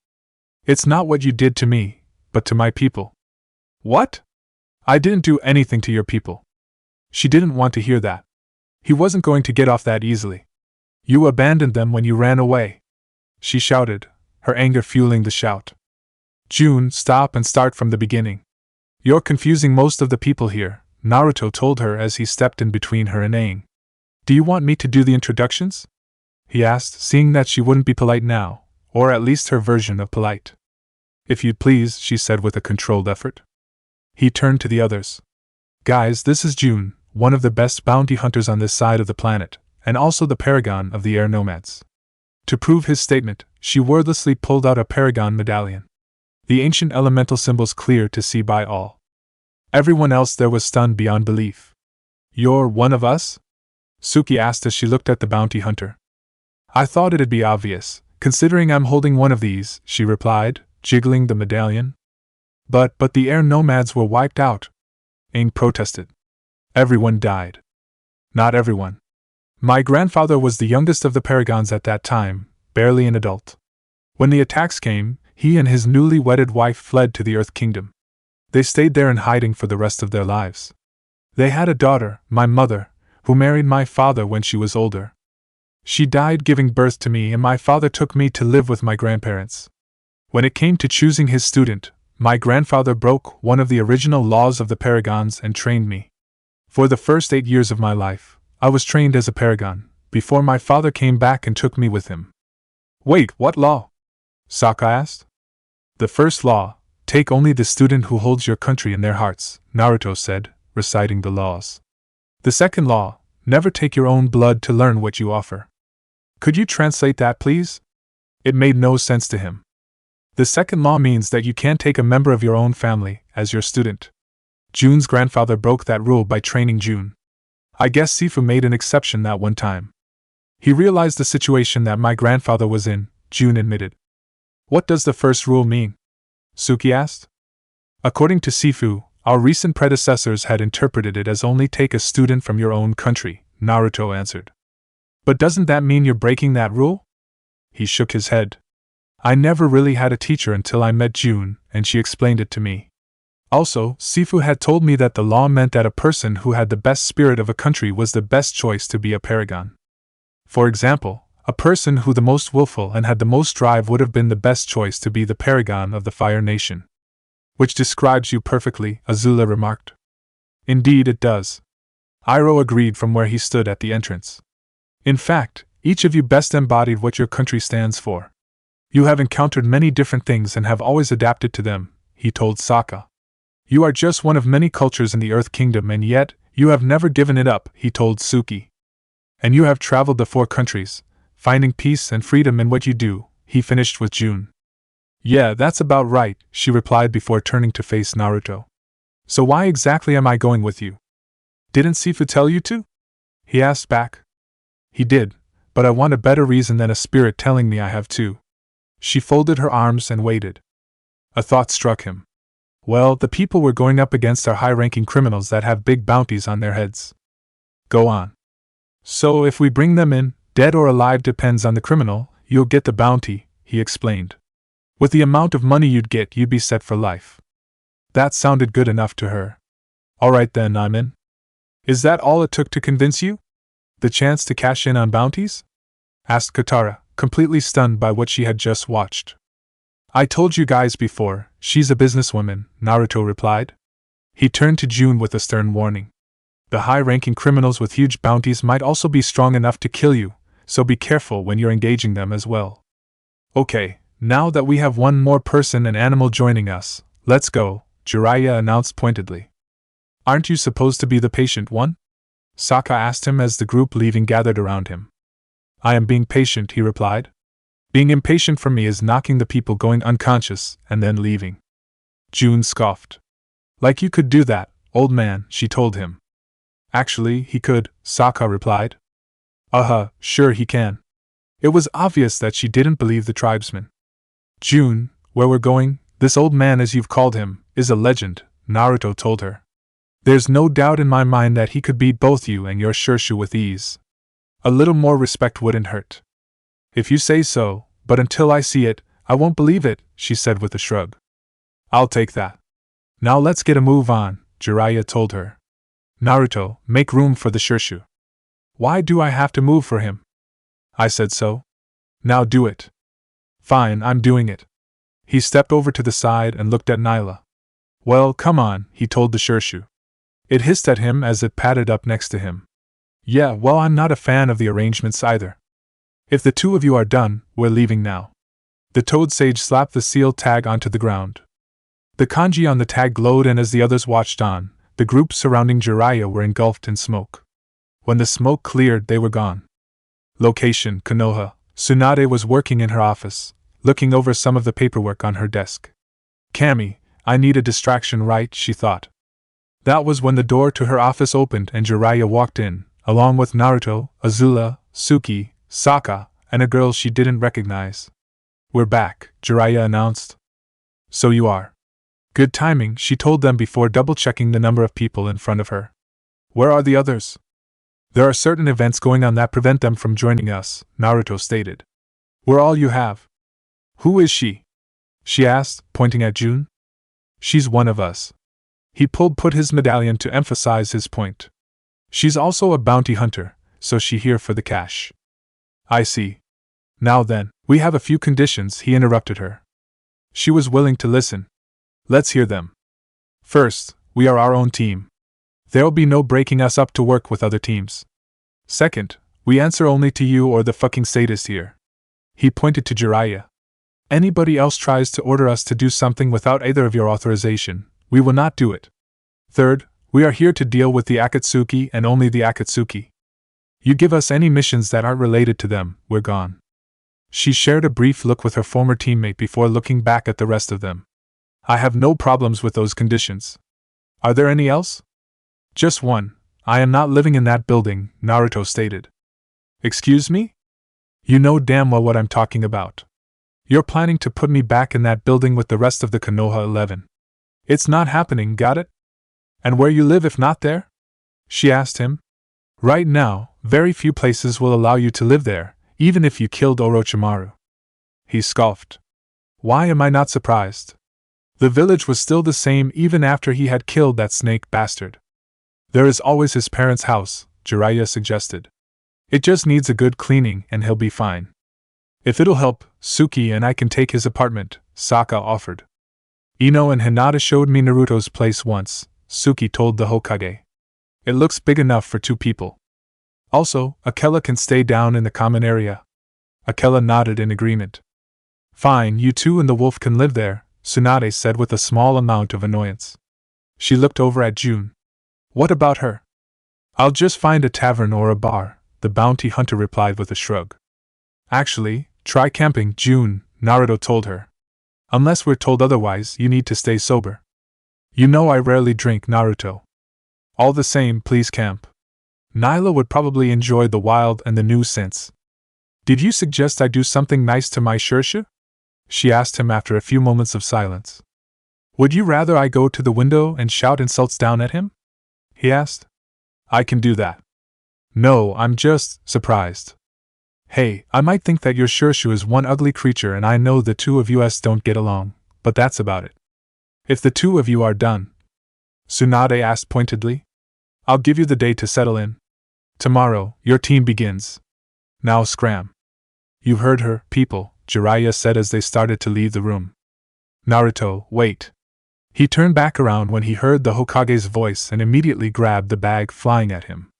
It's not what you did to me, but to my people. What? I didn't do anything to your people. She didn't want to hear that. He wasn't going to get off that easily. You abandoned them when you ran away, she shouted, her anger fueling the shout. June, stop and start from the beginning. You're confusing most of the people here, Naruto told her as he stepped in between her and Aang. Do you want me to do the introductions? He asked, seeing that she wouldn't be polite now, or at least her version of polite. If you'd please, she said with a controlled effort. He turned to the others. Guys, this is June, one of the best bounty hunters on this side of the planet, and also the paragon of the air nomads. To prove his statement, she wordlessly pulled out a paragon medallion. The ancient elemental symbols clear to see by all. Everyone else there was stunned beyond belief. You're one of us? Suki asked as she looked at the bounty hunter. I thought it'd be obvious, considering I'm holding one of these, she replied, jiggling the medallion. But the air nomads were wiped out, Aang protested. Everyone died. Not everyone. My grandfather was the youngest of the paragons at that time, barely an adult. When the attacks came, he and his newly wedded wife fled to the Earth Kingdom. They stayed there in hiding for the rest of their lives. They had a daughter, my mother, who married my father when she was older. She died giving birth to me, and my father took me to live with my grandparents. When it came to choosing his student, my grandfather broke one of the original laws of the paragons and trained me. For the first 8 years of my life, I was trained as a paragon, before my father came back and took me with him. Wait, what law? Sokka asked. The first law, take only the student who holds your country in their hearts, Naruto said, reciting the laws. The second law, never take your own blood to learn what you offer. Could you translate that, please? It made no sense to him. The second law means that you can't take a member of your own family as your student. Jun's grandfather broke that rule by training Jun. I guess Sifu made an exception that one time. He realized the situation that my grandfather was in, Jun admitted. What does the first rule mean? Suki asked. According to Sifu, our recent predecessors had interpreted it as only take a student from your own country, Naruto answered. But doesn't that mean you're breaking that rule? He shook his head. I never really had a teacher until I met Jun, and she explained it to me. Also, Sifu had told me that the law meant that a person who had the best spirit of a country was the best choice to be a paragon. For example, a person who the most willful and had the most drive would have been the best choice to be the paragon of the Fire Nation. Which describes you perfectly, Azula remarked. Indeed it does. Iroh agreed from where he stood at the entrance. In fact, each of you best embodied what your country stands for. You have encountered many different things and have always adapted to them, he told Sokka. You are just one of many cultures in the Earth Kingdom, and yet, you have never given it up, he told Suki. And you have traveled the 4 countries, finding peace and freedom in what you do, he finished with Jun. Yeah, that's about right, she replied before turning to face Naruto. So why exactly am I going with you? Didn't Sifu tell you to? He asked back. He did, but I want a better reason than a spirit telling me I have to. She folded her arms and waited. A thought struck him. Well, the people we're going up against are high-ranking criminals that have big bounties on their heads. Go on. So if we bring them in, dead or alive depends on the criminal, you'll get the bounty, he explained. With the amount of money you'd get, you'd be set for life. That sounded good enough to her. All right then, I'm in. Is that all it took to convince you? The chance to cash in on bounties? Asked Katara, completely stunned by what she had just watched. I told you guys before, she's a businesswoman, Naruto replied. He turned to Jun with a stern warning. The high-ranking criminals with huge bounties might also be strong enough to kill you, so be careful when you're engaging them as well. Okay, now that we have one more person and animal joining us, let's go, Jiraiya announced pointedly. Aren't you supposed to be the patient one? Sokka asked him as the group leaving gathered around him. I am being patient, he replied. Being impatient for me is knocking the people going unconscious and then leaving. Jun scoffed. Like you could do that, old man, she told him. Actually, he could, Sokka replied. Sure he can. It was obvious that she didn't believe the tribesman. Jun, where we're going, this old man as you've called him, is a legend, Naruto told her. There's no doubt in my mind that he could beat both you and your Shirshu with ease. A little more respect wouldn't hurt. If you say so, but until I see it, I won't believe it, she said with a shrug. I'll take that. Now let's get a move on, Jiraiya told her. Naruto, make room for the Shirshu. Why do I have to move for him? I said so. Now do it. Fine, I'm doing it. He stepped over to the side and looked at Nyla. Well, come on, he told the Shirshu. It hissed at him as it padded up next to him. Yeah, well, I'm not a fan of the arrangements either. If the 2 of you are done, we're leaving now. The Toad Sage slapped the sealed tag onto the ground. The kanji on the tag glowed, and as the others watched on, the group surrounding Jiraiya were engulfed in smoke. When the smoke cleared, they were gone. Location, Konoha. Tsunade was working in her office, looking over some of the paperwork on her desk. Cammy, I need a distraction, right? She thought. That was when the door to her office opened and Jiraiya walked in, along with Naruto, Azula, Suki, Sokka, and a girl she didn't recognize. "We're back," Jiraiya announced. "So you are." "Good timing," she told them before double-checking the number of people in front of her. "Where are the others?" "There are certain events going on that prevent them from joining us," Naruto stated. "We're all you have." "Who is she?" she asked, pointing at June. "She's one of us." He put his medallion to emphasize his point. "She's also a bounty hunter, so she's here for the cash." "I see. Now then, we have a few conditions," he interrupted her. She was willing to listen. "Let's hear them." "First, we are our own team. There'll be no breaking us up to work with other teams. Second, we answer only to you or the fucking sadist here." He pointed to Jiraiya. "Anybody else tries to order us to do something without either of your authorization, we will not do it. Third, we are here to deal with the Akatsuki and only the Akatsuki. You give us any missions that aren't related to them, we're gone." She shared a brief look with her former teammate before looking back at the rest of them. "I have no problems with those conditions. Are there any else?" "Just one. I am not living in that building," Naruto stated. "Excuse me?" "You know damn well what I'm talking about. You're planning to put me back in that building with the rest of the Konoha 11. It's not happening, got it? And where you live if not there?" she asked him. "Right now, very few places will allow you to live there, even if you killed Orochimaru." He scoffed. "Why am I not surprised? The village was still the same even after he had killed that snake bastard." "There is always his parents' house," Jiraiya suggested. "It just needs a good cleaning and he'll be fine." "If it'll help, Suki and I can take his apartment," Sokka offered. "Ino and Hinata showed me Naruto's place once," Suki told the Hokage. "It looks big enough for 2 people. Also, Akela can stay down in the common area." Akela nodded in agreement. "Fine, you two and the wolf can live there," Tsunade said with a small amount of annoyance. She looked over at June. "What about her?" "I'll just find a tavern or a bar," the bounty hunter replied with a shrug. "Actually, try camping, June," Naruto told her. "Unless we're told otherwise, you need to stay sober." "You know I rarely drink, Naruto." "All the same, please camp. Nyla would probably enjoy the wild and the new scents." "Did you suggest I do something nice to my Shirsha?" she asked him after a few moments of silence. "Would you rather I go to the window and shout insults down at him?" he asked. "I can do that." "No, I'm just surprised. Hey, I might think that your Shirshu is one ugly creature and I know the two of us don't get along, but that's about it." "If the two of you are done," Tsunade asked pointedly, "I'll give you the day to settle in. Tomorrow, your team begins. Now scram." "You heard her, people," Jiraiya said as they started to leave the room. "Naruto, wait." He turned back around when he heard the Hokage's voice and immediately grabbed the bag flying at him.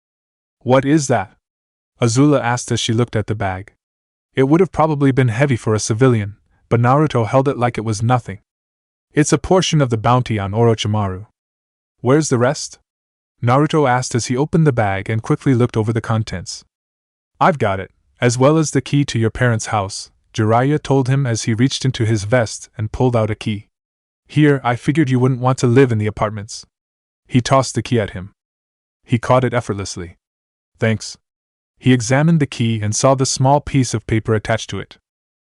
"What is that?" Azula asked as she looked at the bag. It would have probably been heavy for a civilian, but Naruto held it like it was nothing. "It's a portion of the bounty on Orochimaru." "Where's the rest?" Naruto asked as he opened the bag and quickly looked over the contents. "I've got it, as well as the key to your parents' house," Jiraiya told him as he reached into his vest and pulled out a key. "Here, I figured you wouldn't want to live in the apartments." He tossed the key at him. He caught it effortlessly. "Thanks." He examined the key and saw the small piece of paper attached to it.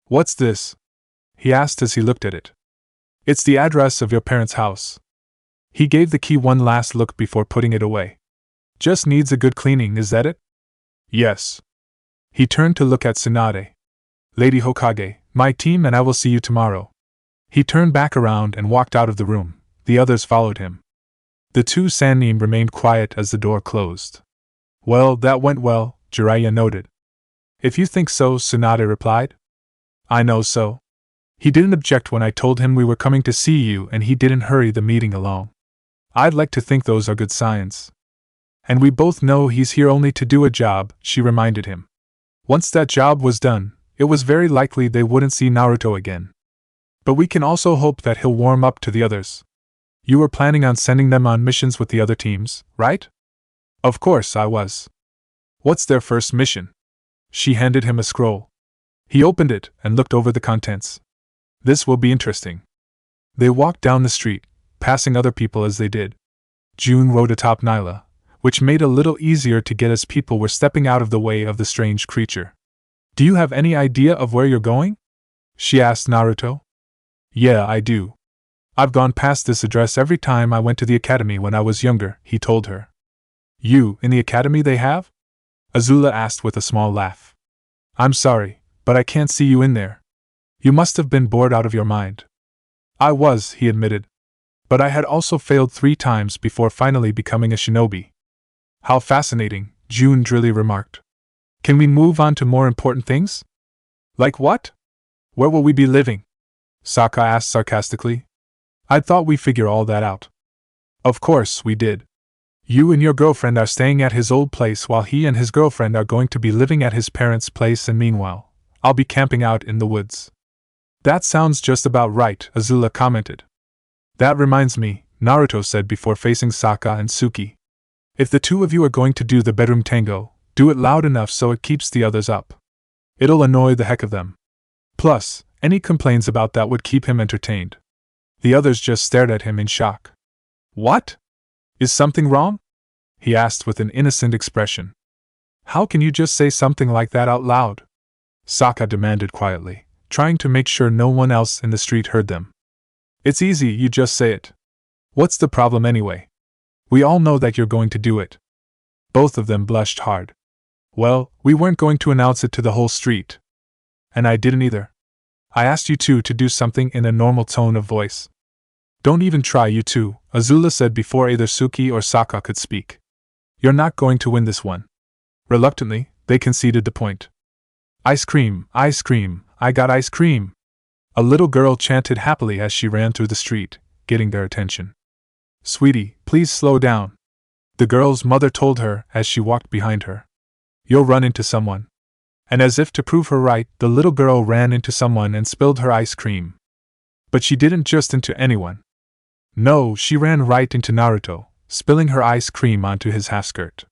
"What's this?" he asked as he looked at it. "It's the address of your parents' house." He gave the key one last look before putting it away. "Just needs a good cleaning, is that it?" "Yes." He turned to look at Tsunade. "Lady Hokage, my team and I will see you tomorrow." He turned back around and walked out of the room. The others followed him. The two Sannin remained quiet as the door closed. "Well, that went well," Jiraiya noted. "If you think so," Tsunade replied. "I know so. He didn't object when I told him we were coming to see you and he didn't hurry the meeting along. I'd like to think those are good signs." "And we both know he's here only to do a job," she reminded him. Once that job was done, it was very likely they wouldn't see Naruto again. "But we can also hope that he'll warm up to the others. You were planning on sending them on missions with the other teams, right?" "Of course I was." "What's their first mission?" She handed him a scroll. He opened it and looked over the contents. "This will be interesting." They walked down the street, passing other people as they did. June rode atop Nyla, which made a little easier to get as people were stepping out of the way of the strange creature. Do you have any idea of where you're going? She asked Naruto. Yeah, I do. I've gone past this address every time I went to the academy when I was younger, he told her. You, in the academy they have? Azula asked with a small laugh. I'm sorry, but I can't see you in there. You must have been bored out of your mind. I was, he admitted. But I had also failed 3 times before finally becoming a shinobi. How fascinating, June drily remarked. Can we move on to more important things? Like what? Where will we be living? Sokka asked sarcastically. I'd thought we figured all that out. Of course we did. You and your girlfriend are staying at his old place while he and his girlfriend are going to be living at his parents' place, and meanwhile, I'll be camping out in the woods. That sounds just about right, Azula commented. That reminds me, Naruto said before facing Sokka and Suki. If the 2 of you are going to do the bedroom tango, do it loud enough so it keeps the others up. It'll annoy the heck of them. Plus, any complaints about that would keep him entertained. The others just stared at him in shock. What? Is something wrong? He asked with an innocent expression. How can you just say something like that out loud? Sokka demanded quietly, trying to make sure no one else in the street heard them. It's easy, you just say it. What's the problem anyway? We all know that you're going to do it. Both of them blushed hard. Well, we weren't going to announce it to the whole street. And I didn't either. I asked you 2 to do something in a normal tone of voice. Don't even try, you 2, Azula said before either Suki or Sokka could speak. You're not going to win this one. Reluctantly, they conceded the point. Ice cream, I got ice cream. A little girl chanted happily as she ran through the street, getting their attention. Sweetie, please slow down, the girl's mother told her as she walked behind her. You'll run into someone. And as if to prove her right, the little girl ran into someone and spilled her ice cream. But she didn't just into anyone. No, she ran right into Naruto, spilling her ice cream onto his half-skirt.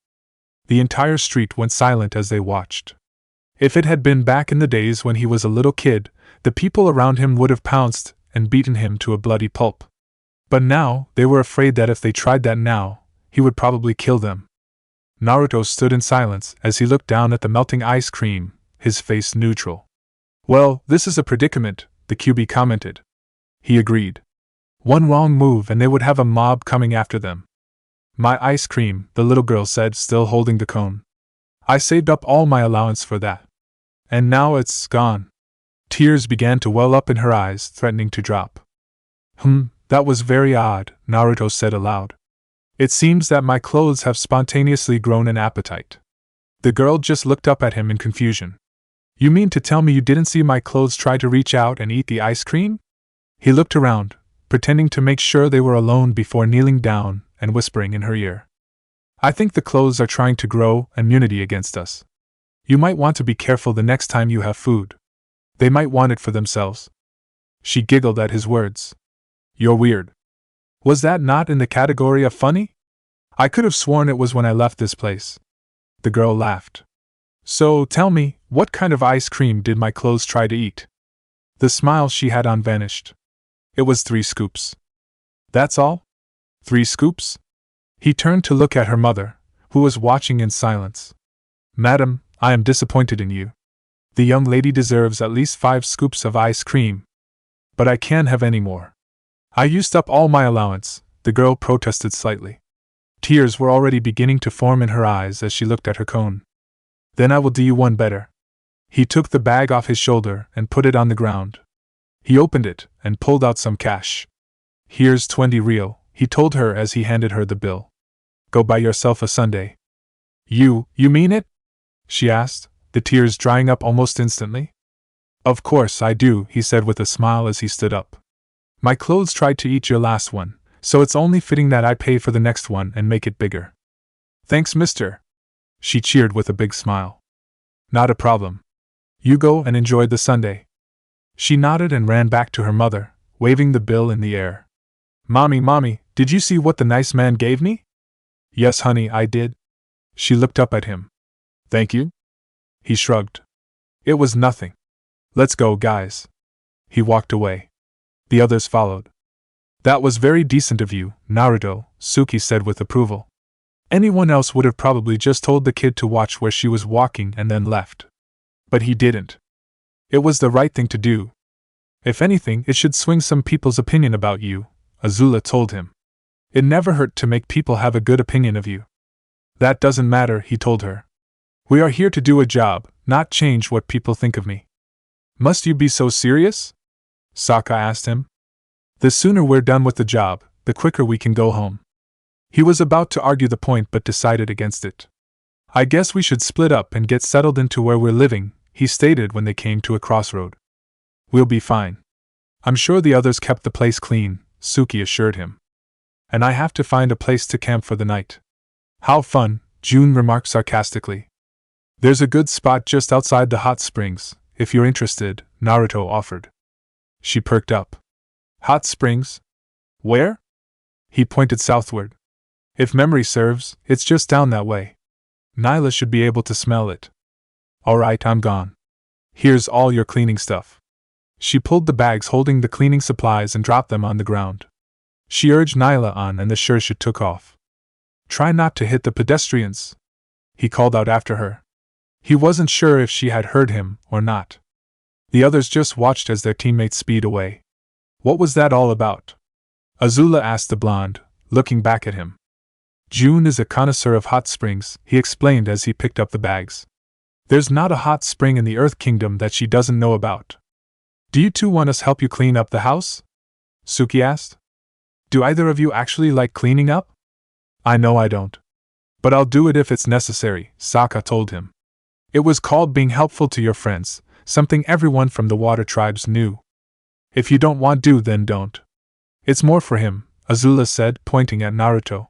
The entire street went silent as they watched. If it had been back in the days when he was a little kid, the people around him would have pounced and beaten him to a bloody pulp. But now, they were afraid that if they tried that now, he would probably kill them. Naruto stood in silence as he looked down at the melting ice cream, his face neutral. Well, this is a predicament, the QB commented. He agreed. One wrong move and they would have a mob coming after them. My ice cream, the little girl said, still holding the cone. I saved up all my allowance for that. And now it's gone. Tears began to well up in her eyes, threatening to drop. That was very odd, Naruto said aloud. It seems that my clothes have spontaneously grown an appetite. The girl just looked up at him in confusion. You mean to tell me you didn't see my clothes try to reach out and eat the ice cream? He looked around, pretending to make sure they were alone before kneeling down and whispering in her ear. I think the clothes are trying to grow immunity against us. You might want to be careful the next time you have food. They might want it for themselves. She giggled at his words. You're weird. Was that not in the category of funny? I could have sworn it was when I left this place. The girl laughed. So, tell me, what kind of ice cream did my clothes try to eat? The smile she had on vanished. It was 3 scoops. That's all? 3 scoops? He turned to look at her mother, who was watching in silence. Madam, I am disappointed in you. The young lady deserves at least 5 scoops of ice cream. But I can't have any more. I used up all my allowance, the girl protested slightly. Tears were already beginning to form in her eyes as she looked at her cone. Then I will do you one better. He took the bag off his shoulder and put it on the ground. He opened it and pulled out some cash. Here's 20 real, he told her as he handed her the bill. Go buy yourself a sundae. You mean it? She asked, the tears drying up almost instantly. Of course I do, he said with a smile as he stood up. My clothes tried to eat your last one, so it's only fitting that I pay for the next one and make it bigger. Thanks, mister. She cheered with a big smile. Not a problem. You go and enjoy the sundae. She nodded and ran back to her mother, waving the bill in the air. Mommy, did you see what the nice man gave me? Yes, honey, I did. She looked up at him. Thank you? He shrugged. It was nothing. Let's go, guys. He walked away. The others followed. That was very decent of you, Naruto, Suki said with approval. Anyone else would have probably just told the kid to watch where she was walking and then left. But he didn't. It was the right thing to do. If anything, it should swing some people's opinion about you, Azula told him. It never hurt to make people have a good opinion of you. That doesn't matter, he told her. We are here to do a job, not change what people think of me. Must you be so serious? Sokka asked him. The sooner we're done with the job, the quicker we can go home. He was about to argue the point but decided against it. I guess we should split up and get settled into where we're living, he stated when they came to a crossroad. We'll be fine. I'm sure the others kept the place clean, Suki assured him. And I have to find a place to camp for the night. How fun, June remarked sarcastically. There's a good spot just outside the hot springs, if you're interested, Naruto offered. She perked up. Hot springs? Where? He pointed southward. If memory serves, it's just down that way. Nyla should be able to smell it. All right, I'm gone. Here's all your cleaning stuff. She pulled the bags holding the cleaning supplies and dropped them on the ground. She urged Nyla on and the Shersha took off. Try not to hit the pedestrians, he called out after her. He wasn't sure if she had heard him or not. The others just watched as their teammates speed away. What was that all about? Azula asked the blonde, looking back at him. June is a connoisseur of hot springs, he explained as he picked up the bags. There's not a hot spring in the Earth Kingdom that she doesn't know about. Do you two want us help you clean up the house? Suki asked. Do either of you actually like cleaning up? I know I don't. But I'll do it if it's necessary, Sokka told him. It was called being helpful to your friends, something everyone from the water tribes knew. If you don't want to, then don't. It's more for him, Azula said, pointing at Naruto.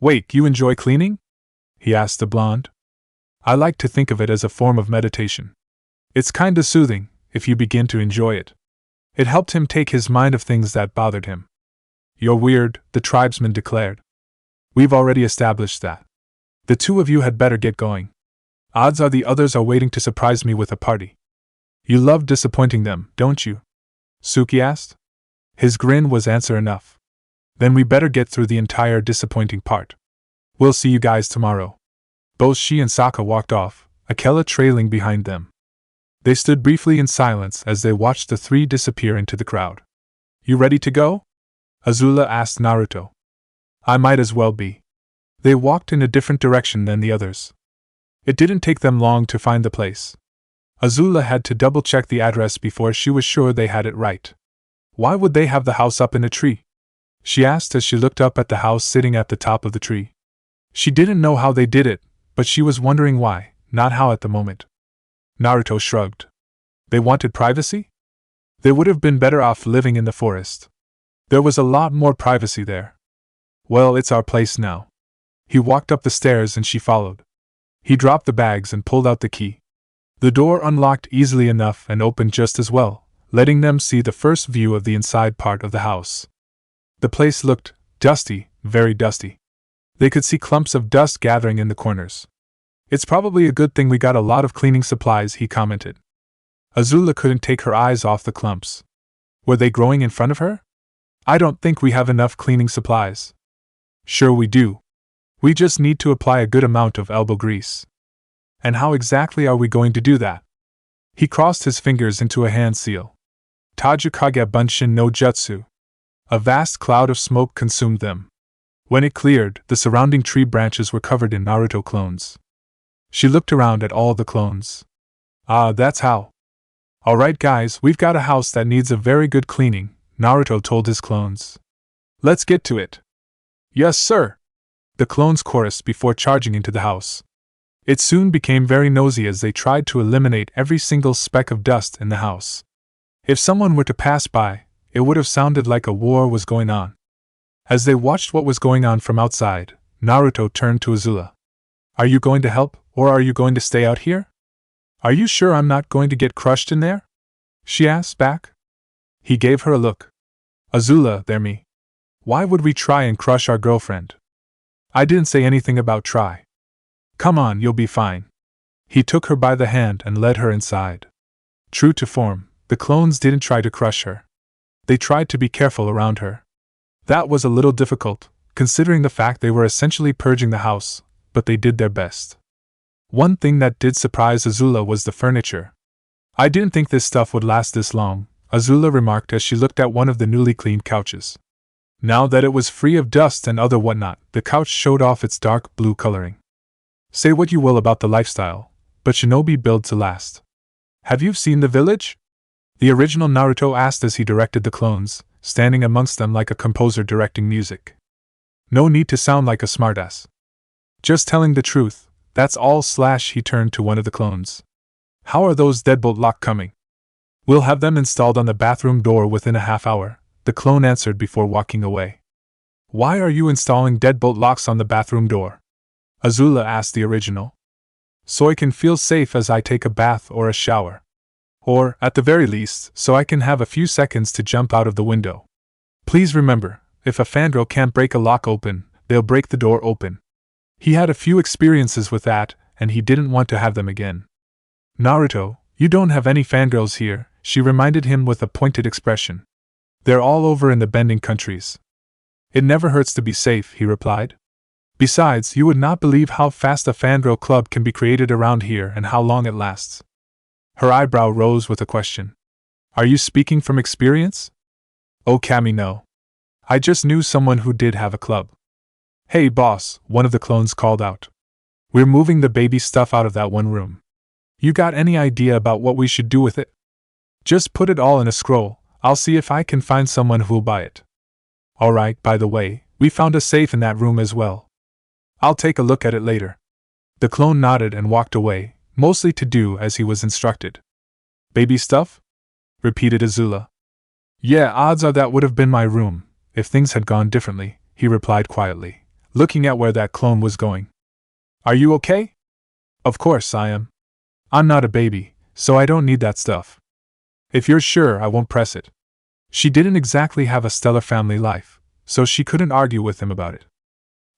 Wait, you enjoy cleaning? He asked the blonde. I like to think of it as a form of meditation. It's kinda soothing, if you begin to enjoy it. It helped him take his mind of things that bothered him. You're weird, the tribesman declared. We've already established that. The two of you had better get going. Odds are the others are waiting to surprise me with a party. You love disappointing them, don't you? Suki asked. His grin was answer enough. Then we better get through the entire disappointing part. We'll see you guys tomorrow. Both she and Sokka walked off, Akela trailing behind them. They stood briefly in silence as they watched the three disappear into the crowd. You ready to go? Azula asked Naruto. I might as well be. They walked in a different direction than the others. It didn't take them long to find the place. Azula had to double-check the address before she was sure they had it right. Why would they have the house up in a tree? She asked as she looked up at the house sitting at the top of the tree. She didn't know how they did it, but she was wondering why, not how at the moment. Naruto shrugged. They wanted privacy? They would have been better off living in the forest. There was a lot more privacy there. Well, it's our place now. He walked up the stairs and she followed. He dropped the bags and pulled out the key. The door unlocked easily enough and opened just as well, letting them see the first view of the inside part of the house. The place looked dusty, very dusty. They could see clumps of dust gathering in the corners. It's probably a good thing we got a lot of cleaning supplies, he commented. Azula couldn't take her eyes off the clumps. Were they growing in front of her? I don't think we have enough cleaning supplies. Sure we do. We just need to apply a good amount of elbow grease. And how exactly are we going to do that? He crossed his fingers into a hand seal. Tajukage Bunshin no Jutsu. A vast cloud of smoke consumed them. When it cleared, the surrounding tree branches were covered in Naruto clones. She looked around at all the clones. Ah, that's how. Alright guys, we've got a house that needs a very good cleaning, Naruto told his clones. Let's get to it. Yes, sir. The clones chorused before charging into the house. It soon became very nosy as they tried to eliminate every single speck of dust in the house. If someone were to pass by, it would have sounded like a war was going on. As they watched what was going on from outside, Naruto turned to Azula. Are you going to help, or are you going to stay out here? Are you sure I'm not going to get crushed in there? She asked back. He gave her a look. Azula, they're me. Why would we try and crush our girlfriend? I didn't say anything about try. Come on, you'll be fine. He took her by the hand and led her inside. True to form, the clones didn't try to crush her. They tried to be careful around her. That was a little difficult, considering the fact they were essentially purging the house, but they did their best. One thing that did surprise Azula was the furniture. I didn't think this stuff would last this long, Azula remarked as she looked at one of the newly cleaned couches. Now that it was free of dust and other whatnot, the couch showed off its dark blue coloring. Say what you will about the lifestyle, but shinobi build to last. Have you seen the village? The original Naruto asked as he directed the clones, standing amongst them like a composer directing music. No need to sound like a smartass. Just telling the truth, that's all. He turned to one of the clones. How are those deadbolt lock coming? We'll have them installed on the bathroom door within a half hour, the clone answered before walking away. Why are you installing deadbolt locks on the bathroom door? Azula asked the original. So I can feel safe as I take a bath or a shower. Or, at the very least, so I can have a few seconds to jump out of the window. Please remember, if a fandral can't break a lock open, they'll break the door open. He had a few experiences with that, and he didn't want to have them again. Naruto, you don't have any fandrails here, she reminded him with a pointed expression. They're all over in the bending countries. It never hurts to be safe, he replied. Besides, you would not believe how fast a fandrail club can be created around here and how long it lasts. Her eyebrow rose with a question. Are you speaking from experience? Oh Kami, no. I just knew someone who did have a club. Hey boss, one of the clones called out. We're moving the baby stuff out of that one room. You got any idea about what we should do with it? Just put it all in a scroll, I'll see if I can find someone who'll buy it. Alright, by the way, we found a safe in that room as well. I'll take a look at it later. The clone nodded and walked away, mostly to do as he was instructed. Baby stuff? Repeated Azula. Yeah, odds are that would have been my room, if things had gone differently, he replied quietly, looking at where that clone was going. Are you okay? Of course I am. I'm not a baby, so I don't need that stuff. If you're sure, I won't press it. She didn't exactly have a stellar family life, so she couldn't argue with him about it.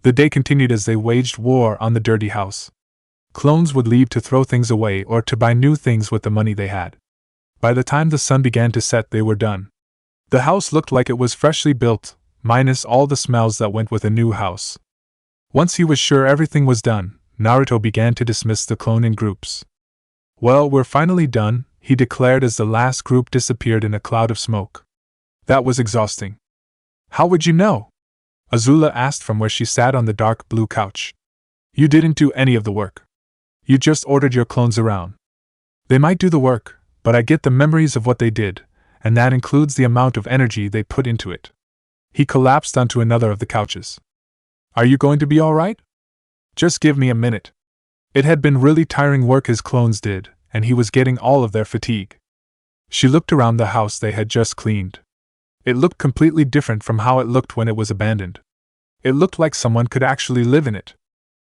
The day continued as they waged war on the dirty house. Clones would leave to throw things away or to buy new things with the money they had. By the time the sun began to set, they were done. The house looked like it was freshly built, minus all the smells that went with a new house. Once he was sure everything was done, Naruto began to dismiss the clone in groups. Well, we're finally done, he declared as the last group disappeared in a cloud of smoke. That was exhausting. How would you know? Azula asked from where she sat on the dark blue couch. You didn't do any of the work. You just ordered your clones around. They might do the work, but I get the memories of what they did, and that includes the amount of energy they put into it. He collapsed onto another of the couches. Are you going to be all right? Just give me a minute. It had been really tiring work his clones did, and he was getting all of their fatigue. She looked around the house they had just cleaned. It looked completely different from how it looked when it was abandoned. It looked like someone could actually live in it.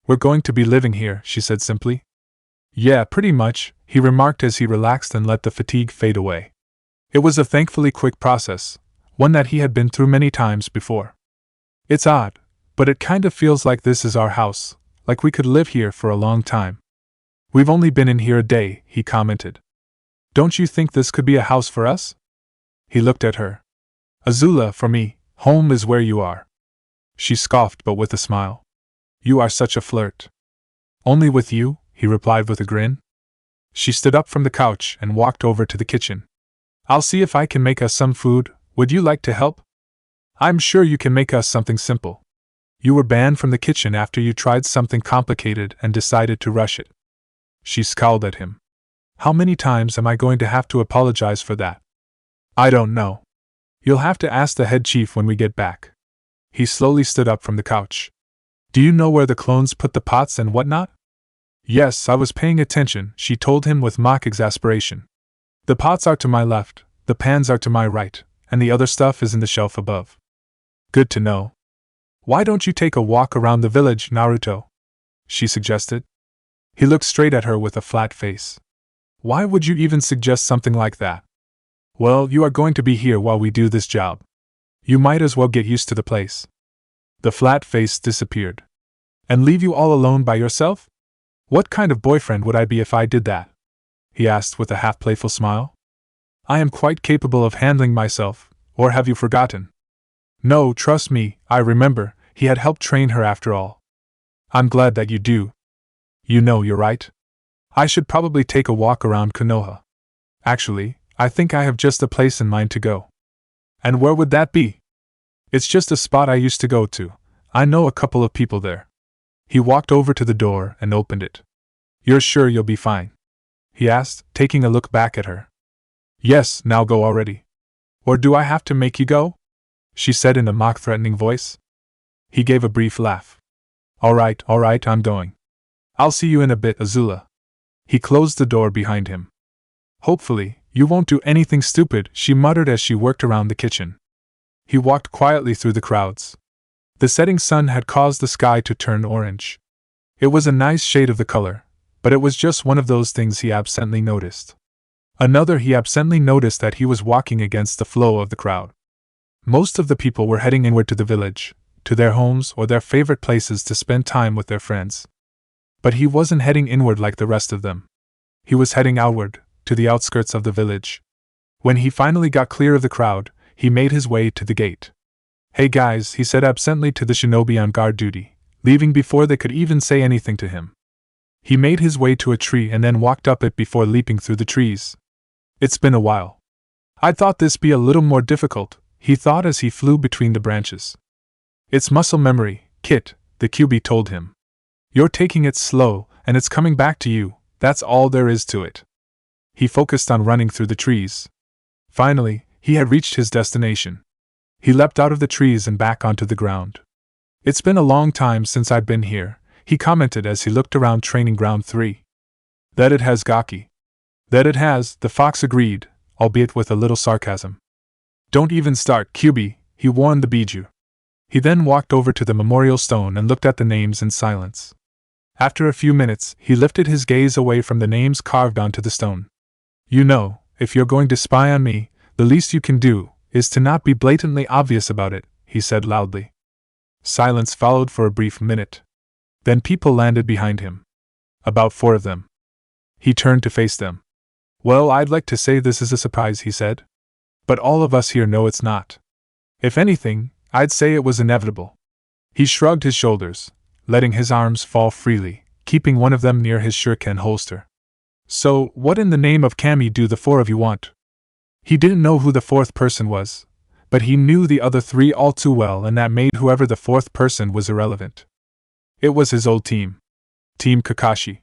We're going to be living here, she said simply. Yeah, pretty much, he remarked as he relaxed and let the fatigue fade away. It was a thankfully quick process, one that he had been through many times before. It's odd, but it kind of feels like this is our house, like we could live here for a long time. We've only been in here a day, he commented. Don't you think this could be a house for us? He looked at her. Azula, for me, home is where you are. She scoffed, but with a smile. You are such a flirt. Only with you, he replied with a grin. She stood up from the couch and walked over to the kitchen. I'll see if I can make us some food. Would you like to help? I'm sure you can make us something simple. You were banned from the kitchen after you tried something complicated and decided to rush it. She scowled at him. How many times am I going to have to apologize for that? I don't know. You'll have to ask the head chief when we get back. He slowly stood up from the couch. Do you know where the clones put the pots and whatnot? Yes, I was paying attention, she told him with mock exasperation. The pots are to my left, the pans are to my right, and the other stuff is in the shelf above. Good to know. Why don't you take a walk around the village, Naruto? She suggested. He looked straight at her with a flat face. Why would you even suggest something like that? Well, you are going to be here while we do this job. You might as well get used to the place. The flat face disappeared. And leave you all alone by yourself? What kind of boyfriend would I be if I did that? He asked with a half-playful smile. I am quite capable of handling myself, or have you forgotten? No, trust me, I remember, he had helped train her after all. I'm glad that you do. You know, you're right. I should probably take a walk around Konoha. Actually, I think I have just a place in mind to go. And where would that be? It's just a spot I used to go to. I know a couple of people there. He walked over to the door and opened it. You're sure you'll be fine? He asked, taking a look back at her. Yes, now go already. Or do I have to make you go? She said in a mock-threatening voice. He gave a brief laugh. All right, I'm going. I'll see you in a bit, Azula. He closed the door behind him. Hopefully, you won't do anything stupid, she muttered as she worked around the kitchen. He walked quietly through the crowds. The setting sun had caused the sky to turn orange. It was a nice shade of the color, but it was just one of those things he absently noticed. Another, he absently noticed that he was walking against the flow of the crowd. Most of the people were heading inward to the village, to their homes or their favorite places to spend time with their friends. But he wasn't heading inward like the rest of them. He was heading outward, to the outskirts of the village. When he finally got clear of the crowd, he made his way to the gate. Hey guys, he said absently to the shinobi on guard duty, leaving before they could even say anything to him. He made his way to a tree and then walked up it before leaping through the trees. It's been a while. I thought this be a little more difficult, he thought as he flew between the branches. It's muscle memory, Kit, the QB told him. You're taking it slow, and it's coming back to you, that's all there is to it. He focused on running through the trees. Finally, he had reached his destination. He leapt out of the trees and back onto the ground. It's been a long time since I've been here, he commented as he looked around Training Ground 3. That it has, Gaki. That it has, the fox agreed, albeit with a little sarcasm. Don't even start, QB, he warned the Biju. He then walked over to the memorial stone and looked at the names in silence. After a few minutes, he lifted his gaze away from the names carved onto the stone. You know, if you're going to spy on me, the least you can do is to not be blatantly obvious about it, he said loudly. Silence followed for a brief minute. Then people landed behind him. About 4 of them. He turned to face them. Well, I'd like to say this is a surprise, he said. But all of us here know it's not. If anything, I'd say it was inevitable. He shrugged his shoulders, letting his arms fall freely, keeping one of them near his shuriken holster. So, what in the name of Kami do the 4 of you want? He didn't know who the 4th person was, but he knew the other 3 all too well, and that made whoever the 4th person was irrelevant. It was his old team. Team Kakashi.